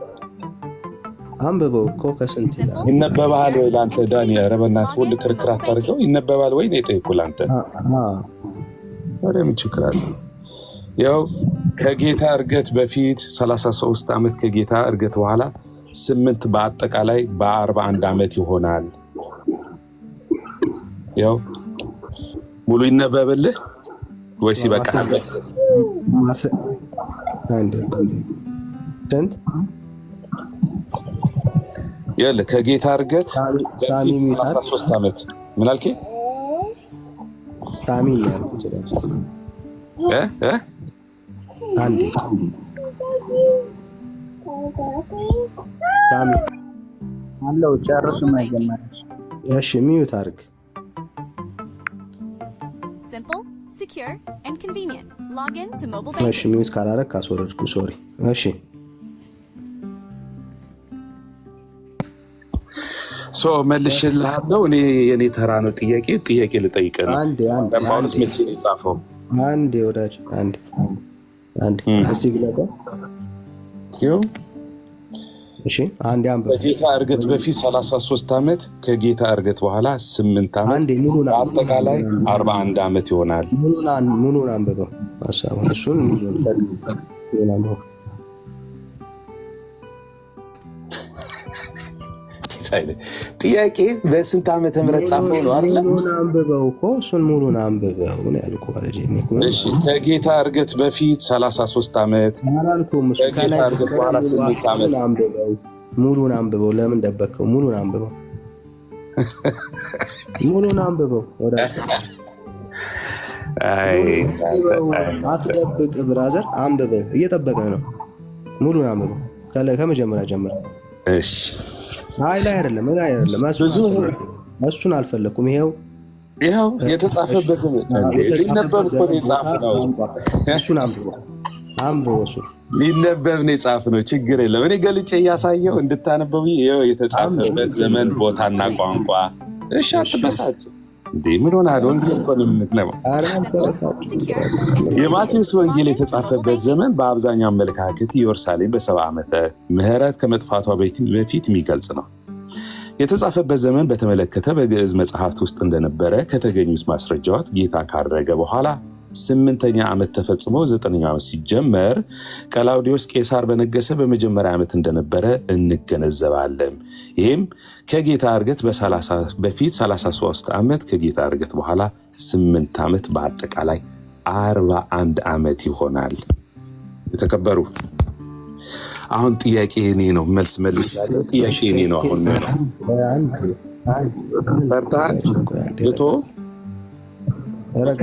አንብበው እኮ ከስንት ይላል? ይነበባል ወይ ለአንተ ዳኒ? ኧረ በእናትህ ሁሉ ክርክር አታድርገው። ይነበባል ወይ ነው የጠየኩህ ለአንተ። ምን ችግር አለ? ያው ከጌታ እርገት በፊት 33 ዓመት ከጌታ እርገት በኋላ 8 በአጠቃላይ በ41 ዓመት ይሆናል። ያው ሙሉ ይነበብልህ ወይስ ይበቃል? ስንት ያለ ከጌታ እርገት 33 ዓመት ምን አልከኝ? ሳሚ ያልኩት አንዴ ሳሚ አለው ጨርሱ ማይገማሽ። እሺ ሚዩት አድርግ። Simple, secure, and convenient. Log in to mobile banking. እሺ ሚዩት ካላረክ ካስወረድኩ ሶሪ። እሺ መልሼልሃለሁ። እኔ የኔ ተራ ነው። ጥያቄ ልጠይቅህ ነው። ጳውሎስ መቼ ነው የጻፈው? አንዴ ወዳጅ አንዴ እስቲ ግለጠው። እሺ አንዴ አንብብ። ከጌታ እርገት በፊት 33 ዓመት ከጌታ እርገት በኋላ 8 ዓመት አንዴ ሙሉን አጠቃላይ 41 ዓመት ይሆናል። ሙሉን አንብበው ሐሳቡን እሱን ሙሉን አንብበው። ጥያቄ በስንት ዓመተ ምህረት ጻፈው ነው አይደል? ሙሉን አንብበው እኮ እሱን ሙሉን አንብበው ነው ያልኩህ ወዳጅ። እሺ ከጌታ እርገት በፊት 33 ዓመት አላልኩም። እሱ ከጌታ እርገት በኋላ 8 ዓመት ሙሉን አንብበው። ለምን ደበከው? ሙሉን አንብበው። ሙሉን አንብበው ወዳጅ። አትደብቅ ብራዘር፣ አንብበው። እየጠበቅን ነው። ሙሉን አንብበው ከመጀመሪያ ጀምር። እሺ ላይ አይደለም እሱን አልፈለኩም። ይኸው የተጻፈበት ሊነበብ እኮ ነው የጻፍነው። እሱን አንብበው። እሱን ሊነበብ ነው የጻፍነው። ችግር የለም። እኔ ገልጬ እያሳየው እንድታነበው። የተጻፈበት ዘመን፣ ቦታና ቋንቋ። እሺ አትበሳጭ እንዴ! ምን ሆነሃል? ወንጌል እኮ ነው የምትነበው። የማቴዎስ ወንጌል የተጻፈበት ዘመን በአብዛኛው አመለካከት ኢየሩሳሌም በ70 ዓመተ ምህረት ከመጥፋቷ በፊት የሚገልጽ ነው። የተጻፈበት ዘመን በተመለከተ በግዕዝ መጽሐፍት ውስጥ እንደነበረ ከተገኙት ማስረጃዎች ጌታ ካረገ በኋላ 8ኛ ዓመት ተፈጽሞ 9ኛው ዓመት ሲጀመር ቀላውዲዮስ ቄሳር በነገሰ በመጀመሪያ ዓመት እንደነበረ እንገነዘባለን። ይህም ከጌታ እርገት በፊት 33 ዓመት፣ ከጌታ እርገት በኋላ 8 ዓመት፣ በአጠቃላይ 41 ዓመት ይሆናል። የተከበሩ አሁን ጥያቄ እኔ ነው መልስ ጥያቄ እኔ ነው። አሁን ፈርታል ልቶ ረጋ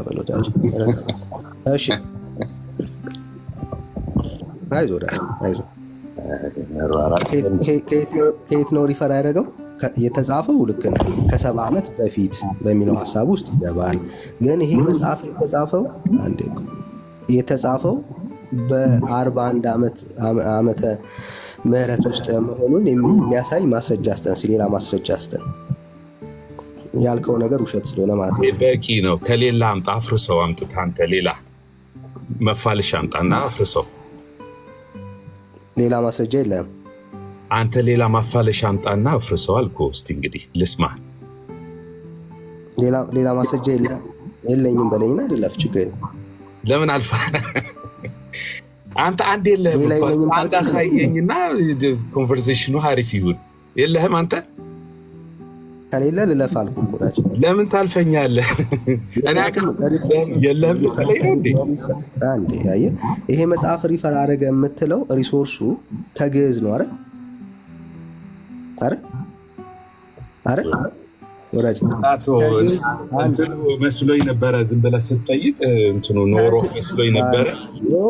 በል ወዳጅ። እሺ አይዞህ። ከየት ነው ሪፈር ያደረገው? የተጻፈው ልክ ነው ከ70 ዓመት በፊት በሚለው ሀሳብ ውስጥ ይገባል። ግን ይሄ መጽሐፍ የተጻፈው በ41 ዓመተ ምህረት ውስጥ መሆኑን የሚያሳይ ማስረጃ አስጠን። ሌላ ማስረጃ አስጠን። ያልከው ነገር ውሸት ስለሆነ ማለት ነው። በቂ ነው። ከሌላ አምጣ፣ አፍርሰው። አምጥተህ አንተ ሌላ መፋልሽ አምጣና አፍርሰው። ሌላ ማስረጃ የለም። አንተ ሌላ ማፋለሽ አምጣና አፍርሰው አልኩህ። እስቲ እንግዲህ ልስማ። ሌላ ማስረጃ የለኝም በለኝና ልለፍ። ችግር የለም። ለምን አልፋ አንተ አንድ የለህም። አንድ አሳየኝና ኮንቨርሴሽኑ አሪፍ ይሁን። የለህም አንተ ከሌለ ልለፍ አልኩ እኮ። ለምን ታልፈኛለህ? እኔ የለህም ልትለኝ ነው እንዴ? አንዴ አየህ፣ ይሄ መጽሐፍ ሪፈር አደረገ የምትለው ሪሶርሱ ከግዕዝ ነው አይደል? ወዳጅ መስሎኝ ነበረ። ዝም ብለህ ስትጠይቅ እንትኑ ኖሮ መስሎኝ ነበረ።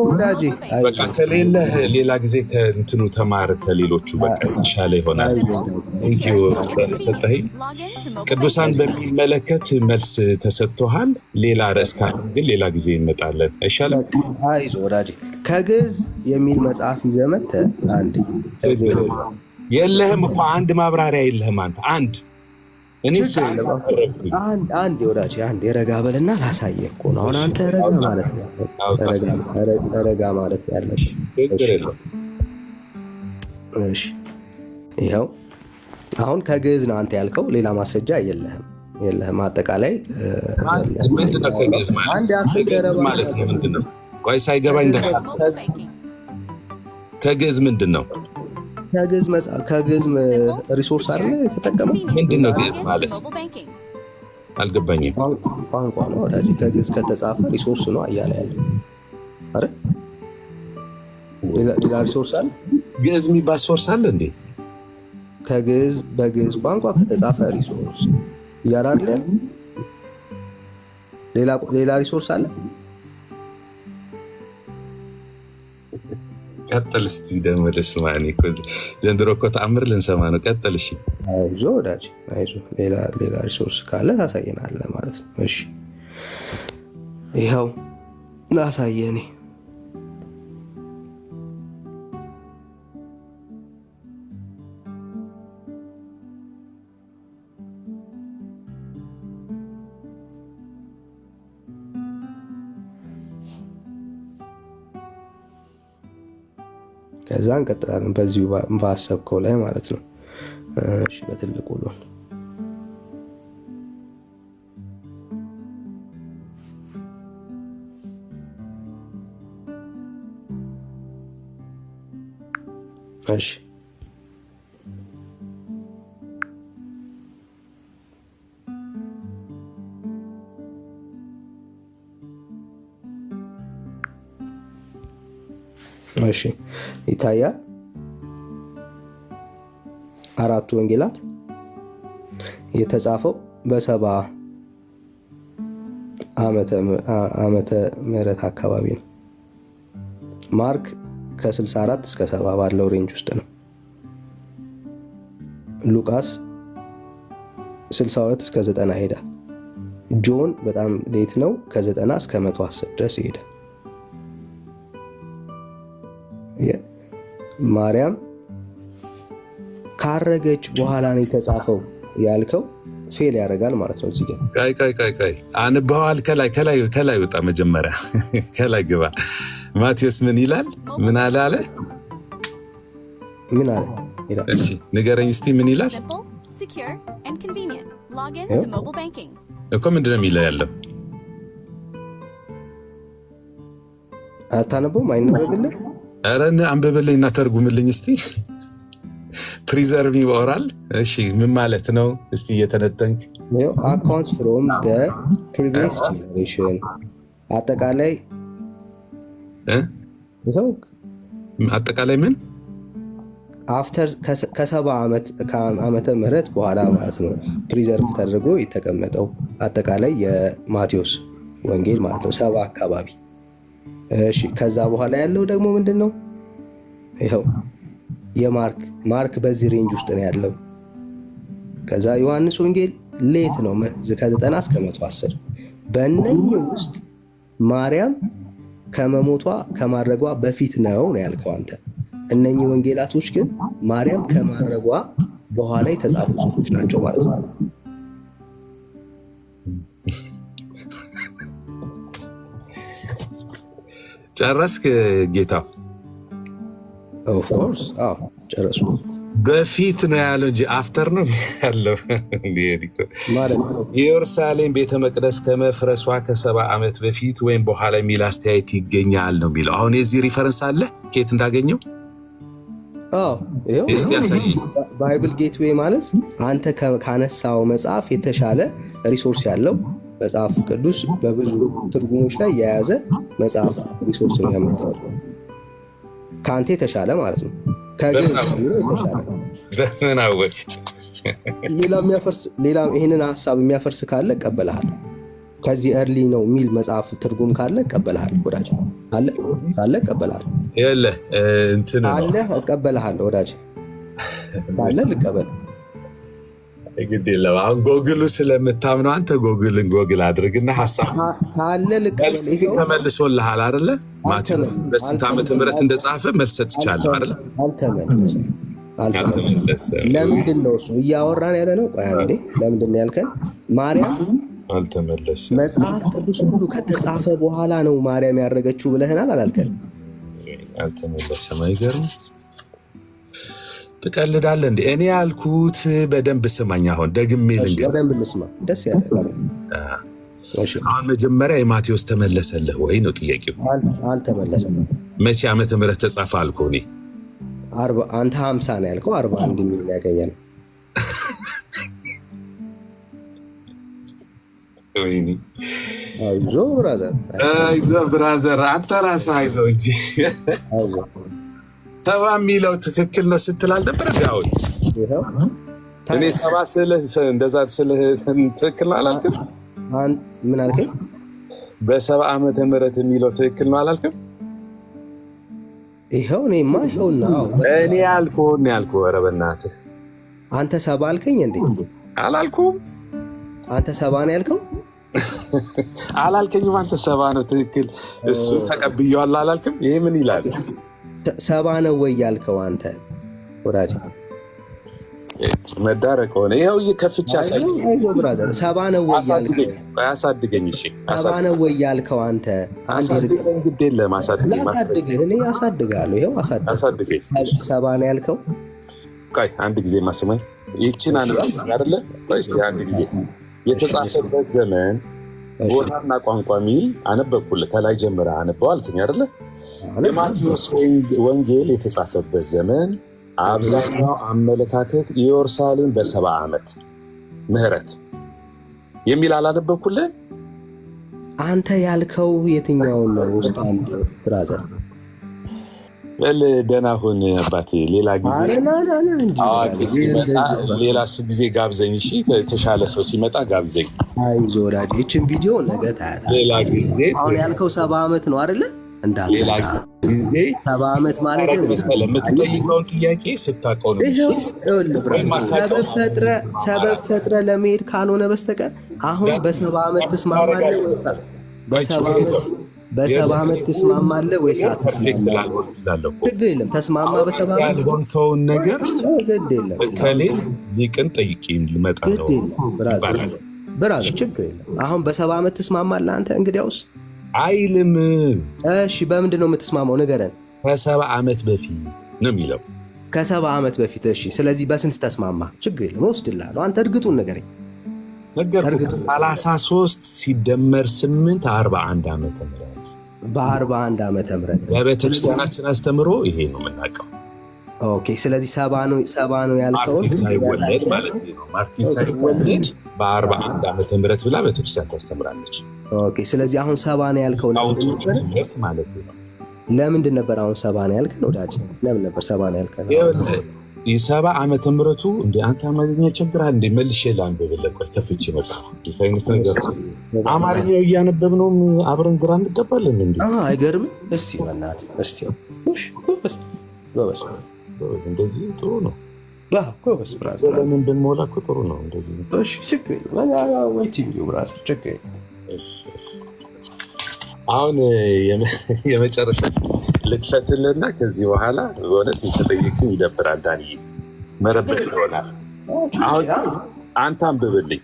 ወዳጅ በቃ ከሌለህ ሌላ ጊዜ ከእንትኑ ተማር ከሌሎቹ በቃ ይሻለ ይሆናል። እንኪው ሰጠኸኝ። ቅዱሳን በሚመለከት መልስ ተሰጥቶሃል። ሌላ ርዕስ ካለ ግን ሌላ ጊዜ እንመጣለን። አይሻልም? አይዞህ ወዳጅ። ከግዕዝ የሚል መጽሐፍ ይዘህ መተህ የለህም እኮ አንድ ማብራሪያ የለህም አንተ አንድ አንድ ወዳጅ አንድ ረጋ በልና ላሳየህ እኮ ነው። አሁን አንተ ረጋ ማለት ነው። ረጋ ማለት ያለብህ። እሺ ይኸው አሁን ከግዕዝ ነው አንተ ያልከው። ሌላ ማስረጃ የለህም። አጠቃላይ ምንድነው ከግዕዝ ማለት ነው? ምንድነው? ቆይ ሳይገባኝ ከግዕዝ ምንድን ነው? ከግዕዝ ሪሶርስ አይደለ የተጠቀመው? ምንድነው ግዕዝ ማለት? አልገባኝም። ቋንቋ ነው ወዳጅ። ከግዕዝ ከተጻፈ ሪሶርስ ነው እያለ ያለ አይደል? ሌላ ሪሶርስ አለ? ግዕዝ የሚባል ሶርስ አለ እንዴ? በግዕዝ ቋንቋ ከተጻፈ ሪሶርስ እያለ አይደል? ሌላ ሪሶርስ አለ? ቀጥል እስቲ ደግሞ ልስማ። ዘንድሮ እኮ ተአምር ልንሰማ ነው። ቀጥል እሺ። አይዞህ ወዳጅ አይዞህ። ሌላ ሪሶርስ ካለ ታሳየናለህ ማለት ነው። እሺ ይኸው ላሳየህ እኔ ከዛ እንቀጥላለን በዚሁ ባሰብከው ላይ ማለት ነው። እሺ በትልቁ ሎን እሺ እሺ ይታያል። አራቱ ወንጌላት የተጻፈው ዓመተ ምህረት አካባቢ ነው። ማርክ ከ64 እስከ 70 ባለው ሬንጅ ውስጥ ነው። ሉቃስ 62 እስከ 90 ይሄዳል። ጆን በጣም ሌት ነው፣ ከ90 እስከ 110 ድረስ ይሄዳል። ማርያም ካረገች በኋላ ነው የተጻፈው ያልከው ፌል ያደርጋል ማለት ነው። እዚህ ቃይ አንበዋል። ከላይ ወጣ መጀመሪያ ከላይ ግባ። ማቴዎስ ምን ይላል? ምን አለ? እሺ ንገረኝ እስቲ ምን ይላል? Simple, secure, and convenient. Log in to mobile banking. እኮ ምንድነው የሚለው ያለው? አታነበውም? አይነበብልህ? ኧረ አንብብልኝ እና ተርጉምልኝ እስቲ። ፕሪዘርቭ ኦራል። እሺ ምን ማለት ነው? እስቲ እየተነተንክ አካውንት ፍሮም ዘ ፕሪቪየስ ጄኔሬሽን አጠቃላይ አጠቃላይ ምን አፍተር ዓመተ ምህረት በኋላ ማለት ነው። ፕሪዘርቭ ተደርጎ የተቀመጠው አጠቃላይ የማቴዎስ ወንጌል ማለት ነው 70 አካባቢ። እሺ ከዛ በኋላ ያለው ደግሞ ምንድን ነው? ይኸው የማርክ በዚህ ሬንጅ ውስጥ ነው ያለው። ከዛ ዮሐንስ ወንጌል ሌት ነው ከ90 እስከ 110። በእነኚህ ውስጥ ማርያም ከመሞቷ ከማድረጓ በፊት ነው ያልከው አንተ። እነኚህ ወንጌላቶች ግን ማርያም ከማድረጓ በኋላ የተጻፉ ጽሑፎች ናቸው ማለት ነው። ጨረስክ ጌታው? ኦፍ ኮርስ አዎ ጨረሱ። በፊት ነው ያለው እንጂ አፍተር ነው ያለው ማለት ነው። የኢየሩሳሌም ቤተ መቅደስ ከመፍረሷ ከ70 ዓመት በፊት ወይም በኋላ የሚል አስተያየት ይገኛል ነው የሚለው። አሁን የዚህ ሪፈረንስ አለ ከየት እንዳገኘው? እስቲ ያሳየኝ። ባይብል ጌትዌይ ማለት አንተ ካነሳው መጽሐፍ የተሻለ ሪሶርስ ያለው መጽሐፍ ቅዱስ በብዙ ትርጉሞች ላይ የያዘ መጽሐፍ ሪሶርስ ነው ያመጣው። ከአንተ የተሻለ ማለት ነው። ከግዕዝ ጀምሮ የተሻለ በምን አወቅ? ሌላ ይህንን ሀሳብ የሚያፈርስ ካለ እቀበልሃል። ከዚህ እርሊ ነው የሚል መጽሐፍ ትርጉም ካለ እቀበልሃል። ወዳጅ ካለ እቀበልሃል። ካለ እቀበልሃል። ወዳጅ ካለ ልቀበል። ግድ የለም። አሁን ጎግሉ ስለምታምነው አንተ ጎግል አድርግና ሀሳብ ካለ ልቀበል። ተመልሶልሃል አይደለ? ማቴዎስ በስንት ዓመተ ምህረት እንደጻፈ መልስ ሰጥቻለሁ አይደለ? አልተመለሰም። ለምንድን ነው እሱ እያወራን ያለ ነው? ቆይ አንዴ፣ ለምንድን ነው ያልከን? ማርያም አልተመለሰም። መጽሐፍ ቅዱስ ሁሉ ከተጻፈ በኋላ ነው ማርያም ያረገችው ብለህናል አላልከን? አልተመለሰም። አይገርም? ትቀልዳለህ እንዴ? እኔ ያልኩት በደንብ ስማኝ። አሁን ደግሜ ልንገር፣ በደንብ ልስማ። ደስ ያለ አሁን መጀመሪያ የማቴዎስ ተመለሰልህ ወይ ነው ጥያቄው። አልተመለሰም። መቼ ዓመተ ምህረት ተጻፈ አልከው? እኔ አንተ 50 ነው ያልከው፣ 41 የሚል ያገኛል። አይዞህ ብራዘር፣ አንተ ራስህ አይዞህ እንጂ 70 የሚለው ትክክል ነው ስትል አልነበረ? አሁን እኔ 70 ስልህ እንደዛ ስልህ ትክክል ነው አላልክም? ምን አልከኝ? በ70 ዓመተ ምህረት የሚለው ትክክል ነው አላልክም? ይኸው እኔማ ይኸውና እኔ ያልኩህን ያልኩህ። ኧረ በእናትህ አንተ 70 አልከኝ እንዴ? አላልኩም። አንተ 70 ነው ያልከው? አላልከኝም። አንተ 70 ነው ትክክል፣ እሱ ተቀብዬዋለሁ አላልክም? ይሄ ምን ይላል? 70 ነው ወይ ያልከው አንተ ወዳጅ? መዳረቅ ሆነ። ይኸው እየከፍቼ አሳየኝ። አይዞህ ብራዘር፣ 70 ነው ወይ ያልከው? አሳድገኝ። እሺ 70 ነው ወይ ያልከው አንተ? አሳድገኝ። ግድ የለም አሳድገኝ። እኔ አሳድጋለሁ። ይኸው አሳድገኝ። 70 ነው ያልከው? ቆይ አንድ ጊዜ ማስማኝ ይህችን አንባብ አይደለ? ቆይ እስኪ አንድ ጊዜ የተጻፈበት ዘመን ቦታና ቋንቋ ሚል አነበብኩልህ። ከላይ ጀምረህ አነበው አልከኝ አይደለ? የማቴዎስ ወንጌል የተጻፈበት ዘመን አብዛኛው አመለካከት ኢየሩሳሌም በ70 ዓመት ምህረት የሚል አላነበብኩልህ? አንተ ያልከው የትኛውን ነው? ውስጥ አንድ ብራዘር በል ደህና ሁን አባቴ። ሌላ ጊዜ አዋቂ ሲመጣ ሌላ ጊዜ ጋብዘኝ። እሺ የተሻለ ሰው ሲመጣ ጋብዘኝ። አይዞህ ወዳጅ፣ ይህችን ቪዲዮ ነገ ታያታለህ። ሌላ ጊዜ አሁን ያልከው 70 ዓመት ነው አይደለ? ሌላ ጊዜ 70 ዓመት ማለት ነው። የምትጠይቀውን ጥያቄ ስታውቀው ነው። ሰበብ ፈጥረ ለመሄድ ካልሆነ በስተቀር አሁን በ70 ዓመት ትስማማለህ ወይስ በ70 ዓመት ትስማማለህ ወይስ አትስማማም? ችግር የለም ተስማማ። በ70 ዓመት ያልሆንከውን ነገር ግድ የለም ከሌ ሊቅን ጠይቄ ልመጣ ነው ብራዘር፣ ችግር የለም። አሁን በ70 ዓመት ትስማማለህ አንተ? እንግዲያውስ አይልም። እሺ በምንድን ነው የምትስማማው? ንገረን። ከ70 ዓመት በፊት ነው የሚለው። ከ70 ዓመት በፊት እሺ። ስለዚህ በስንት ተስማማ? ችግር የለም እወስድልሃለሁ። አንተ እርግጡን ንገረኝ። 33 ሲደመር 8 41 ዓመተ ምህረት በ41 ዓመተ ምህረት በቤተክርስቲያናችን አስተምሮ ይሄ ነው የምናውቀው። ኦኬ። ስለዚህ 70 ነው ያልከው ማርቲን ሳይወለድ ማለት ነው። ማርቲን ሳይወለድ በ41 ዓመተ ምህረት ብላ ቤተክርስቲያን ታስተምራለች። ኦኬ። ስለዚህ አሁን 70 ነው ያልከው ለምንድን ነበር? አሁን 70 ነው ያልከው ወዳጅ፣ ለምን ነበር 70 ነው ያልከው? የ70 ዓመተ ምህረቱ እንደ አንተ አማርኛ ቸግራል እንደ መልሼ ላንብብልህ። ቆይ ከፍቼ መጽሐፍ አይነት ነገር አማርኛ እያነበብነውም አብረን ግራ እንገባለን እንዴ? አይገርምም? እስቲ በእናትህ እስቲ ጎበዝ፣ እንደዚህ ጥሩ ነው። ጎበዝ ብራዘር፣ ለምን ብንሞላ እኮ ጥሩ ነው እንደዚህ። እሺ ችግር ዌይቲንግ ዩ ብራዘር፣ ችግር አሁን የመጨረሻ ልክፈትልና ከዚህ በኋላ በእውነት የተጠየቅኝ ይደብራል። ዳንዬ መረበሽ ይሆናል። አሁን አንተ አንብብልኝ፣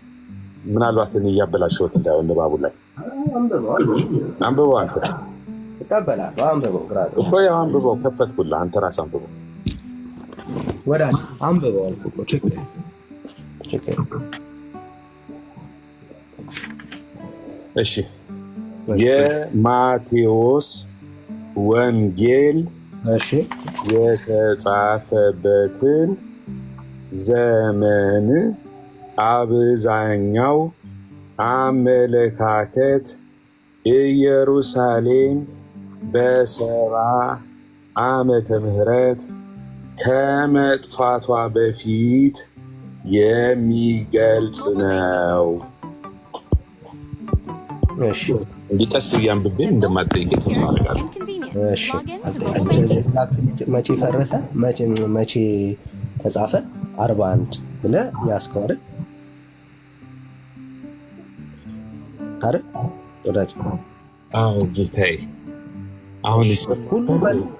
ምናልባት እኔ እያበላሸሁት እንዳይሆን ንባቡ ላይ አንብበው። አንተ እቀበላለሁ። አንብበው ብራዘር እኮ ያው አንብበው፣ ከፈትኩልህ። አንተ ራስህ አንብበው ወዳጅ፣ አንብበው አልኩህ እኮ። ችግር እሺ። የማቴዎስ ወንጌል የተጻፈበትን ዘመን አብዛኛው አመለካከት ኢየሩሳሌም በ70 ዓመተ ምህረት ከመጥፋቷ በፊት የሚገልጽ ነው። እሺ እንዲቀስ እያንብቤም እንደማትጠይቀኝ ተስፋ አደርጋለሁ። እሺ መቼ ፈረሰ? መቼ ተጻፈ? 41 ብለህ ያዝከው አይደል? ወዳጅ አዎ ጌታዬ። አሁን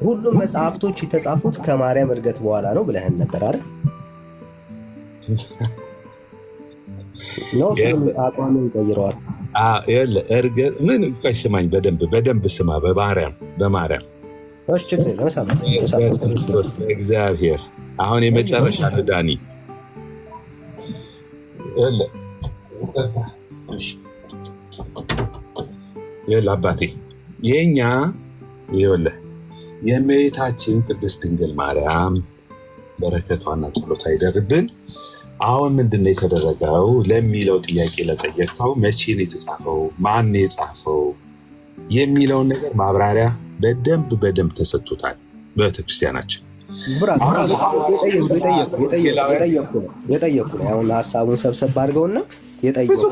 ሁሉም መጽሐፍቶች የተጻፉት ከማርያም እርገት በኋላ ነው ብለህን ነበር አይደል? ነው አቋምን ቀይረዋል። ምን ቆይ ስማኝ፣ በደንብ ስማ። በማርያም እግዚአብሔር አሁን የመጨረሻ ዳኒ አባቴ የኛ የእመቤታችን ቅድስት ድንግል ማርያም በረከቷና ጸሎቷ ይደርብን። አሁን ምንድን ነው የተደረገው ለሚለው ጥያቄ ለጠየቀው መቼ ነው የተጻፈው፣ ማን ነው የጻፈው የሚለውን ነገር ማብራሪያ በደንብ ተሰጥቶታል በቤተክርስቲያናችን። የጠየቁ ነው አሁን ሀሳቡን ሰብሰብ አድርገውና የጠየቁ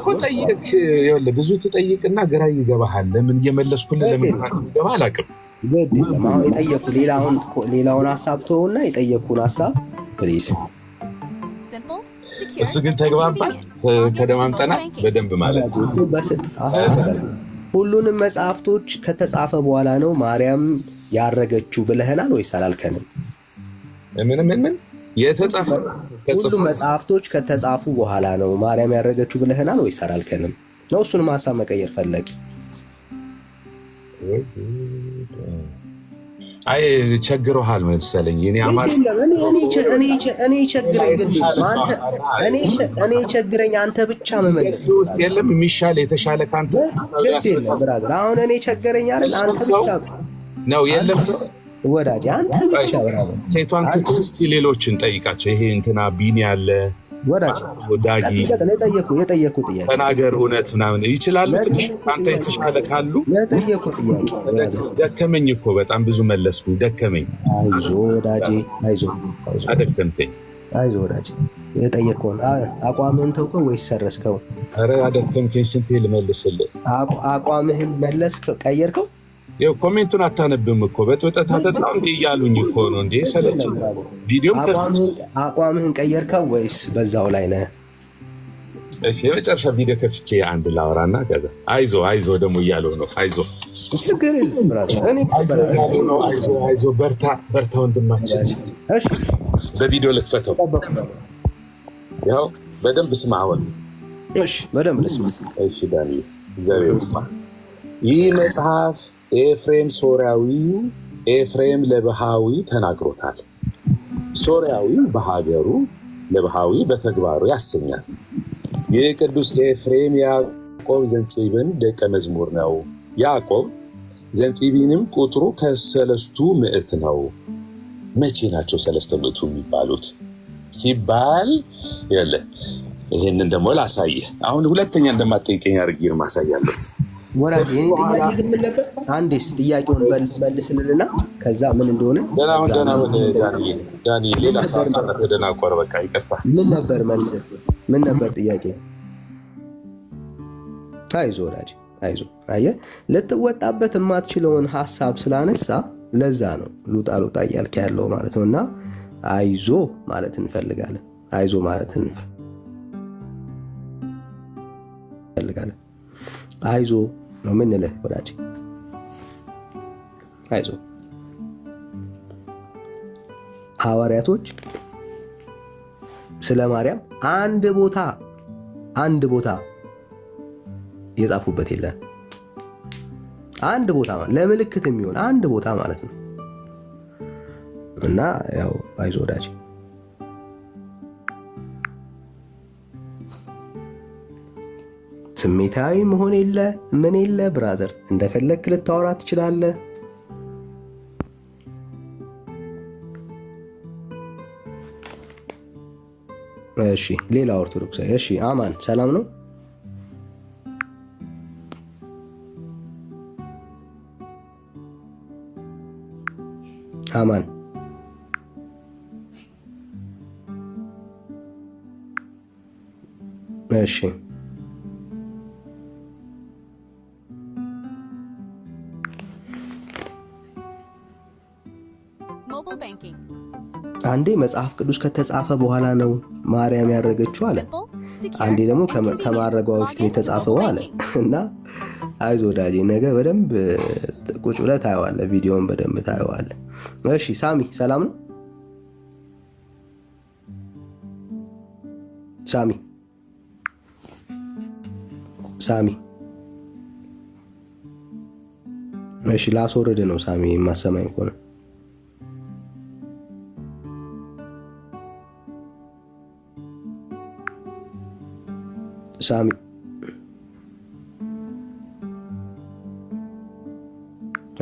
ብዙ ትጠይቅና ግራ ይገባሃል። ለምን እየመለስኩልህ ለምን ይገባ አላውቅም። አሁን የጠየቁ ሌላውን ሀሳብ ተውና የጠየቁን ሀሳብ ፕሊዝ። እሱ ግን ተግባባል፣ ተደማምጠናል በደንብ ማለት ነው። ሁሉንም መጽሐፍቶች ከተጻፈ በኋላ ነው ማርያም ያረገችው ብለህናል ወይስ አላልከንም? ምን የተጻፈ ሁሉም መጽሐፍቶች ከተጻፉ በኋላ ነው ማርያም ያረገችው ብለህናል ወይስ አላልከንም? ነው እሱንም ሀሳብ መቀየር ፈለግ? አይ ቸግሮሃል መሰለኝ። እኔ ቸግረኝ አንተ ብቻ መመለስ ውስጥ የለም የሚሻል የተሻለ ካንተ ብራዘር። አሁን እኔ ቸገረኝ አይደል? አንተ ብቻ ነው የለም ወዳጅ፣ አንተ ብቻ ብራዘር። ሴቷን እስቲ ሌሎችን ጠይቃቸው። ይሄ እንትና ቢኒ አለ ወዳጅ ዳጊ የጠየኩ ጥያቄ ተናገር፣ እውነት ምናምን ይችላሉ። ትንሽ አንተ የተሻለ ካሉ የጠየኩ ጥያቄ ደከመኝ እኮ በጣም ብዙ መለስኩ፣ ደከመኝ። አይዞ ወዳጄ አይዞ አደከምተኝ። አይዞ ወዳጄ የጠየቀውን አቋምህን ተውከው ወይስ ሰረስከው? ኧረ አደከምከኝ። ስንቴ ልመልስልህ? አቋምህን መለስከው ቀየርከው? ይኸው ኮሜንቱን አታነብም እኮ በጥብጠት አጠጣው እንዴ እያሉኝ እኮ ነው እንዴ ሰለች። ቪዲዮ አቋምህን ቀየርከው ወይስ በዛው ላይ ነህ? እሺ የመጨረሻ ቪዲዮ ከፍቼ አንድ ላወራና ከዛ አይዞ ደግሞ እያለው ነው። አይዞ ችግር የለም አይዞ በርታ ወንድማችን። እሺ በቪዲዮ ልክፈተው። ያው በደንብ ስማ አሁን። እሺ በደንብ ልስማ። እሺ ዳኒ እግዚአብሔር ይስማ። ይህ መጽሐፍ ኤፍሬም ሶርያዊው ኤፍሬም ለብሃዊ ተናግሮታል። ሶርያዊ በሀገሩ ለብሃዊ በተግባሩ ያሰኛል። ይህ ቅዱስ ኤፍሬም ያዕቆብ ዘንጺብን ደቀ መዝሙር ነው። ያዕቆብ ዘንጺቢንም ቁጥሩ ከሰለስቱ ምዕት ነው። መቼ ናቸው ሰለስተ ምዕቱ የሚባሉት ሲባል ያለ ይሄንን ደግሞ ላሳየህ። አሁን ሁለተኛ እንደማትጠይቀኝ አድርጌ ነው ማሳያለሁት። ወራጅ የኔ ጥያቄ ግን ምን ነበር? አንዴስ ጥያቄውን መልስልንና ከዛ ምን እንደሆነ ደህና ዳኒ ሌላ ሰዓት ደህና ቆር በቃ ይቀርታ። ምን ነበር መልስ? ምን ነበር ጥያቄ? አይዞ ወራጅ አይዞ። አየህ ልትወጣበት የማትችለውን ሀሳብ ስላነሳ ለዛ ነው ሉጣ እያልክ ያለው ማለት ነው። እና አይዞ ማለት እንፈልጋለን። አይዞ ማለት እንፈልጋለን። አይዞ ነው ምንልህ ወዳጅ። አይዞ ሐዋርያቶች ስለ ማርያም አንድ ቦታ የጻፉበት የለም። አንድ ቦታ ለምልክት የሚሆን አንድ ቦታ ማለት ነው። እና ያው አይዞ ወዳጅ ስሜታዊ መሆን የለ ምን የለ ብራዘር፣ እንደፈለክ ልታወራ ትችላለህ። እሺ ሌላ ኦርቶዶክሳዊ። እሺ አማን ሰላም ነው? አማን እሺ Mobile banking. አንዴ መጽሐፍ ቅዱስ ከተጻፈ በኋላ ነው ማርያም ያረገችው አለ። አንዴ ደግሞ ከማረጓ በፊት ነው የተጻፈው አለ። እና አይዞ ወዳጄ ነገ በደንብ ቁጭ ብለህ ታየዋለህ፣ ቪዲዮውን በደንብ ታየዋለህ። እሺ ሳሚ ሰላም ነው? ሳሚ እሺ ላስወርድ ነው ሳሚ የማሰማኝ ከሆነ ሳሚ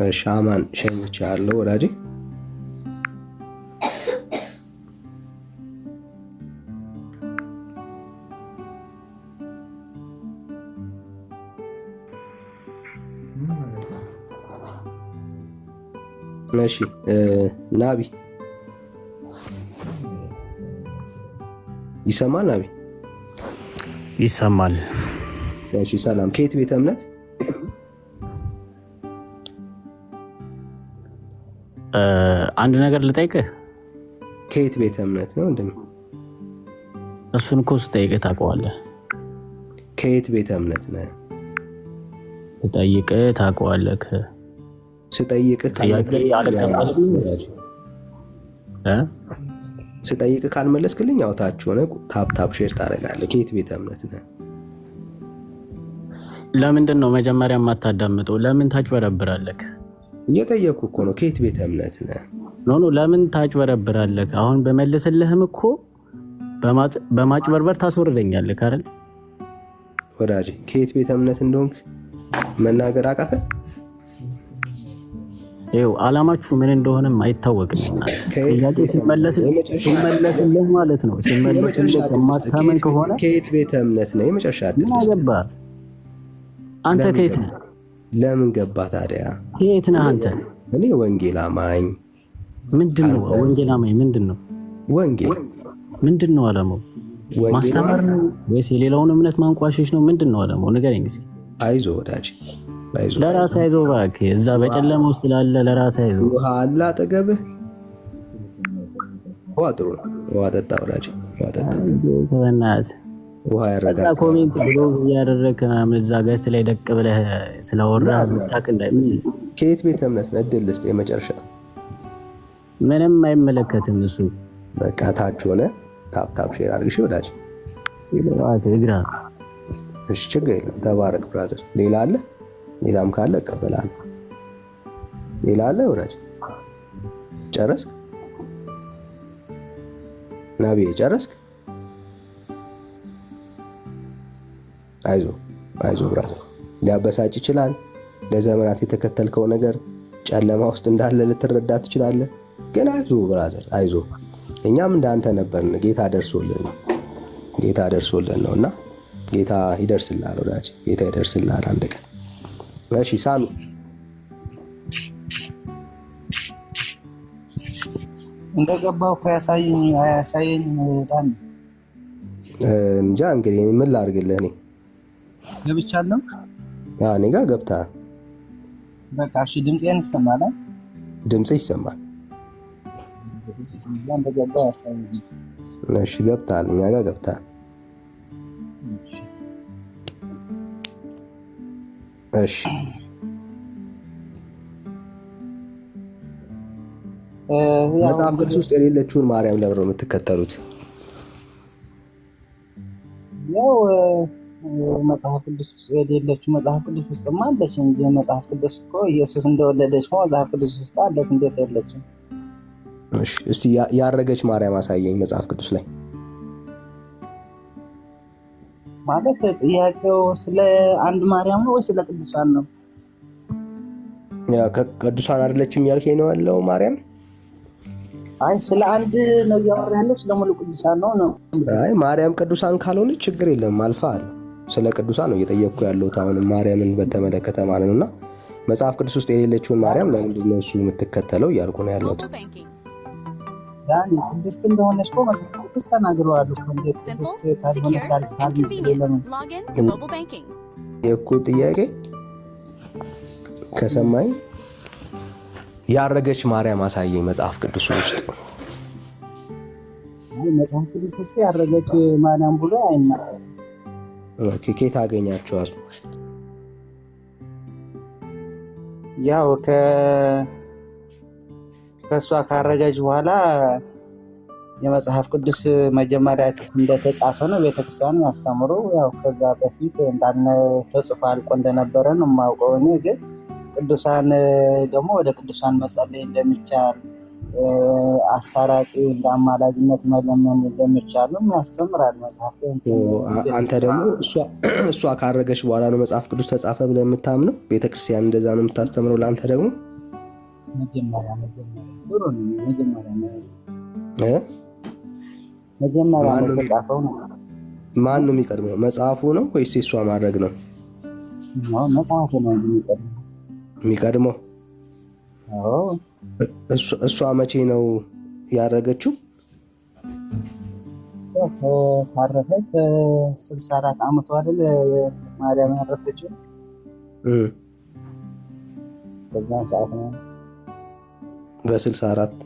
እሺ አማን ሸኝቻለሁ ወዳጄ። እሺ ናቢ ይሰማል? ናቢ ይሰማል። እሺ ሰላም። ከየት ቤተ እምነት? አንድ ነገር ልጠይቅህ። ከየት ቤተ እምነት ነው እንደም? እሱን እኮ ስጠይቅህ ታውቀዋለህ። ከየት ቤተ እምነት ነው? ስጠይቅህ ታውቀዋለህ። ስጠይቅህ ካልመለስክልኝ ያው ታች ሆነ ታፕ ሼር ታደርጋለህ። ከየት ቤተ እምነት ነው? ለምንድን ነው መጀመሪያ የማታዳምጠው? ለምን ታጭበረብራለህ? እየጠየኩ እኮ ነው። ከየት ቤተ እምነት ነህ? ኖ ለምን ታጭበረብራለህ? አሁን በመልስልህም እኮ በማጭበርበር ታስወርደኛለህ አይደል? ወዳጅ ከየት ቤተ እምነት እንደሆንክ መናገር አቃተህ? ይኸው አላማችሁ ምን እንደሆነም አይታወቅም። ጥያቄ ሲመለስልህ ማለት ነው። ሲመለስልህ ከማታመን ከሆነ ከየት ቤተ እምነት ነው? የመጨረሻ ምን አገባ አንተ? ከየት ነህ? ለምን ገባ ታዲያ? ከየት ነህ አንተ? እኔ ወንጌል አማኝ። ምንድን ነው ወንጌል አማኝ? ምንድን ነው ወንጌል? ምንድን ነው ዓላማው? ማስተማር ነው ወይስ የሌላውን እምነት ማንቋሸሽ ነው? ምንድን ነው ዓላማው? ንገረኝ እስኪ። አይዞህ ወዳጅ፣ አይዞህ። ለራስህ አይዞህ እባክህ። እዛ በጨለማ ውስጥ ስላለ ለራስህ አይዞህ። ውሃ አለ አጠገብህ? ውሃ ጥሩ ነው። ውሃ ጠጣ ወዳጅ፣ ውሃ ጠጣ። በእናትህ ውሃ ያረጋጋል። እዛ ኮሜንት ብሎ እያደረግህ ምናምን እዛ ገዝት ላይ ደቅ ብለህ ስላወራህ ብታውቅ እንዳይመስልህ። ከየት ቤተ እምነት ነው? እድል ልስጥ የመጨረሻ። ምንም አይመለከትም እሱ። በቃ ታች ሆነ ታፕ ሼር አድርግሽ ወዳጅ። እግራ እሺ፣ ችግር የለም። ተባረክ ብራዘር። ሌላ አለ? ሌላም ካለ እቀበላለሁ። ሌላ አለ ወዳጅ? ጨረስክ? ናቢዬ ጨረስክ? አይዞ ብራዘር። ሊያበሳጭ ይችላል። ለዘመናት የተከተልከው ነገር ጨለማ ውስጥ እንዳለ ልትረዳ ትችላለህ። ግን አይዞ ብራዘር፣ አይዞ። እኛም እንዳንተ ነበርን። ጌታ ደርሶልን ነው እና ጌታ ይደርስልሃል ወዳጅ፣ ጌታ ይደርስልሃል አንድ ቀን። እሺ ሳሚ፣ እንደገባው ያሳየኝ ዳን እንጃ እንግዲህ ምን ላድርግልህ? እኔ ገብቻለሁ። እኔ ጋር ገብተሃል። በቃ እሺ፣ ድምጼን ይሰማል? ድምጽ ይሰማል። እንደገባው ያሳየኝ። እሺ ገብተሃል፣ እኛ ጋር ገብተሃል። እሺ መጽሐፍ ቅዱስ ውስጥ የሌለችውን ማርያም ለምን ነው የምትከተሉት? ያው መጽሐፍ ቅዱስ የሌለችው መጽሐፍ ቅዱስ ውስጥማ አለች እንጂ መጽሐፍ ቅዱስ እኮ ኢየሱስ እንደወለደች መጽሐፍ ቅዱስ ውስጥ አለች። እንዴት የለችም? እሺ እስቲ ያረገች ማርያም አሳየኝ መጽሐፍ ቅዱስ ላይ። ማለት ጥያቄው ስለ አንድ ማርያም ነው ወይ ስለ ቅዱሳን ነው? ያ ቅዱሳን አይደለችም ያልከኝ ነው ያለው ማርያም? አይ ስለ አንድ ነው እያወራ ያለው፣ ስለ ሙሉ ቅዱሳን ነው። አይ ማርያም ቅዱሳን ካልሆነች ችግር የለም አልፋል። ስለ ቅዱሳን ነው እየጠየቅኩ ያለሁት አሁን ማርያምን በተመለከተ ማለት ነውና መጽሐፍ ቅዱስ ውስጥ የሌለችውን ማርያም ለምንድን ነው እሱ የምትከተለው እያልኩ ነው ያለሁት። ያን ቅድስት እንደሆነች እኮ መጽሐፍ ቅዱስ ተናግረዋል እኮ። እንዴት ቅድስት ካልሆነች አልፋል? ለምን የእኮ ጥያቄ ከሰማኝ ያረገች ማርያም አሳየኝ መጽሐፍ ቅዱስ ውስጥ። መጽሐፍ ቅዱስ ውስጥ ያረገች ማርያም ብሎ አይናገርም። ኦኬ፣ ከየት አገኛችኋት? ያው ከእሷ ካረገች በኋላ የመጽሐፍ ቅዱስ መጀመሪያ እንደተጻፈ ነው ቤተክርስቲያን ያስተምሩ። ያው ከዛ በፊት እንዳነ ተጽፎ አልቆ እንደነበረ ነው የማውቀው እኔ። ግን ቅዱሳን ደግሞ ወደ ቅዱሳን መጸለይ እንደሚቻል፣ አስታራቂ እንደ አማላጅነት መለመን እንደሚቻል ያስተምራል መጽሐፍ። አንተ ደግሞ እሷ ካረገች በኋላ ነው መጽሐፍ ቅዱስ ተጻፈ ብለህ የምታምነው? ቤተክርስቲያን እንደዛ ነው የምታስተምረው? ለአንተ ደግሞ መጀመሪያ ነው የተጻፈው ነው። ማን ነው የሚቀድመው? መጽሐፉ ነው ወይስ የእሷ ማድረግ ነው? መጽሐፉ ነው የሚቀድመው። አዎ እሷ መቼ ነው ያረገችው? ካረፈች በ64 ዓመቷ አይደል ማርያም ያረፈችው? በዛን ሰዓት ነው በ64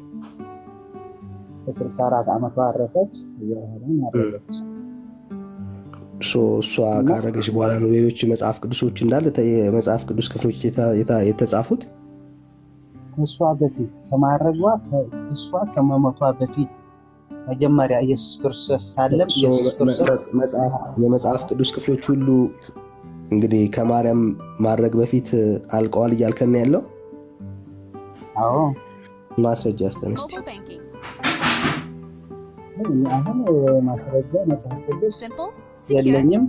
ዓመቷ አረፈች። ያረፈች እሷ ካረገች በኋላ ነው ሌሎች መጽሐፍ ቅዱሶች እንዳለ የመጽሐፍ ቅዱስ ክፍሎች የተጻፉት። እሷ በፊት ከማረጓ እሷ ከመሞቷ በፊት መጀመሪያ ኢየሱስ ክርስቶስ ሳለም ኢየሱስ ክርስቶስ የመጽሐፍ ቅዱስ ክፍሎች ሁሉ እንግዲህ ከማርያም ማድረግ በፊት አልቀዋል እያልከን ያለው? አዎ ማስረጃ አስተነስቲ። አሁን ማስረጃ መጽሐፍ ቅዱስ የለኝም።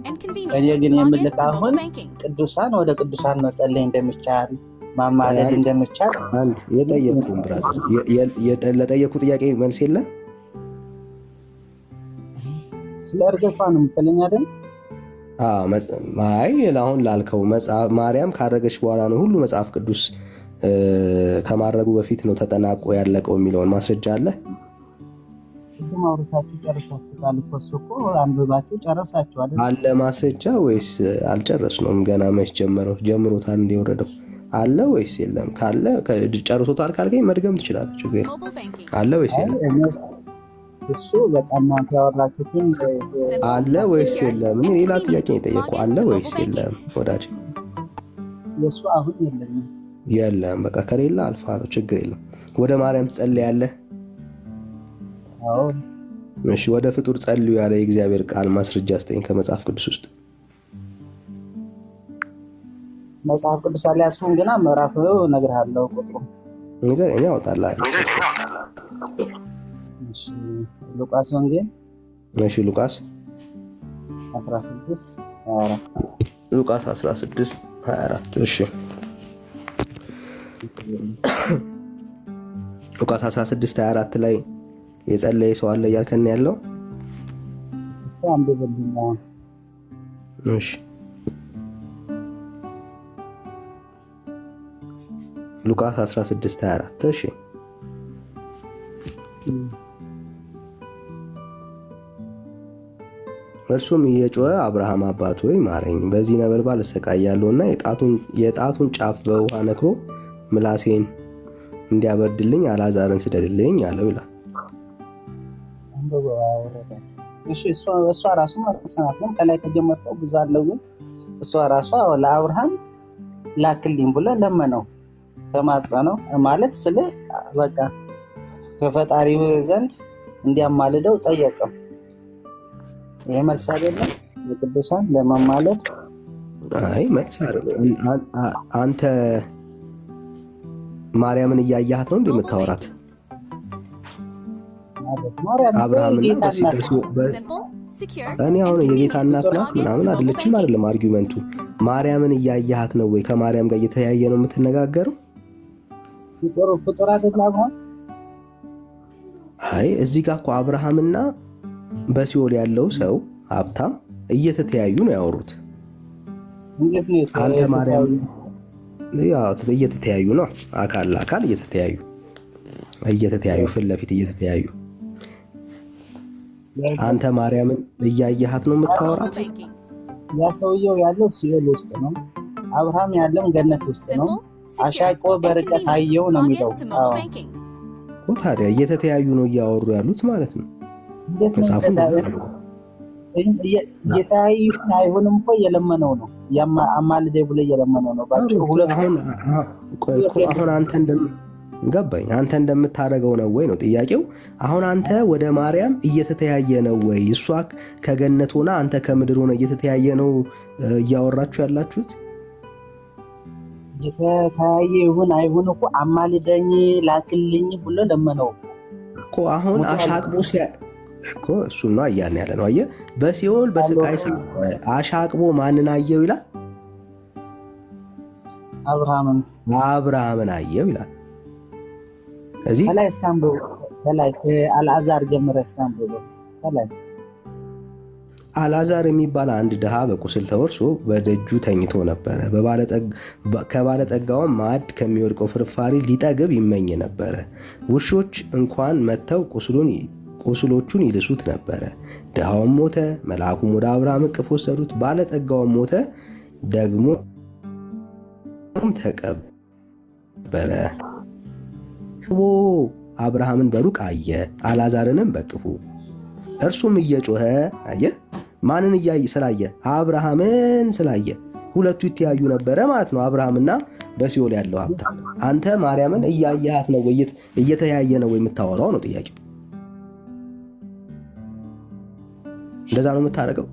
እኔ ግን የምልህ አሁን ቅዱሳን ወደ ቅዱሳን መጸለይ እንደሚቻል ማማለድ እንደምቻል አንድ የጠየቁን ብራዘር ለጠየቁ ጥያቄ መልስ የለ። ስለ እርገቷ ነው የምትለኝ አይደል? አይ አሁን ላልከው ማርያም ካረገች በኋላ ነው ሁሉ መጽሐፍ ቅዱስ ከማድረጉ በፊት ነው ተጠናቆ ያለቀው የሚለውን ማስረጃ አለ? ቅድም አውርታችሁ ጨርሳችኋል እኮ እሱ እኮ አንብባችሁ ጨረሳችሁ አይደል? አለ ማስረጃ ወይስ አልጨረስነውም? ገና መች ጀምሮታል እንደወረደው አለ ወይስ የለም? ካለ ጨርሶታል ካልከኝ መድገም ትችላለህ። ችግር አለ ወይስ የለም? እሱ በቃ እናንተ ያወራችሁትን አለ ወይስ የለም? እኔ ሌላ ጥያቄ የጠየቁ አለ ወይስ የለም? ወዳጅ የእሱ አሁን የለም። በቃ ከሌላ አልፋ ችግር የለም። ወደ ማርያም ትጸልያለህ? አዎ። እሺ፣ ወደ ፍጡር ጸልዩ ያለ የእግዚአብሔር ቃል ማስረጃ ስጠኝ ከመጽሐፍ ቅዱስ ውስጥ። መጽሐፍ ቅዱስ አልያዝኩም ግና ምዕራፍ እነግርሃለሁ። ቁጥሩ ነገር እኔ አወጣልሃለሁ። እሺ፣ ሉቃስ ወንጌል እሺ፣ ሉቃስ 16:24 ሉቃስ 16:24 እሺ፣ ሉቃስ 16:24 ላይ የጸለየ ሰው አለ እያልከን ያለው? አንብብልኝ። እሺ፣ ሉቃስ 16:24 እሺ። እርሱም እየጮኸ አብርሃም አባት ሆይ ማረኝ፣ በዚህ ነበልባል እሰቃያለሁና የጣቱን ጫፍ በውሃ ነክሮ ምላሴን እንዲያበርድልኝ አልዓዛርን ስደድልኝ አለው ይላል። እሺ፣ እሷ ራሱ ማለት ናት። ግን ከላይ ከጀመርከው ብዙ አለው። ግን እሷ ራሷ ለአብርሃም ላክልኝ ብሎ ለመነው፣ ተማጸነው ማለት ስለ በቃ ከፈጣሪው ዘንድ እንዲያማልደው ጠየቀው። ይሄ መልስ አይደለም የቅዱሳን ለመማለድ? አይ መልስ አይደለም። አንተ ማርያምን እያያሃት ነው እንደምታወራት? አብርሃምና እኔ አሁን የጌታ እናት ናት ምናምን አይደለችም አይደለም አርጊውመንቱ። ማርያምን እያያሃት ነው ወይ? ከማርያም ጋር እየተያየ ነው የምትነጋገረው? ፍጡር አይደለም። አይ እዚህ ጋር እኮ አብርሃምና በሲኦል ያለው ሰው ሀብታም እየተተያዩ ነው ያወሩት። አንተ ማርያም እየተተያዩ ነው፣ አካል ለአካል እየተተያዩ ፊት ለፊት እየተተያዩ። አንተ ማርያምን እያየሃት ነው የምታወራት? ያ ሰውየው ያለው ሲኦል ውስጥ ነው፣ አብርሃም ያለው ገነት ውስጥ ነው። አሻቆ በርቀት አየው ነው የሚለው። ታዲያ እየተተያዩ ነው እያወሩ ያሉት ማለት ነው። መጽሐፉ እየተያዩ አይሆንም እኮ እየለመነው ነው፣ አማልደ ብሎ እየለመነው ነው። አሁን አንተ ገባኝ። አንተ እንደምታደርገው ነው ወይ ነው ጥያቄው። አሁን አንተ ወደ ማርያም እየተተያየ ነው ወይ? እሷ ከገነት ሆና አንተ ከምድር ሆነ እየተተያየ ነው እያወራችሁ ያላችሁት? እየተተያየ ይሁን አይሁን እኮ አማልደኝ ላክልኝ ብሎ ለመነው እኮ። አሁን አሻቅቦ እኮ እሱን ነው እያልን ያለ ነው። አየህ፣ በሲኦል በስቃይ አሻቅቦ ማንን አየው ይላል? አብርሃምን አየው ይላል። እዚህ ከላይ እስካንብብ፣ ከላይ ከአልዓዛር ጀምረ እስካንብብ። ከላይ አልዓዛር የሚባል አንድ ድሃ በቁስል ተወርሶ በደጁ ተኝቶ ነበረ። ከባለጠጋውም ማዕድ ከሚወድቀው ፍርፋሪ ሊጠግብ ይመኝ ነበረ። ውሾች እንኳን መጥተው ቁስሎቹን ይልሱት ነበረ። ድሃውም ሞተ፣ መልአኩም ወደ አብርሃም እቅፍ ወሰዱት። ባለጠጋውም ሞተ፣ ደግሞ ተቀበረ። አብርሃምን በሩቅ አየ፣ አልዓዛርንም በቅፉ። እርሱም እየጮኸ አየ። ማንን ስላየ? አብርሃምን ስላየ። ሁለቱ ይተያዩ ነበረ ማለት ነው፣ አብርሃምና በሲኦል ያለው ሀብታም። አንተ ማርያምን እያያት ነው ወይ እየተያየ ነው ወይ የምታወራው ነው ጥያቄው። እንደዛ ነው የምታደርገው?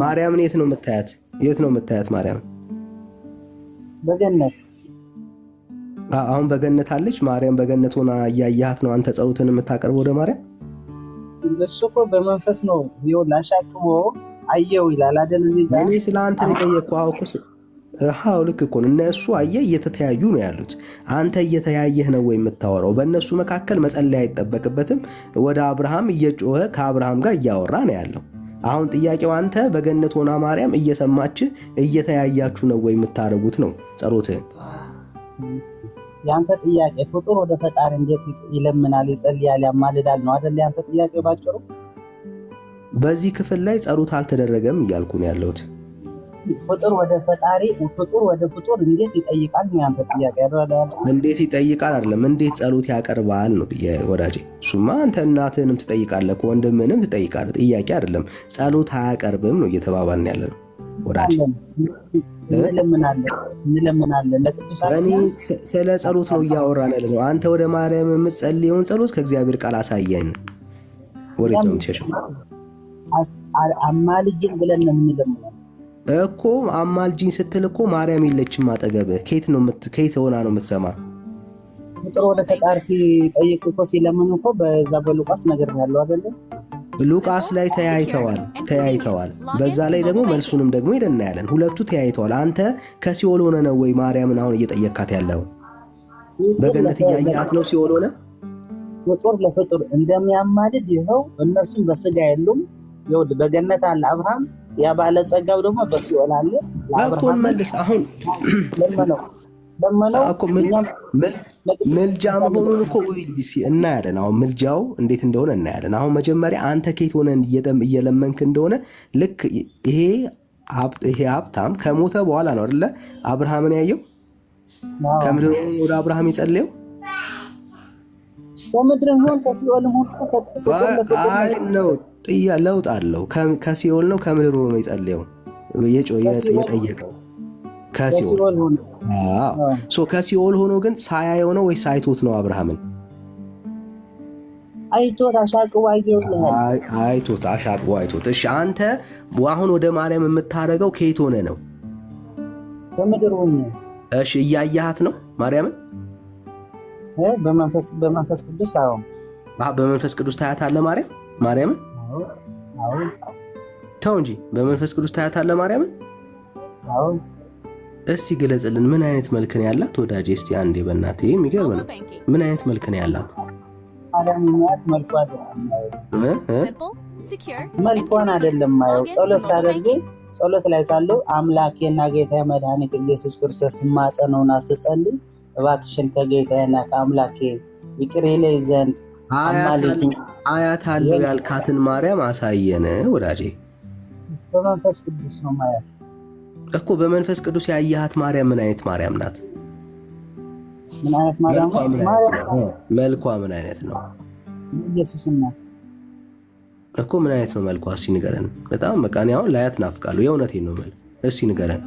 ማርያምን የት ነው የምታያት? የት ነው የምታያት ማርያም? በገነት። አሁን በገነት አለች ማርያም። በገነት ሆና እያያት ነው አንተ ጸሎትን የምታቀርበው ወደ ማርያም? እሱ እኮ በመንፈስ ነው ይኸውልህ አሻቅቦ አየው ይላል አይደል? እዚህ ጋር እኔ ስለ አንተ ነው የጠየቅኩህ። አዎ ልክ እኮ ነው። እነሱ አየህ እየተተያዩ ነው ያሉት። አንተ እየተያየህ ነው ወይ የምታወራው? በእነሱ መካከል መጸለይ አይጠበቅበትም። ወደ አብርሃም እየጮኸ ከአብርሃም ጋር እያወራ ነው ያለው። አሁን ጥያቄው አንተ በገነት ሆና ማርያም እየሰማችህ እየተያያችሁ ነው ወይ የምታደርጉት ነው ጸሎትህን። ያንተ ጥያቄ ፍጡር ወደ ፈጣሪ እንዴት ይለምናል፣ ይጸልያል፣ ያማልዳል ነው አይደል? ያንተ ጥያቄ ባጭሩ በዚህ ክፍል ላይ ጸሎት አልተደረገም እያልኩ ነው ያለሁት። ፍጡር ወደ ፈጣሪ፣ ፍጡር ወደ ፍጡር እንዴት ይጠይቃል ነው ያንተ ጥያቄ አይደል? እንዴት ይጠይቃል አይደለም፣ እንዴት ጸሎት ያቀርባል ነው ወዳጄ። እሱማ አንተ እናትህንም ትጠይቃለህ፣ ወንድምህንም ትጠይቃለህ። ጥያቄ አይደለም። ጸሎት አያቀርብም ነው እየተባባልን ያለ ነው ወዳጄ። እንለምናለን ለቅዱሳን። እኔ ስለ ጸሎት ነው እያወራን ያለ ነው። አንተ ወደ ማርያም የምትጸልየውን ጸሎት ከእግዚአብሔር ቃል አሳየን። ወዴት ነው የምትሸሸው? አማልጅን ብለን ነው የምንለምነው እኮ። አማልጅኝ ስትል እኮ ማርያም የለችም አጠገብህ። ከየት ሆና ነው የምትሰማ? ፍጡር ወደ ፈጣሪ ሲጠይቅ እኮ ሲለምን እኮ በዛ በሉቃስ ነገር ያለው አይደለም? ሉቃስ ላይ ተያይተዋል። በዛ ላይ ደግሞ መልሱንም ደግሞ ሄደን እናያለን። ሁለቱ ተያይተዋል። አንተ ከሲኦል ሆነ ነው ወይ ማርያምን አሁን እየጠየካት ያለው? በገነት እያያት ነው ሲኦል ሆነ? ፍጡር ለፍጡር እንደሚያማልድ ይኸው እነሱም በስጋ የሉም። ይኸውልህ በገነት አለ አብርሃም፣ ያ ባለጸጋው ደግሞ በሲኦል አለ። ለአብርሃም መልስ አሁን ለመነው እኮ ምልጃ መሆኑን እኮ እናያለን። አሁን ምልጃው እንዴት እንደሆነ እናያለን። አሁን መጀመሪያ አንተ ከየት ሆነ እየለመንክ እንደሆነ ልክ ይሄ ሀብታም ከሞተ በኋላ ነው አይደለ አብርሃምን ያየው? ከምድር ወደ አብርሃም የጸለየው በምድር ሆን ከሲኦልም ሆን ነው። ለውጥ አለው። ከሲኦል ነው ከምድር ሆኖ የጸለየው የጠየቀው ከሲኦል ሆኖ ግን ሳያየው ነው ወይስ አይቶት ነው? አብርሃምን አይቶት አሻቅቦ አይቶት። እሺ አንተ አሁን ወደ ማርያም የምታደርገው ከየት ሆነ ነው? ከምድር ሆነ። እሺ እያያሃት ነው ማርያምን? በመንፈስ ቅዱስ አሁን በመንፈስ ቅዱስ ታያታለህ ማርያምን? ተው እንጂ በመንፈስ ቅዱስ ታያታለህ ማርያምን? እስቲ ግለጽልን። ምን አይነት መልክ ነው ያላት ወዳጄ? እስቲ አንዴ በእናትህ የሚገርም ነው። ምን አይነት መልክ ነው ያላት? መልኳን አይደለም ማየው። ጸሎት ሳደርግ ጸሎት ላይ ሳለው አምላኬና ጌታ መድኃኒት ኢየሱስ ክርስቶስ ማጸነውና ስጸልይ እባክሽን ከጌታዬና ከአምላኬ ይቅር ይለኝ ዘንድ አያታለሁ ያልካትን ማርያም አሳየን ወዳጄ። በመንፈስ ቅዱስ ነው ማያት እኮ። በመንፈስ ቅዱስ ያያሃት ማርያም ምን አይነት ማርያም ናት? ምን አይነት ማርያም? መልኳ ምን አይነት ነው? ኢየሱስና እኮ ምን አይነት ነው መልኳ? እስኪ ንገረን። በጣም በቃ እኔ አሁን ላያት ናፍቃለሁ። የእውነቴን ነው የምልህ። እስኪ ንገረን።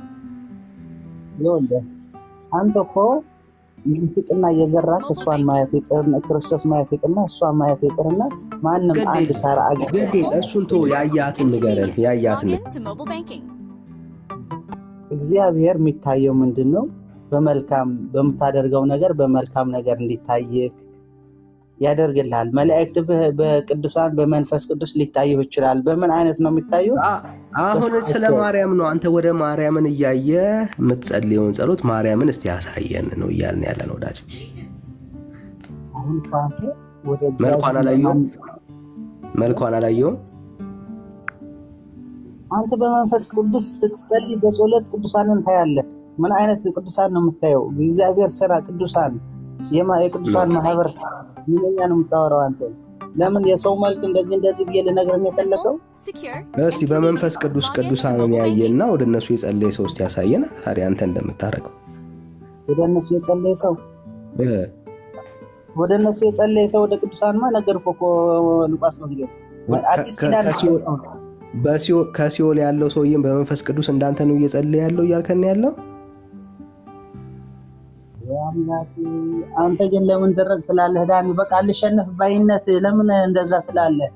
ይኸውልህ አንተ እኮ ፍቅርና እየዘራክ እሷን ማየት ይቅርና ክርስቶስ ማየት ይቅርና እሷን ማየት ይቅርና ማንም አንድ ታራ አገኘ እሱን ተው። ያያትን ንገረን። ያያትን እግዚአብሔር የሚታየው ምንድነው? በመልካም በምታደርገው ነገር በመልካም ነገር እንዲታይክ ያደርግልሃል። መላእክት በቅዱሳን በመንፈስ ቅዱስ ሊታዩ ይችላል። በምን አይነት ነው የሚታየው? አሁን ስለ ማርያም ነው። አንተ ወደ ማርያምን እያየ የምትጸልየውን ጸሎት ማርያምን እስቲ ያሳየን ነው እያልን ያለ ነው ወዳጅ። አሁን መልኳን አላየውም። አንተ በመንፈስ ቅዱስ ስትጸልይ በጸሎት ቅዱሳንን ታያለህ። ምን አይነት ቅዱሳን ነው የምታየው? የእግዚአብሔር ስራ ቅዱሳን የቅዱሳን ማህበር ምንኛ ነው የምታወራው አንተ? ለምን የሰው መልክ እንደዚህ ብዬ ልነግርህ የፈለከው? እስቲ በመንፈስ ቅዱስ ቅዱሳንን ያየና ወደ እነሱ የጸለየ ሰው እስቲ ያሳየን። ታዲያ አንተ እንደምታረገው ወደ እነሱ የጸለየ ሰው ወደ ቅዱሳንማ ነገርኩህ እኮ ሉቃስ ወንጌል አዲስ ኪዳን ከሲኦል ያለው ሰውዬም በመንፈስ ቅዱስ እንዳንተ ነው እየጸለየ ያለው እያልከን ያለው። አንተ ግን ለምን ደረቅ ትላለህ ዳኒ? በቃ ልሸነፍ ባይነት ለምን እንደዛ ትላለህ?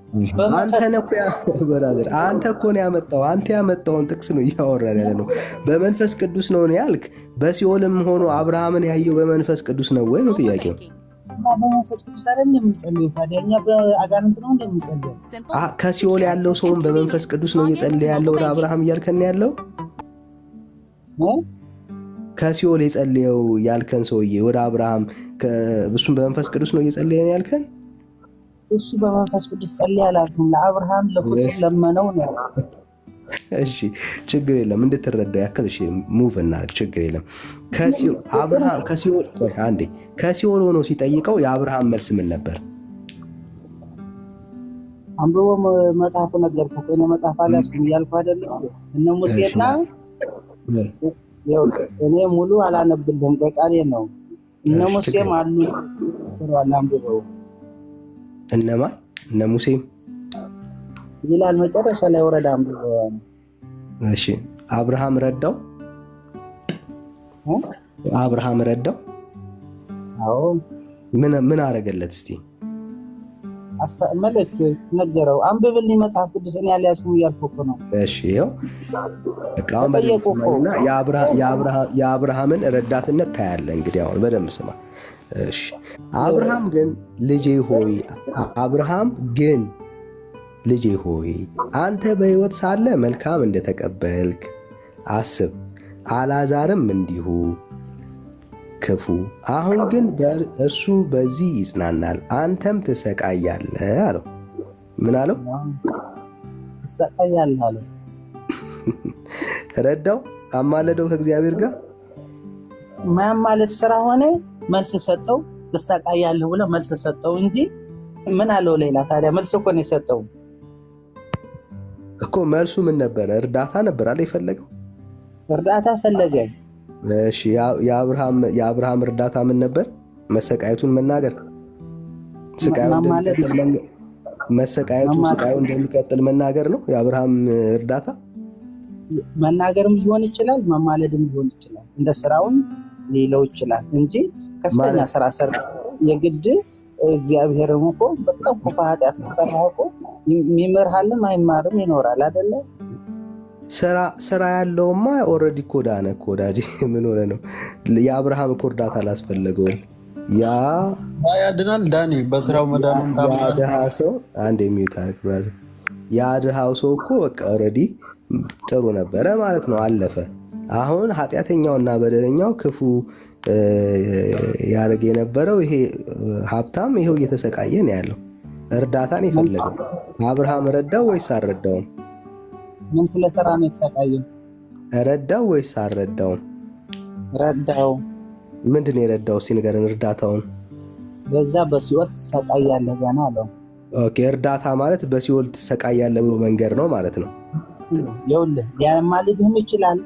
አንተ እኮ ነው ያመጣው። አንተ ያመጣውን ጥቅስ ነው እያወራን ያለ ነው። በመንፈስ ቅዱስ ነው ያልክ። በሲኦልም ሆኖ አብርሃምን ያየው በመንፈስ ቅዱስ ነው ወይ ነው ጥያቄው? በመንፈስ ቅዱስ አይደል የምንጸልየው? ታዲያ እኛ በአጋንንት ነው እንደምንጸልየው? ከሲኦል ያለው ሰውን በመንፈስ ቅዱስ ነው እየጸለየ ያለው ወደ አብርሃም እያልከን ያለው? ከሲኦል የጸለየው ያልከን ሰውዬ ወደ አብርሃም እሱም በመንፈስ ቅዱስ ነው እየጸለየ ያልከን? እሱ በመንፈስ ቅዱስ ጸለየ አላልኩም። ለአብርሃም ለፍጡር ለመነው ነው። እሺ ችግር የለም እንድትረዳው ያክል እሺ ሙቭ እናድርግ ችግር የለም። አብርሃም ከሲኦል ሆኖ ሲጠይቀው የአብርሃም መልስ ምን ነበር? አንብቦ መጽሐፉ ነገርኩህ እኮ ነው። መጽሐፍ አልያዝኩም እያልኩ አይደለም? እነ ሙሴና እኔ ሙሉ አላነብልህም በቃሌ ነው። እነ ሙሴም አሉ አንብበው። እነማን? እነ ሙሴም ይላል መጨረሻ ላይ ወረዳ አንብበው። እሺ አብርሃም ረዳው? አብርሃም ረዳው? አዎ። ምን አረገለት? እስቲ መልእክት ነገረው። አንብብልኝ መጽሐፍ ቅዱስ እኔ አልያዝኩም እያልኩ እኮ ነው። እሺ ይኸው በቃ የአብርሃምን ረዳትነት ታያለህ። እንግዲህ አሁን በደንብ ስማ። እሺ አብርሃም ግን ልጄ ሆይ አንተ በሕይወት ሳለ መልካም እንደተቀበልክ አስብ፣ አልዓዛርም እንዲሁ ክፉ። አሁን ግን እርሱ በዚህ ይጽናናል፣ አንተም ትሰቃያለህ አለው። ምን አለው? ትሰቃያለህ አለው። ረዳው? አማለደው ከእግዚአብሔር ጋር ማማለድ ስራ ሆነ። መልስ ሰጠው። ትሰቃያለህ ብሎ መልስ ሰጠው እንጂ ምን አለው ሌላ? ታዲያ መልስ እኮ ነው የሰጠው እኮ። መልሱ ምን ነበረ? እርዳታ ነበር አለ የፈለገው። እርዳታ ፈለገ። እሺ የአብርሃም እርዳታ ምን ነበር? መሰቃየቱን መናገር፣ ስቃዩ እንደሚቀጥል መናገር ነው የአብርሃም እርዳታ። መናገርም ሊሆን ይችላል፣ መማለድም ሊሆን ይችላል። እንደ ስራውን ሊለው ይችላል እንጂ ከፍተኛ ስራ ሰርቶ የግድ እግዚአብሔርም እኮ በጣም ክፉ ኃጢአት ከሰራህ እኮ የሚምርሃልም አይማርም ይኖራል አይደለ? ስራ ያለውማ ኦልሬዲ እኮ ዳነ እኮ ወዳጄ። ምን ሆነ ነው? የአብርሃም እኮ እርዳታ አላስፈለገውም። ያድናል ዳኒ በስራው መዳኑን ታምናለህ? ያ ድሃ ሰው አንድ የሚውታልክ ብራዘር፣ ያ ድሃው ሰው እኮ በቃ ኦልሬዲ ጥሩ ነበረ ማለት ነው፣ አለፈ። አሁን ኃጢአተኛውና በደለኛው ክፉ ያደርግ የነበረው ይሄ ሀብታም ይሄው እየተሰቃየ ነው ያለው። እርዳታን የፈለገው አብርሃም ረዳው ወይስ አልረዳውም? ምን ስለሰራ ነው የተሰቃየው? ረዳው ወይስ አልረዳውም? ረዳው። ምንድን ነው የረዳው? እስኪ ንገረን እርዳታውን። በዛ በሲኦል ትሰቃያለህ ገና አለው። ኦኬ እርዳታ ማለት በሲኦል ትሰቃያለህ ብሎ መንገር ነው ማለት ነው። ይኸውልህ ሊያማልድህም ይችላል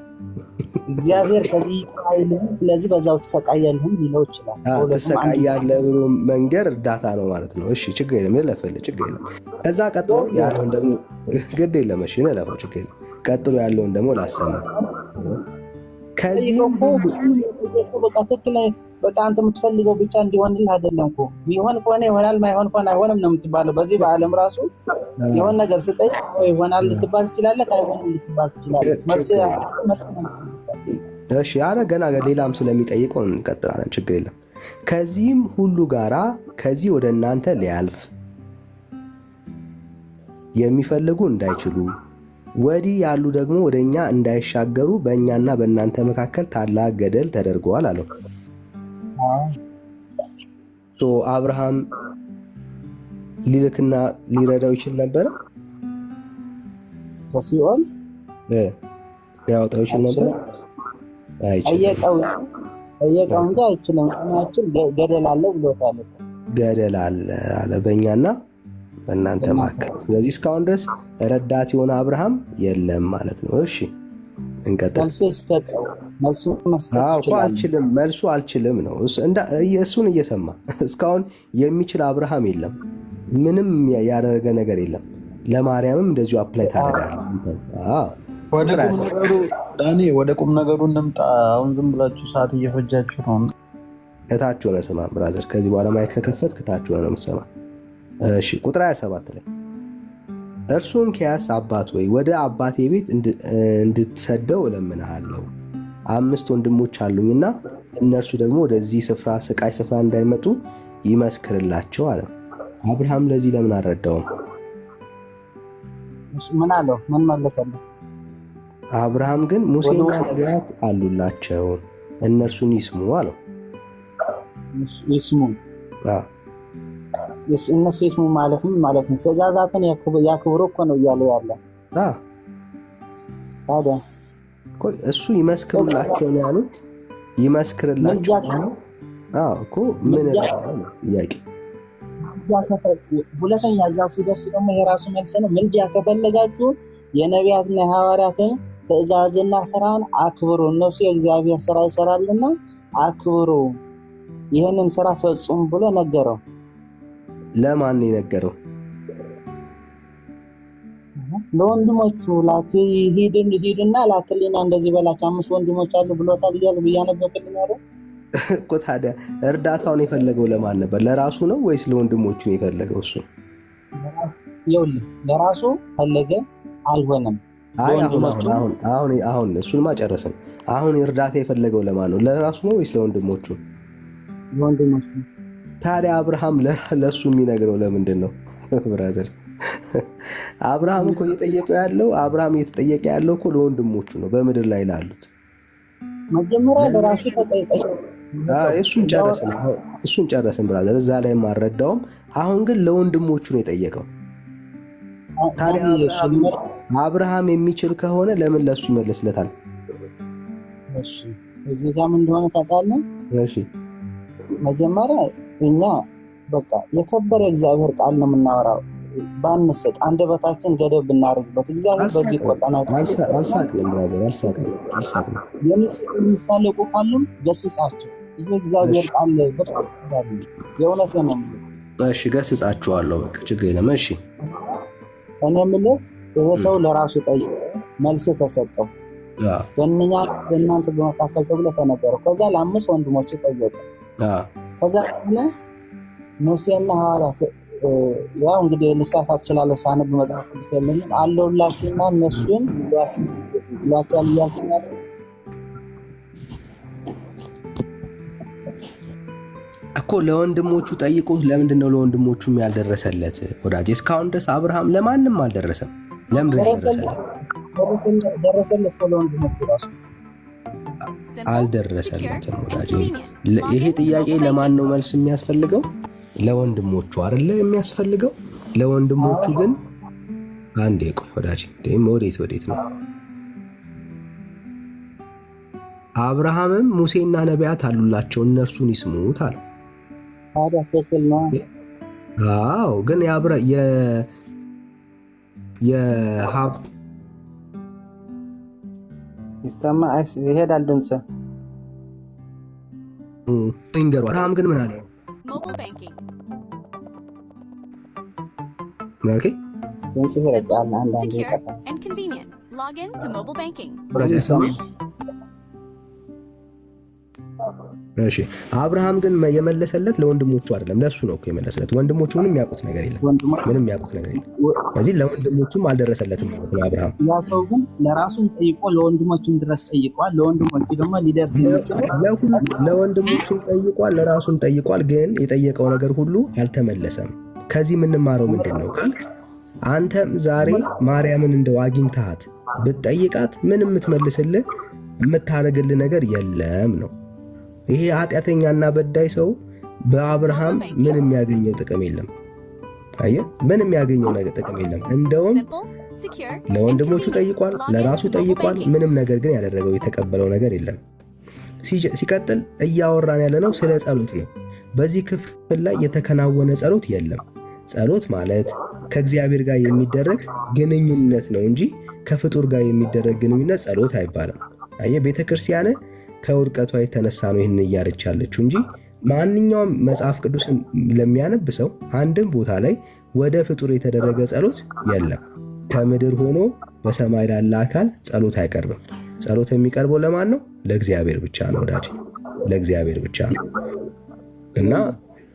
እግዚአብሔር ከዚህ አይልም፣ ስለዚህ በዛው ትሰቃያለህም ሊለው ይችላል። ትሰቃያለህ ብሎ መንገር እርዳታ ነው ማለት ነው። እሺ ችግር የለም ለፈልህ ችግር የለም። ከዛ ቀጥሎ ያለውን ደግሞ ግድ የለም እሺ ነለፈው ችግር የለም። ቀጥሎ ያለውን ደግሞ ላሰማ። ከዚህ በቃ ትክክል በቃ አንተ የምትፈልገው ብቻ እንዲሆንልህ አይደለም እኮ። ይሆን ከሆነ ይሆናል፣ ማይሆን ከሆነ አይሆንም ነው የምትባለው። በዚህ በዓለም ራሱ የሆነ ነገር ስጠይቅ ይሆናል ልትባል ትችላለህ፣ አይሆንም ልትባል ትችላለህ። እሺ አረ ገና ሌላም ስለሚጠይቀው እንቀጥላለን፣ ችግር የለም። ከዚህም ሁሉ ጋራ ከዚህ ወደ እናንተ ሊያልፍ የሚፈልጉ እንዳይችሉ ወዲህ ያሉ ደግሞ ወደ እኛ እንዳይሻገሩ በእኛና በእናንተ መካከል ታላቅ ገደል ተደርገዋል አለው። አብርሃም ሊልክና ሊረዳው ይችል ነበረ? ከሲኦል ሊያወጣው ይችል ነበረ? ጠየቀው እንጂ አይችልም። ገደል አለ ብሎታል። ገደል አለ በእኛና በእናንተ መካከል። ስለዚህ እስካሁን ድረስ ረዳት የሆነ አብርሃም የለም ማለት ነው። እሺ እንቀጥል። መልሱ አልችልም ነው። እሱን እየሰማ እስካሁን የሚችል አብርሃም የለም። ምንም ያደረገ ነገር የለም። ለማርያምም እንደዚሁ አፕላይ ታደርጋለህ። ዳኒ ወደ ቁም ነገሩ እንምጣ። አሁን ዝም ብላችሁ ሰዓት እየፈጃችሁ ነው። እታች ሆነ ስማ ብራዘር፣ ከዚህ በኋላ ማይክ ከከፈትክ እታች ሆነ ነው የምትሰማ። እሺ ቁጥር 27 ላይ እርሱን ኪያስ አባት ወይ ወደ አባቴ ቤት እንድትሰደው እለምንሃለሁ። 5 ወንድሞች አሉኝና እነርሱ ደግሞ ወደዚህ ስቃይ ስፍራ እንዳይመጡ ይመስክርላቸው አለ። አብርሃም ለዚህ ለምን አልረዳውም? ምን አለው? ምን መለሰለት? አብርሃም ግን ሙሴና ነቢያት አሉላቸው እነርሱን ይስሙ አለው። ይስሙ እነሱ ይስሙ ማለት ምን ማለት ነው? ትእዛዛትን ያክብሩ እኮ ነው እያለ ያለ። ታዲያ እሱ ይመስክርላቸው ነው ያሉት። ይመስክርላቸው እኮ ምን ጥያቄ። ሁለተኛ እዛው ሲደርስ ደግሞ የራሱ መልስ ነው። ምልጃ ከፈለጋችሁ የነቢያትና የሐዋርያትን ትእዛዝና ስራን አክብሩ፣ እነሱ የእግዚአብሔር ስራ ይሰራልና አክብሩ፣ ይህንን ስራ ፈጽሙ ብሎ ነገረው። ለማን ነው የነገረው? ለወንድሞቹ ላክ፣ ሂዱና ላክልኝና እንደዚህ በላክ 5 ወንድሞች አሉ ብሎታል እያሉ ብያነበብልኝ አይደል እኮ። ታዲያ እርዳታውን የፈለገው ለማን ነበር? ለራሱ ነው ወይስ ለወንድሞቹ ነው የፈለገው? እሱ ይኸውልህ ለራሱ ፈለገ፣ አልሆነም። አሁን እሱንማ ጨረስን። አሁን እርዳታ የፈለገው ለማን ነው? ለራሱ ነው ወይስ ለወንድሞቹ? ለወንድሞቹ። ታዲያ አብርሃም ለሱ የሚነግረው ለምንድን ነው? ብራዘር አብርሃም እኮ እየጠየቀው ያለው እኮ ለወንድሞቹ ነው፣ በምድር ላይ ላሉት። መጀመሪያ ለራሱ ተጠይቀ እሱን ጨረስን ብራዘር። እዛ ላይ አልረዳውም። አሁን ግን ለወንድሞቹ ነው የጠየቀው። ታዲያ አብርሃም የሚችል ከሆነ ለምን ለሱ ይመለስለታል? እሺ እዚህ ጋር ምን እንደሆነ ታውቃለህ? እሺ መጀመሪያ እኛ በቃ የከበረ እግዚአብሔር ቃል ነው የምናወራው። ባንስቅ አንደበታችን ገደብ ብናደርግበት እግዚአብሔር በዚህ ይቆጣናል። አልሳቅንም ብራዘር፣ አልሳቅንም። የሚሳለቁ ካሉም ገስጻቸው። ይሄ እግዚአብሔር ቃል በጣም የእውነት ነው። እሺ ገስጻቸዋለሁ፣ በቃ ችግር የለም። እሺ እኔ የምልህ ይሄ ሰው ለራሱ ጠይቆ መልስ ተሰጠው። በእናንተ በመካከል ተብሎ ተነገረው። ከዛ ለ5 ወንድሞች ጠየቀ። ከዛ ሙሴና ሐዋርያት ያው እንግዲህ ልሳሳት እችላለሁ ሳነብ መጽሐፍ ቅዱስ የለኝም አለውላችሁና እነሱን ብሏቸዋል እያልኩኝ አይደል እኮ። ለወንድሞቹ ጠይቆ ለምንድን ነው ለወንድሞቹም ያልደረሰለት? ወዳጅ እስካሁን ድረስ አብርሃም ለማንም አልደረሰም። ለምን ደረሰለት? ለወንድሞቹ ራሱ አልደረሰለትም። ወዳጅ ይሄ ጥያቄ ለማን ነው መልስ የሚያስፈልገው? ለወንድሞቹ አይደለ የሚያስፈልገው? ለወንድሞቹ ግን አንዴ ቆይ ወዳጅ፣ ወዴት ነው? አብርሃምም ሙሴና ነቢያት አሉላቸው እነርሱን ይስሙት አለ። ታዲያ ትክክል ነው። አዎ ግን የሀብት ይሰማ ይሄዳል ድምጽ እንገሩ። አብርሃም ግን ምን አለ? Mobile banking. Okay. Secure and convenient. Log in to mobile banking. እሺ አብርሃም ግን የመለሰለት ለወንድሞቹ አይደለም፣ ለሱ ነው እኮ የመለሰለት። ወንድሞቹ ምንም ያውቁት ነገር የለም። ስለዚህ ለወንድሞቹም አልደረሰለትም ማለት ነው አብርሃም። ያ ሰው ግን ለራሱም ጠይቆ ለወንድሞቹም ድረስ ጠይቋል። ለወንድሞቹ ደግሞ ሊደርስ የሚችለው ለወንድሞቹም ጠይቋል፣ ለራሱም ጠይቋል። ግን የጠየቀው ነገር ሁሉ አልተመለሰም። ከዚህ የምንማረው ምንድን ነው ካልክ፣ አንተም ዛሬ ማርያምን እንደው አግኝተሃት ብትጠይቃት ምንም የምትመልስልህ የምታደርግልህ ነገር የለም ነው። ይሄ ኃጢአተኛና በዳይ ሰው በአብርሃም ምን የሚያገኘው ጥቅም የለም። አየህ፣ ምን የሚያገኘው ነገር ጥቅም የለም። እንደውም ለወንድሞቹ ጠይቋል፣ ለራሱ ጠይቋል። ምንም ነገር ግን ያደረገው የተቀበለው ነገር የለም። ሲቀጥል እያወራን ያለነው ስለ ጸሎት ነው። በዚህ ክፍል ላይ የተከናወነ ጸሎት የለም። ጸሎት ማለት ከእግዚአብሔር ጋር የሚደረግ ግንኙነት ነው እንጂ ከፍጡር ጋር የሚደረግ ግንኙነት ጸሎት አይባልም። አየህ፣ ቤተክርስቲያን ከውድቀቷ የተነሳ ነው ይህን እያለች ያለችው እንጂ ማንኛውም መጽሐፍ ቅዱስን ለሚያነብ ሰው አንድም ቦታ ላይ ወደ ፍጡር የተደረገ ጸሎት የለም። ከምድር ሆኖ በሰማይ ላለ አካል ጸሎት አይቀርብም። ጸሎት የሚቀርበው ለማን ነው? ለእግዚአብሔር ብቻ ነው ወዳጅ፣ ለእግዚአብሔር ብቻ ነው። እና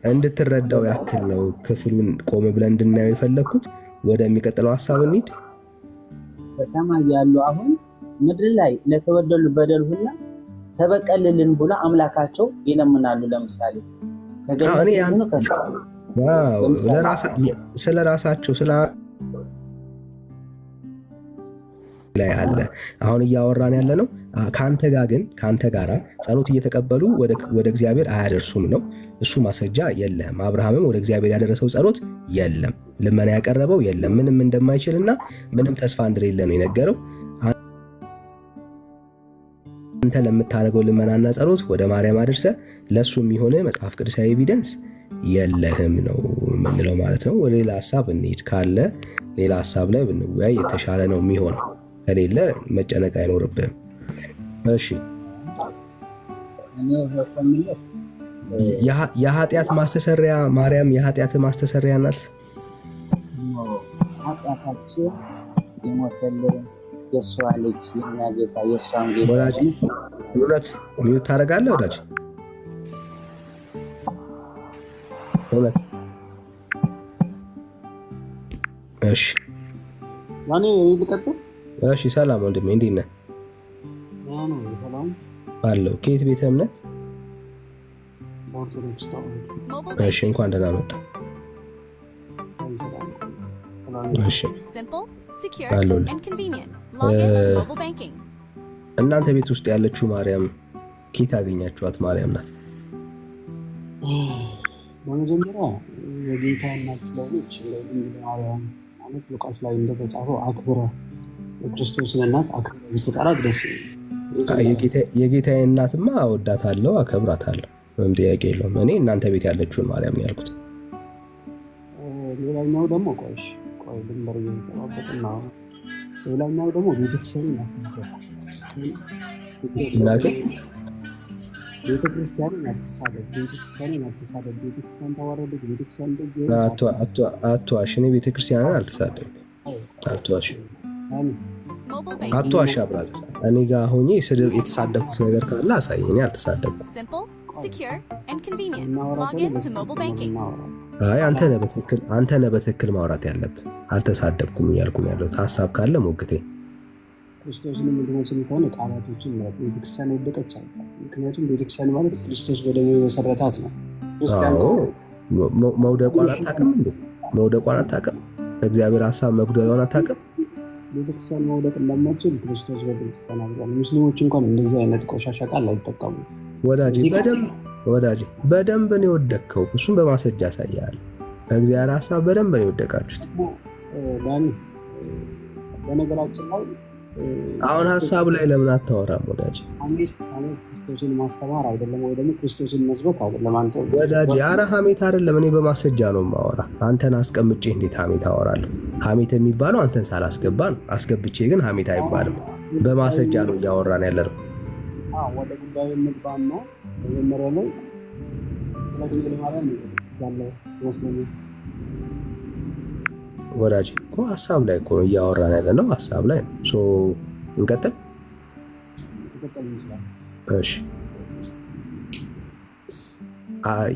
እንድትረዳው ያክል ነው ክፍሉን ቆም ብለን እንድናየው የፈለግኩት። ወደሚቀጥለው ሐሳብ እንሂድ። በሰማይ ያሉ አሁን ምድር ላይ ለተበደሉ በደል ሁላ ተበቀልልን ብሎ አምላካቸው ይለምናሉ። ለምሳሌ ስለ ራሳቸው ላይ አለ አሁን እያወራን ያለ ነው። ከአንተ ጋራ ጸሎት እየተቀበሉ ወደ እግዚአብሔር አያደርሱም ነው። እሱ ማስረጃ የለም። አብርሃምም ወደ እግዚአብሔር ያደረሰው ጸሎት የለም፣ ልመና ያቀረበው የለም። ምንም እንደማይችልና ምንም ተስፋ እንደሌለ ነው የነገረው። አንተ ለምታደርገው ልመናና ጸሎት ወደ ማርያም አድርሰ ለሱ የሚሆን መጽሐፍ ቅዱሳዊ ኤቪደንስ የለህም ነው የምንለው ማለት ነው። ወደ ሌላ ሐሳብ እንሂድ። ካለ ሌላ ሐሳብ ላይ ብንወያይ የተሻለ ነው የሚሆነው። ከሌለ መጨነቅ አይኖርብህም። እሺ የኃጢአት ማስተሰሪያ ማርያም የኃጢአት ማስተሰሪያ ናት። ኃጢአታችን የሞተልን የእሷ ልጅ የኛ ጌታ የእሷን ጌታ ወዳጅ እውነት ሚዩት ታደርጋለህ ወዳጅ? እውነት እሺ ማኔ ልቀጥል? እሺ ሰላም ወንድሜ እንዴት ነህ? አለው ከየት ቤተ እምነት? እሺ እንኳን ደህና መጣ። እሺ አለው እናንተ ቤት ውስጥ ያለችው ማርያም ከየት አገኛችኋት? ማርያም ናት። በመጀመሪያ የጌታ እናት ስለሆነች ማርያም ማለት ሉቃስ ላይ እንደተጻፈው አክብረ የክርስቶስን እናት አክብረ ብትጠራት ደስ የጌታዬ እናትማ እወዳታለሁ፣ አከብራታለሁ፣ ምንም ጥያቄ የለውም። እኔ እናንተ ቤት ያለችውን ማርያም ነው ያልኩት። ሌላኛው ደግሞ ቆይ ድንበር እየተጠባበቅና ሌላኛው ደግሞ ቤተክርስቲያንን አትስደብ፣ ቤተክርስቲያንን አትሳደብ፣ ቤተክርስቲያን ተዋረደች፣ ቤተክርስቲያን አትዋሽ። እኔ ቤተክርስቲያንን አልተሳደብኩም። አትዋሽ ብራዘር። እኔ ጋር ሆኜ የተሳደብኩት ነገር ካለ አሳይ። እኔ አልተሳደብኩም። አይ አንተ ነህ በትክክል ማውራት ያለብህ። አልተሳደብኩም እያልኩ ነው ያለሁት። ሀሳብ ካለ ሞግቴ። ክርስቶስን የምትመስል ከሆነ ቃላቶችን ምረጥ። ቤተክርስቲያን ወደቀች አለ። ምክንያቱም ቤተክርስቲያን ማለት ክርስቶስ በደሙ የመሰረታት ነው። ክርስቲያን መውደቋን አታውቅም እንዴ? መውደቋን አታውቅም? እግዚአብሔር ሀሳብ መጉደሏን አታውቅም? ቤተክርስቲያን መውደቅ እንደማትችል ክርስቶስ በግልጽ ተናግሯል። ሙስሊሞች እንኳን እንደዚህ አይነት ቆሻሻ ቃል አይጠቀሙም። ወዳጅ በደንብ ነው የወደቅከው። እሱም በማስረጃ ያሳያል። እግዚአብሔር ሀሳብ በደንብ ነው የወደቃችሁት። በነገራችን ላይ አሁን ሀሳብ ላይ ለምን አታወራም ወዳጅ? ክርስቶስን ማስተማር አይደለም ወይ ደግሞ ክርስቶስን መስበክ አይደለም። አንተ ወዳጅ ኧረ ሀሜት አይደለም። እኔ በማስረጃ ነው የማወራ። አንተን አስቀምጬ እንዴት ሀሜት አወራለሁ? ሀሜት የሚባለው አንተን ሳላስገባ ነው። አስገብቼ ግን ሀሜት አይባልም። በማስረጃ ነው እያወራን ያለ ነው። ወደ ጉዳዩ እንግባና መጀመሪያ ላይ ስለ ድንግል ማርያም ያለው ይመስለኛል። ወዳጅ እኮ ሀሳብ ላይ እኮ እያወራን ያለ ነው። ሀሳብ ላይ ነው። እንቀጥል። እሺ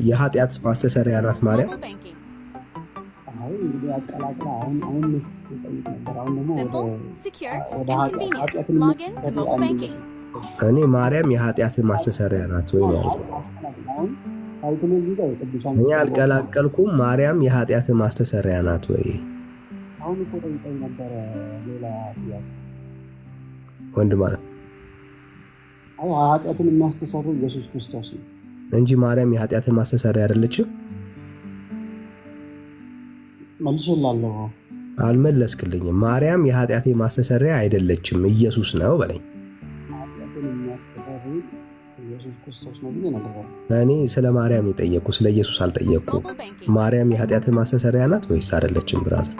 የኃጢአት ማስተሰሪያ ናት ማርያም። አይ እንግዲህ አቀላቅላ አሁን ጠይቅ ነበር። አሁን ደግሞ ወደ ኃጢአትን እኔ ማርያም የኃጢአት ማስተሰሪያ ናት ወይ ነው ያልኩት። እኔ አልቀላቀልኩም። ማርያም የኃጢአት ማስተሰሪያ ናት ወይ? አሁን እኮ ጠይቀኝ ነበረ። ሌላ ጥያቄ ወንድ ማለት አይ ኃጢአትን የሚያስተሰርይ ኢየሱስ ክርስቶስ ነው እንጂ ማርያም የኃጢአት ማስተሰሪያ አይደለችም። መልሼልሃለሁ። አልመለስክልኝም። ማርያም የኃጢአት ማስተሰሪያ አይደለችም፣ ኢየሱስ ነው በለኝ። ኃጢአትን የሚያስተሰርይ ኢየሱስ ክርስቶስ ነው ብዬ ነበር። እኔ ስለ ማርያም የጠየቅኩ ስለ ኢየሱስ አልጠየቅኩ። ማርያም የኃጢአት ማስተሰሪያ ናት ወይስ አይደለችም? ብራዘር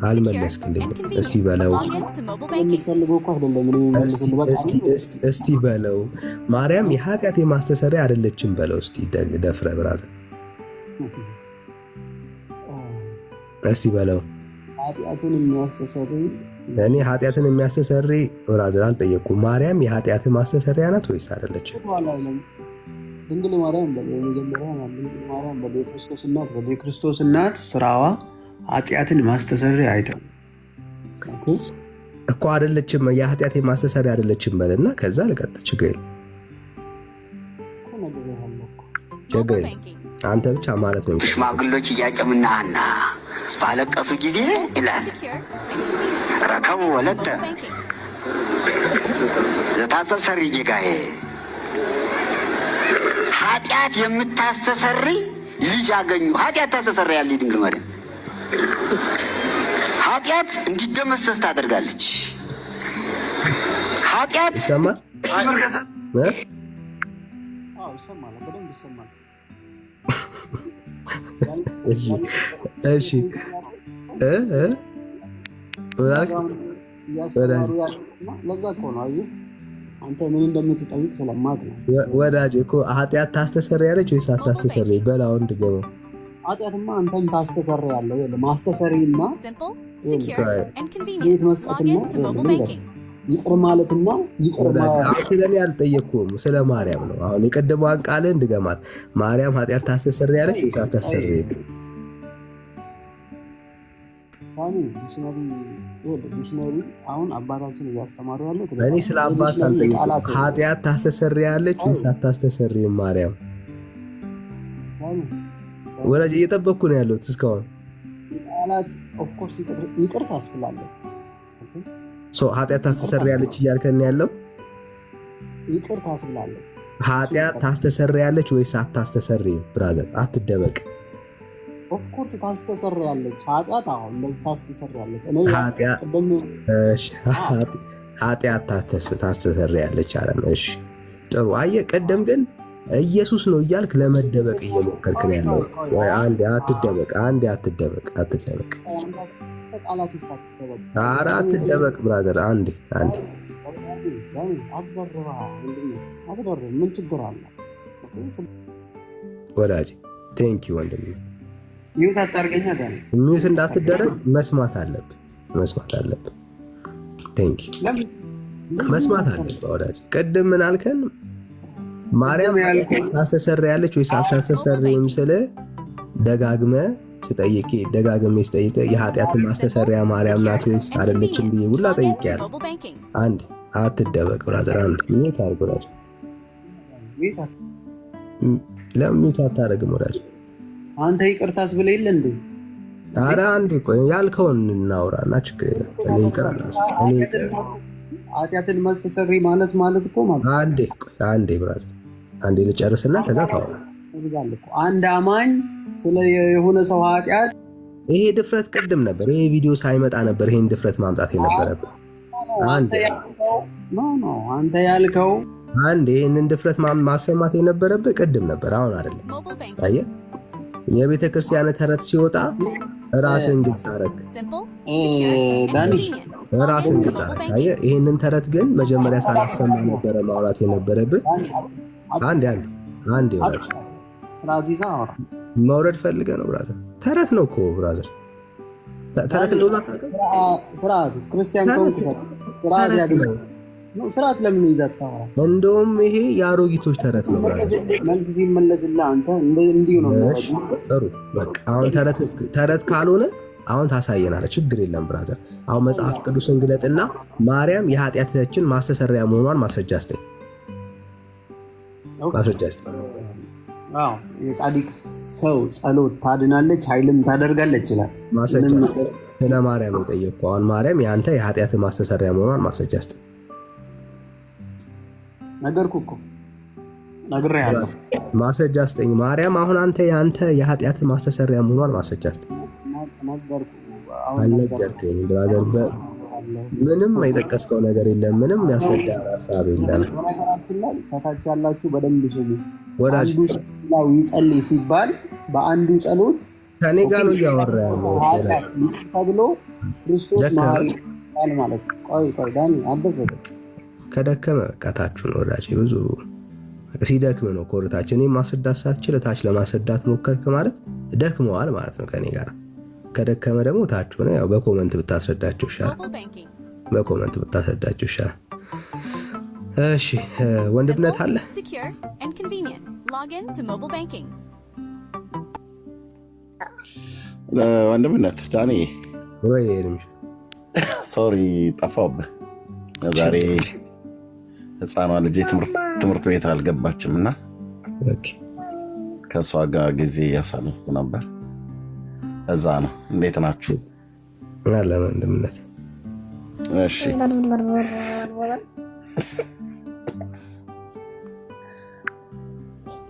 አልመለስክልኝም። እስቲ በለው እስቲ በለው ማርያም የኃጢአት ማስተሰሪያ አይደለችም በለው እስቲ ደፍረ ብራዘር እስቲ በለው። እኔ ኃጢአትን የሚያስተሰርይ ብራዘር አልጠየቅኩም። ማርያም የኃጢአት ማስተሰሪያ ናት ወይስ አይደለችም? ድንግል ማርያም በመጀመሪያ ድንግል ማርያም የክርስቶስ እናት ስራዋ ኃጢአትን ማስተሰሪያ አይደለም እኮ አይደለችም። የኃጢአት ማስተሰሪያ አይደለችም በልና ከዛ ልቀጥል። ችግር የለም ችግር የለም። አንተ ብቻ ማለት ነው። ሽማግሎች ኢያቄምና ሐና ባለቀሱ ጊዜ ይላል ረከቡ ወለተ ዘታስተሰሪ ጌጋዬ ኃጢአት የምታስተሰሪ ልጅ አገኙ። ኃጢአት ታስተሰርያለች ድንግል ማርያም። ኃጢአት እንዲደመሰስ ታደርጋለች። ኃጢአት ይሰማል። ይሰማል፣ በደንብ ይሰማል። እሺ እያስተማሩ ያለና ለዛ እኮ ነው። አየህ አንተ ምን እንደምትጠይቅ ስለማቅ ነው። ወዳጅ እኮ ኃጢአት ታስተሰርያለች ወይስ አታስተሰርይ? በላው እንድገመው። ኃጢአትማ አንተም ታስተሰርያለህ። ማስተሰሪና ቤት መስጠትና ይቅር ማለትና ይቅር ስለኔ አልጠየቅኩም፣ ስለ ማርያም ነው። አሁን የቀደመዋን ቃል እንድገማት። ማርያም ኃጢአት ታስተሰርያለች ወይስ አታስተሰርይም? ዲክሽነሪ አሁን አባታችን እያስተማሩ ያሉት እኔ ስለ አባት አልጠየቅኩም። ኃጢአት ታስተሰርያለች ወይስ አታስተሰርይም? ማርያም ወላጅ እየጠበቅኩ ነው ያለሁት እስካሁን። ቃላት ኦፍኮርስ ይቅር ታስብላለች። ኃጢአት ታስተሰርያለች እያልከን ያለው ይቅር ታስብላለች። ኃጢአት ታስተሰርያለች ወይስ አታስተሰርይም? ብራዘር አትደበቅ። ኦፍኮርስ ታስተሰርያለች። ኃጢአት አሁን እንደዚህ ታስተሰርያለች። እኔ ኃጢአት ታስተሰርያለች አለ። እሺ ጥሩ። አየህ ቅድም ግን ኢየሱስ ነው እያልክ ለመደበቅ እየሞከርክ ነው ያለው። አንዴ አትደበቅ፣ አንዴ አትደበቅ። ኧረ አትደበቅ ብራዘር፣ አንዴ ምን ችግር አለ ወዳጅ? ቴንኪ ወንድም። ሚውት አታርገኛ ጋር ሚውት እንዳትደረግ መስማት አለብህ። ቴንኪ መስማት አለብህ ወዳጅ። ቅድም ምን አልከን? ማርያም ታስተሰርያለች ወይስ አታስተሰርይም ስለ ደጋግሜ ስጠይቅ የኃጢአትን ማስተሰሪያ ማርያም ናት ወይስ አይደለችም ብዬ ሁላ ጠይቄያለሁ። አንድ አትደበቅ ብራዘር፣ አንድ ሚውት አድርግ ወዳጅ። ለምን ሚውት አታደርግም ወዳጅ? አንተ ይቅርታስ ብለህ የለ እንዴ? ኧረ አንዴ ቆይ ያልከውን እናውራና ችግር የለም። እኔ ይቅር ኃጢአትን ማስተሰሪ ማለት እኮ ማለት አንዴ ብራዘር፣ አንዴ ልጨርስና ከዛ ታወራ። አንድ አማኝ ስለ የሆነ ሰው ኃጢአት ይሄ ድፍረት ቅድም ነበር። ይሄ ቪዲዮ ሳይመጣ ነበር ይሄን ድፍረት ማምጣት የነበረብህ። አንተ ያልከው አንዴ ይሄንን ድፍረት ማሰማት የነበረብህ ቅድም ነበር፣ አሁን አይደለም። አየህ የቤተ ክርስቲያን ተረት ሲወጣ ራስን ግልጽ አደረግ ዳኒ፣ ራስን ግልጽ አደረግ። አየህ ይሄንን ተረት ግን መጀመሪያ ሳላሰማ ነበረ ማውራት የነበረብህ። አንዴ መውረድ ፈልገህ ነው ብራዘር። ተረት ነው እኮ ብራዘር፣ ተረት እንደሆነ ስርዓት ክርስቲያን ከሆንክ ስርዓት ለምን ይዘታ? እንደውም ይሄ የአሮጊቶች ተረት ነው ብራዘር። መልስ ሲመለስልህ አንተ እንዲሁ ነው። ጥሩ በቃ አሁን ተረት ካልሆነ አሁን ታሳየናለህ። ችግር የለም ብራዘር። አሁን መጽሐፍ ቅዱስን ግለጥና ማርያም የኃጢአታችን ማስተሰሪያ መሆኗን ማስረጃ ስጠኝ። የጻድቅ ሰው ጸሎት ታድናለች ኃይልም ታደርጋለች ይላል። ማስረጃ ስለ ማርያም የጠየቅኩህ አሁን ማርያም የአንተ የኃጢአት ማስተሰሪያ መሆኗን ማስረጃ ስጠኝ። ነገርኩህ እኮ ነግሬሃለሁ። ማስረጃ ስጠኝ። ማርያም አሁን አንተ የአንተ የኃጢአት ማስተሰሪያ መሆኗን ማስረጃ ስጠኝ። አልነገርከኝም ብራዘር። ምንም የጠቀስከው ነገር የለም። ምንም ያስረዳ ሀሳብ የለም። ከታች ያላችሁ በደንብ ስሙ። ወዳጅ ይጸልይ ሲባል በአንዱ ጸሎት ከኔ ጋር ነው እያወራ ያለው ተብሎ ክርስቶስ መሐሪ ቃል ማለት ቆይ ዳኒ አደረገ። ከደከመ ቀታችሁን ወዳጅ ብዙ ሲደክም ነው ኮርታችን ማስረዳት ሳትችል ታች ለማስረዳት ሞከርክ ማለት ደክመዋል ማለት ነው ከኔ ጋር። ከደከመ ደግሞ ታች ሆነ ያው በኮመንት ብታስረዳቸው ይሻላል። እሺ ወንድምነት አለ። ወንድምነት ዳኒ ወይ ሶሪ ጠፋሁብህ ዛሬ። ህፃኗ ልጄ ትምህርት ቤት አልገባችም እና ከእሷ ጋር ጊዜ እያሳለፍኩ ነበር። እዛ ነው። እንዴት ናችሁ? አለን ወንድምነት። እሺ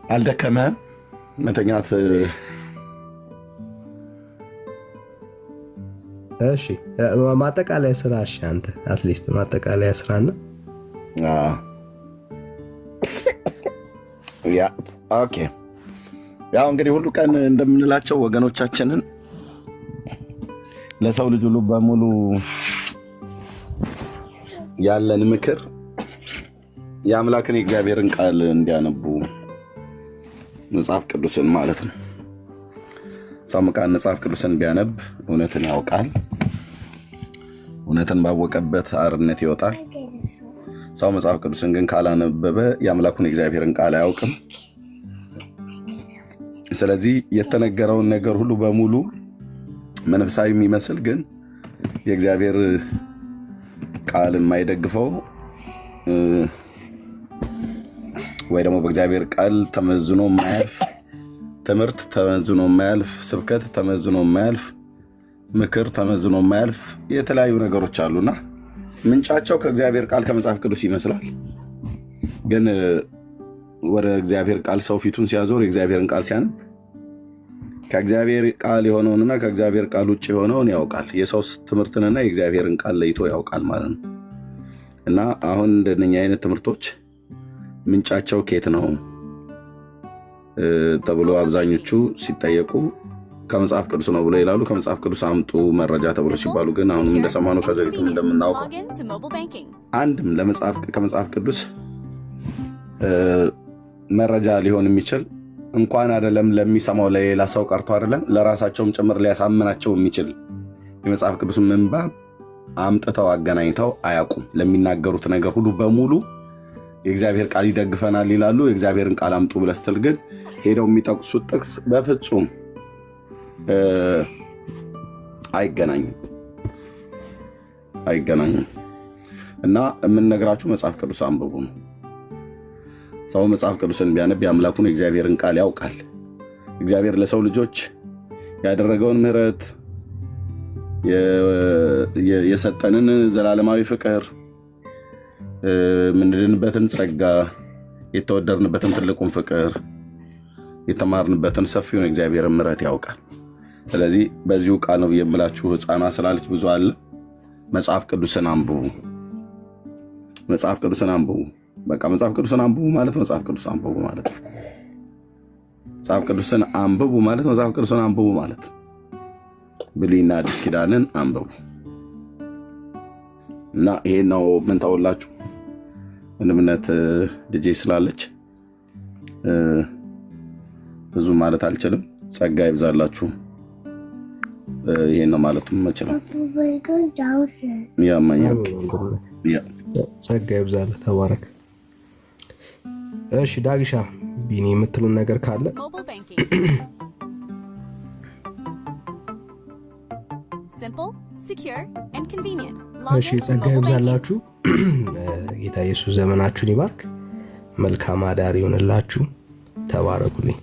አልደከመህም መተኛት? እሺ ማጠቃለያ ስራ። እሺ አንተ አትሊስት ማጠቃለያ ስራና ኦኬ። ያው እንግዲህ ሁሉ ቀን እንደምንላቸው ወገኖቻችንን ለሰው ልጅ ሁሉ በሙሉ ያለን ምክር የአምላክን የእግዚአብሔርን ቃል እንዲያነቡ መጽሐፍ ቅዱስን ማለት ነው። ሰው መጽሐፍ ቅዱስን ቢያነብ እውነትን ያውቃል። እውነትን ባወቀበት አርነት ይወጣል። ሰው መጽሐፍ ቅዱስን ግን ካላነበበ የአምላኩን የእግዚአብሔርን ቃል አያውቅም። ስለዚህ የተነገረውን ነገር ሁሉ በሙሉ መንፈሳዊ የሚመስል ግን የእግዚአብሔር ቃል የማይደግፈው ወይ ደግሞ በእግዚአብሔር ቃል ተመዝኖ የማያልፍ ትምህርት፣ ተመዝኖ የማያልፍ ስብከት፣ ተመዝኖ የማያልፍ ምክር፣ ተመዝኖ የማያልፍ የተለያዩ ነገሮች አሉና ምንጫቸው ከእግዚአብሔር ቃል ከመጽሐፍ ቅዱስ ይመስላል። ግን ወደ እግዚአብሔር ቃል ሰው ፊቱን ሲያዞር የእግዚአብሔርን ቃል ሲያነብ ከእግዚአብሔር ቃል የሆነውንና ከእግዚአብሔር ቃል ውጭ የሆነውን ያውቃል። የሰው ትምህርትንና የእግዚአብሔርን ቃል ለይቶ ያውቃል ማለት ነው። እና አሁን እንደነኛ አይነት ትምህርቶች ምንጫቸው ከየት ነው ተብሎ አብዛኞቹ ሲጠየቁ ከመጽሐፍ ቅዱስ ነው ብለው ይላሉ። ከመጽሐፍ ቅዱስ አምጡ መረጃ ተብሎ ሲባሉ ግን አሁንም እንደሰማነው ከዘሪቱም እንደምናውቀው አንድም ከመጽሐፍ ቅዱስ መረጃ ሊሆን የሚችል እንኳን አይደለም ለሚሰማው ለሌላ ሰው ቀርቶ አይደለም ለራሳቸውም ጭምር ሊያሳምናቸው የሚችል የመጽሐፍ ቅዱስ ምንባብ አምጥተው አገናኝተው አያውቁም። ለሚናገሩት ነገር ሁሉ በሙሉ የእግዚአብሔር ቃል ይደግፈናል ይላሉ። የእግዚአብሔርን ቃል አምጡ ብለህ ስትል ግን ሄደው የሚጠቅሱት ጥቅስ በፍጹም አይገናኝም። እና የምንነግራችሁ መጽሐፍ ቅዱስ አንብቡ ነው። ሰው መጽሐፍ ቅዱስን ቢያነብ የአምላኩን የእግዚአብሔርን ቃል ያውቃል። እግዚአብሔር ለሰው ልጆች ያደረገውን ምሕረት፣ የሰጠንን ዘላለማዊ ፍቅር፣ የምንድንበትን ጸጋ፣ የተወደድንበትን ትልቁን ፍቅር፣ የተማርንበትን ሰፊውን የእግዚአብሔርን ምሕረት ያውቃል። ስለዚህ በዚሁ ቃል ነው የምላችሁ። ሕፃናት ስላለች ብዙ አለ። መጽሐፍ ቅዱስን አንብቡ። መጽሐፍ ቅዱስን አንብቡ። በቃ መጽሐፍ ቅዱስን አንብቡ ማለት መጽሐፍ ቅዱስ አንብቡ ማለት ነው። መጽሐፍ ቅዱስን አንብቡ ማለት መጽሐፍ ቅዱስን አንብቡ ማለት ነው። ብሉይና አዲስ ኪዳንን አንብቡ እና ይሄን ነው ምን ተውላችሁ። ወንድምነት ልጄ ስላለች ብዙ ማለት አልችልም። ጸጋ ይብዛላችሁ። ይሄን ነው ማለት የምችለው። ጸጋ ይብዛልህ። ተባረክ። እሺ ዳግሻ ቢኒ የምትሉን ነገር ካለ እሺ። ጸጋ ይብዛላችሁ። ጌታ ኢየሱስ ዘመናችሁን ይባርክ። መልካም አዳር ይሆንላችሁ። ተባረኩልኝ።